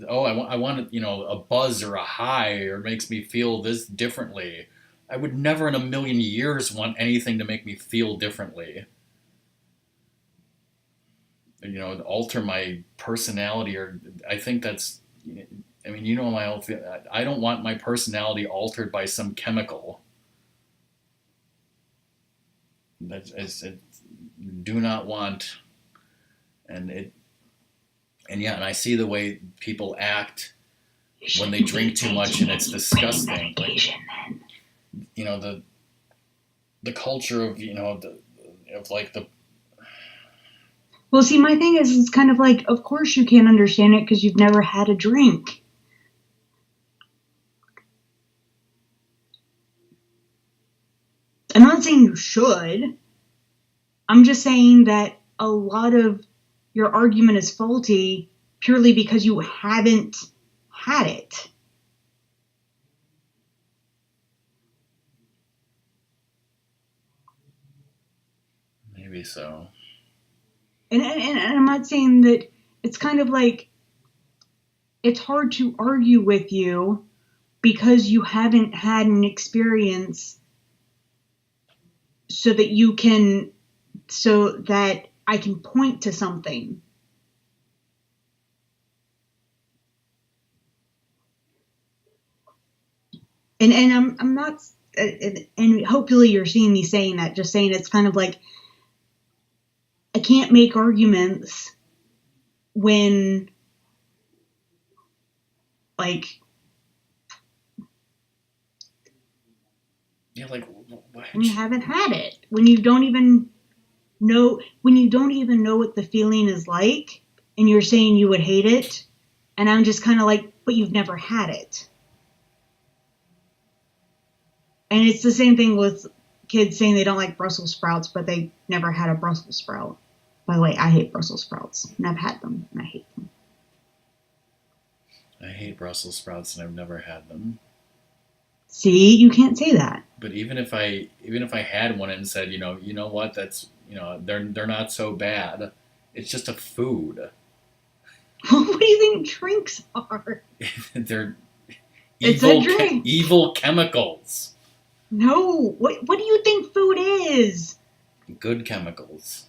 Oh, I want a buzz or a high, or makes me feel this differently. I would never in a million years want anything to make me feel differently. Alter my personality, or I think that's, I mean, my own, I don't want my personality altered by some chemical. It do not want, and I see the way people act when they drink too much, and it's disgusting. Like, the culture of the. Well, see, my thing is, it's kind of like, of course you can't understand it because you've never had a drink. I'm not saying you should. I'm just saying that a lot of your argument is faulty purely because you haven't had it. Maybe so. And I'm not saying that it's kind of like, it's hard to argue with you because you haven't had an experience so that I can point to something. And I'm not, and hopefully you're seeing me saying that, just saying it's kind of like, I can't make arguments when, like, Yeah, like, when you haven't had it, when you don't even know what the feeling is like, and you're saying you would hate it, and I'm just kind of like, but you've never had it. And it's the same thing with kids saying they don't like Brussels sprouts, but they never had a Brussels sprout. By the way, I hate Brussels sprouts, and I've had them, and I hate them. I hate Brussels sprouts, and I've never had them. See, you can't say that. But even if I had one and said, you know what, that's, they're not so bad. It's just a food. What do you think drinks are? They're It's a drink. Evil chemicals. No. What do you think food is? Good chemicals.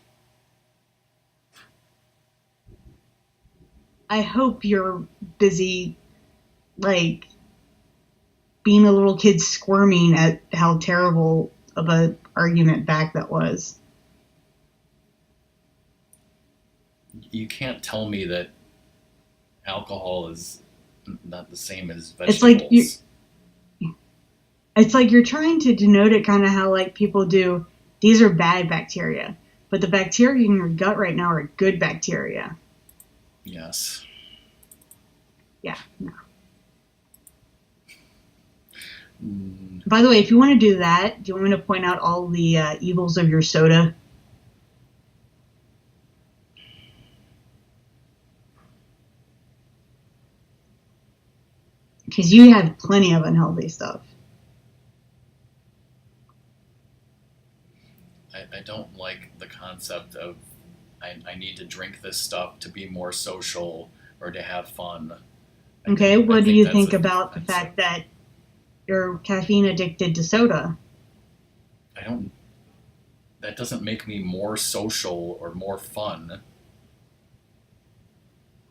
I hope you're busy, like, being a little kid squirming at how terrible of an argument back that was. You can't tell me that alcohol is not the same as vegetables. It's like you're trying to denote it kind of how, like, people do, these are bad bacteria. But the bacteria in your gut right now are good bacteria. Yes. Yeah, no. By the way, if you want to do that, do you want me to point out all the evils of your soda? Because you have plenty of unhealthy stuff. I don't like the concept of I need to drink this stuff to be more social or to have fun. Okay, what do you think about the fact that you're caffeine addicted to soda? That doesn't make me more social or more fun.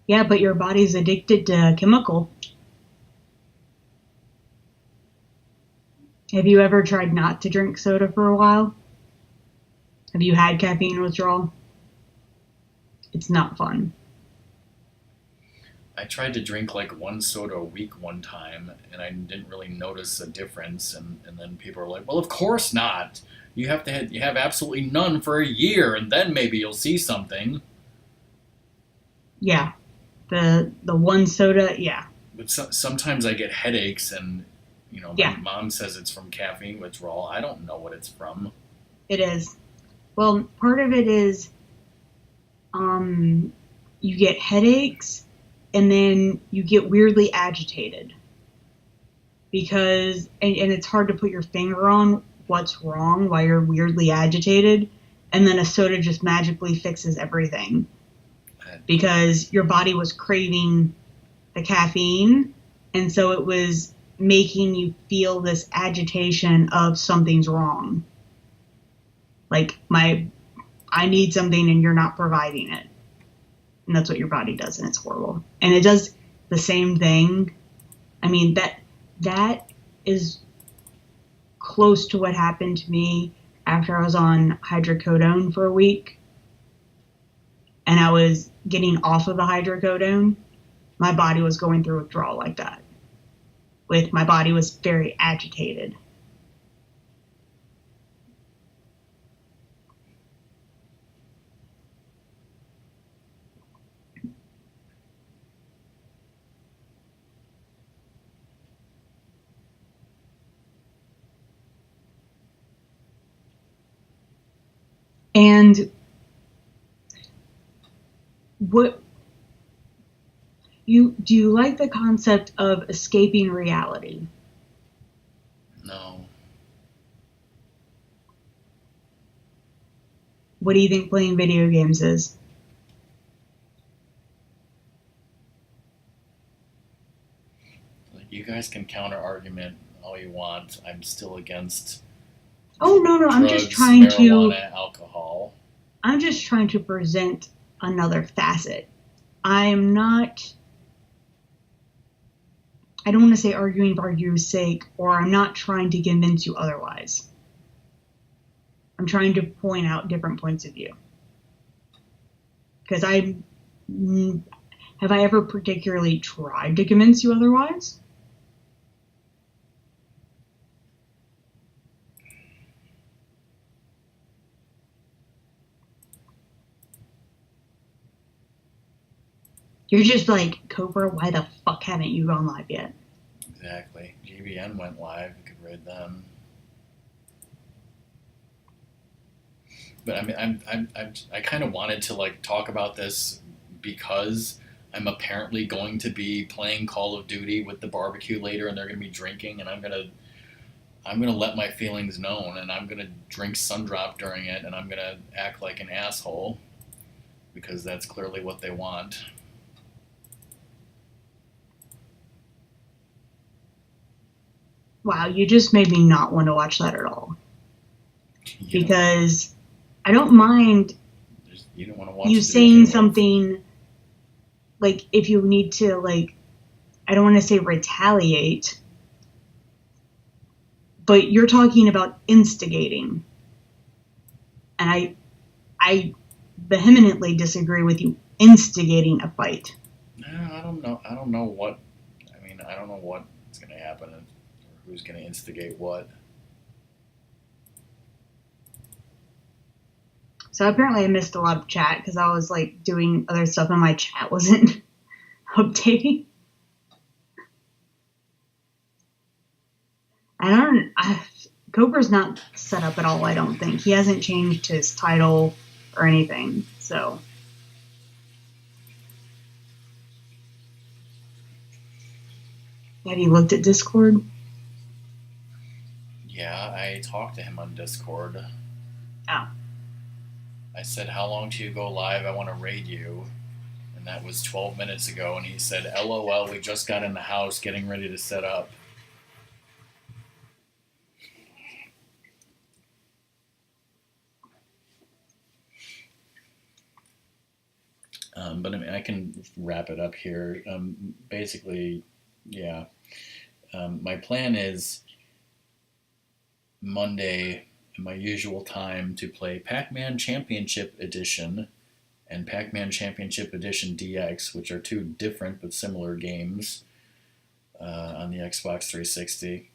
Yeah, but your body's addicted to a chemical. Have you ever tried not to drink soda for a while? Have you had caffeine withdrawal? It's not fun. I tried to drink like one soda a week one time, and I didn't really notice a difference. And then people are like, "Well, of course not. You have absolutely none for a year, and then maybe you'll see something." Yeah, the one soda, yeah. But sometimes I get headaches, and My Yeah. mom says it's from caffeine withdrawal. I don't know what it's from. It is. Well, part of it is you get headaches and then you get weirdly agitated because, and it's hard to put your finger on what's wrong, why you're weirdly agitated, and then a soda just magically fixes everything because your body was craving the caffeine, and so it was making you feel this agitation of something's wrong. Like, I need something and you're not providing it. And that's what your body does, and it's horrible. And it does the same thing. I mean, that is close to what happened to me after I was on hydrocodone for a week. And I was getting off of the hydrocodone. My body was going through withdrawal like that. My body was very agitated. And do you like the concept of escaping reality? No. What do you think playing video games is? You guys can counter argument all you want. I'm still against Oh no, drugs, I'm just trying marijuana, alcohol. I'm just trying to present another facet. I don't want to say arguing for arguing's sake, or I'm not trying to convince you otherwise. I'm trying to point out different points of view. Because have I ever particularly tried to convince you otherwise? You're just like, Cobra, why the fuck haven't you gone live yet? Exactly. GBN went live. You could raid them. But I mean, I kind of wanted to talk about this because I'm apparently going to be playing Call of Duty with the barbecue later, and they're going to be drinking, and I'm gonna let my feelings known, and I'm gonna drink Sundrop during it, and I'm gonna act like an asshole because that's clearly what they want. Wow, you just made me not want to watch that at all. Because I don't mind you don't want to watch you saying something like if you need to I don't want to say retaliate, but you're talking about instigating. And I vehemently disagree with you instigating a fight. No, I don't know. I don't know what's going to happen or who's going to instigate what. So apparently I missed a lot of chat because I was doing other stuff and my chat wasn't updating. Cobra's not set up at all, I don't think. He hasn't changed his title or anything, so. Have you looked at Discord? Yeah, I talked to him on Discord. Oh. I said, how long till you go live? I want to raid you. And that was 12 minutes ago, and he said, LOL, we just got in the house getting ready to set up. But I mean, I can wrap it up here. Basically, yeah. My plan is Monday, at my usual time, to play Pac-Man Championship Edition and Pac-Man Championship Edition DX, which are two different but similar games on the Xbox 360.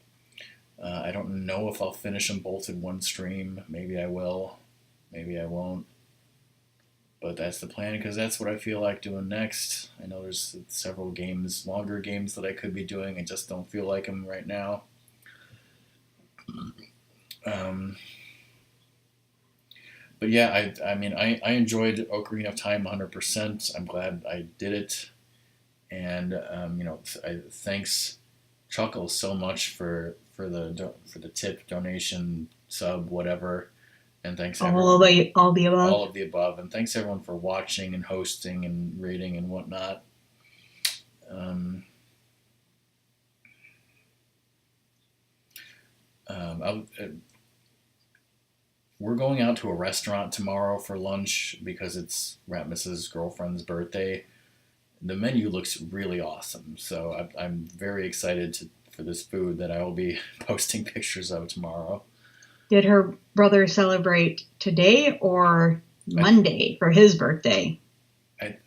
I don't know if I'll finish them both in one stream. Maybe I will. Maybe I won't. But that's the plan because that's what I feel like doing next. I know there's several games, longer games that I could be doing. I just don't feel like them right now. Um, but yeah, I mean, I enjoyed Ocarina of Time 100%. I'm glad I did it, and thanks Chuckles so much for the tip, donation, sub, whatever, and thanks everyone, All the above. all of the above, and thanks everyone for watching and hosting and rating and whatnot. Um, we're going out to a restaurant tomorrow for lunch because it's Ratmus's girlfriend's birthday. The menu looks really awesome, so I'm very excited for this food that I will be posting pictures of tomorrow. Did her brother celebrate today or Monday for his birthday? I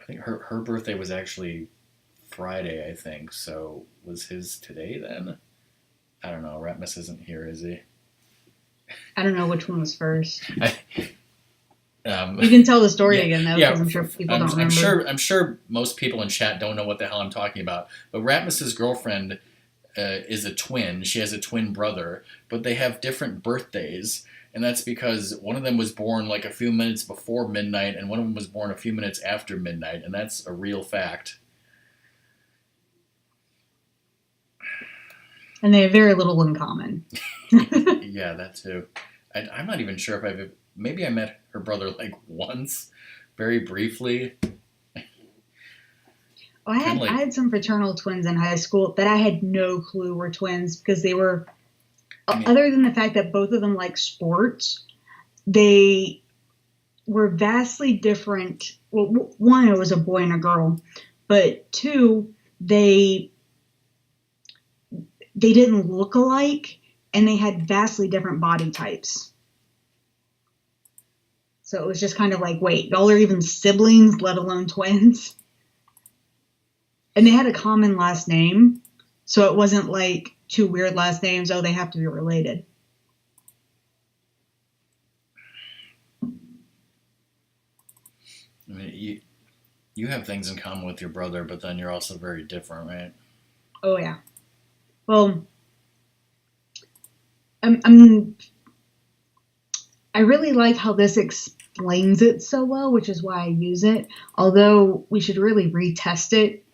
think her birthday was actually Friday, I think. So was his today then? I don't know. Ratmus isn't here, is he? I don't know which one was first. You You can tell the story again though, because I'm sure people don't remember. I'm sure most people in chat don't know what the hell I'm talking about. But Ratmus's girlfriend is a twin. She has a twin brother, but they have different birthdays, and that's because one of them was born like a few minutes before midnight, and one of them was born a few minutes after midnight, and that's a real fact. And they have very little in common. Yeah, that too. I'm not even sure if maybe I met her brother like once, very briefly. I had some fraternal twins in high school that I had no clue were twins because they were, other than the fact that both of them like sports, they were vastly different. Well, one, it was a boy and a girl, but two, they didn't look alike and they had vastly different body types. So it was just kind of like, wait, y'all are even siblings, let alone twins? And they had a common last name, so it wasn't like two weird last names, oh, they have to be related. I mean, you have things in common with your brother, but then you're also very different, right? Oh, yeah. Well, I really like how this explains it so well, which is why I use it, although we should really retest it.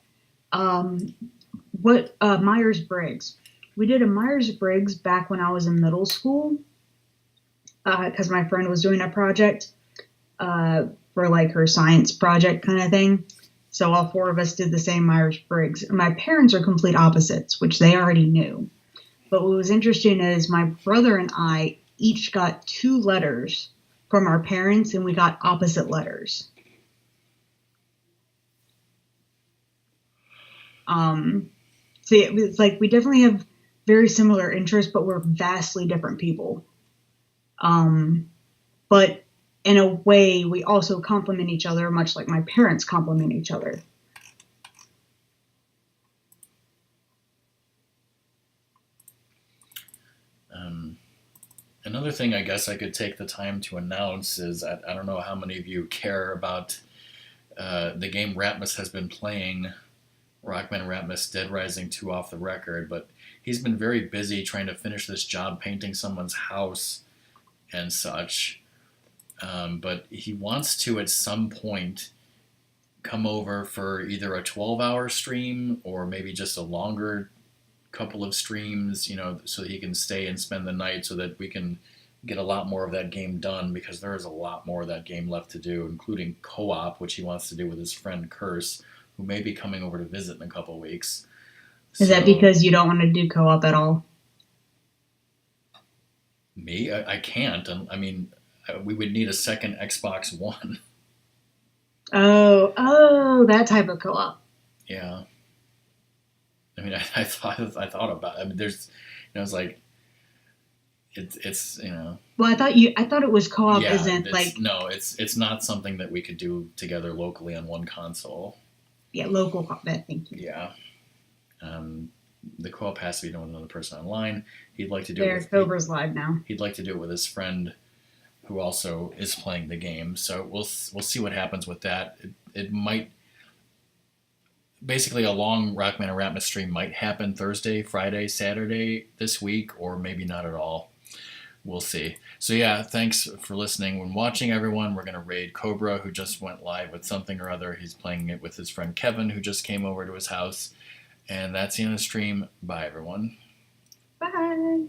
Myers-Briggs. We did a Myers-Briggs back when I was in middle school because my friend was doing a project for like her science project kind of thing. So all four of us did the same Myers-Briggs. My parents are complete opposites, which they already knew. But what was interesting is my brother and I each got 2 letters from our parents, and we got opposite letters. So it's like we definitely have very similar interests, but we're vastly different people. But in a way, we also complement each other, much like my parents complement each other. Another thing I guess I could take the time to announce is I don't know how many of you care about the game Ratmus has been playing, Rockman Ratmus Dead Rising 2 off the record, but he's been very busy trying to finish this job painting someone's house and such. But he wants to at some point come over for either a 12-hour stream or maybe just a longer couple of streams, so he can stay and spend the night so that we can get a lot more of that game done, because there is a lot more of that game left to do, including co-op, which he wants to do with his friend Curse, who may be coming over to visit in a couple of weeks. Is that because you don't want to do co-op at all? Me? I can't. I mean, we would need a second Xbox One. Oh, that type of co-op. Yeah. I mean, I thought about it. I mean, there's, it's like, it's. Well, I thought it was co-op, yeah, isn't like. No, it's not something that we could do together locally on one console. Yeah, local co-op. Thank you. Yeah. The co-op has to be done with another person online. He'd like to do it with Cobra's live now. He'd like to do it with his friend, who also is playing the game. So we'll see what happens with that. It might. basically a long Rockman and Ratmas stream might happen Thursday, Friday, Saturday this week, or maybe not at all. We'll see. So yeah, thanks for listening and watching, everyone. We're going to raid Cobra, who just went live with something or other. He's playing it with his friend Kevin, who just came over to his house. And that's the end of the stream. Bye, everyone. Bye.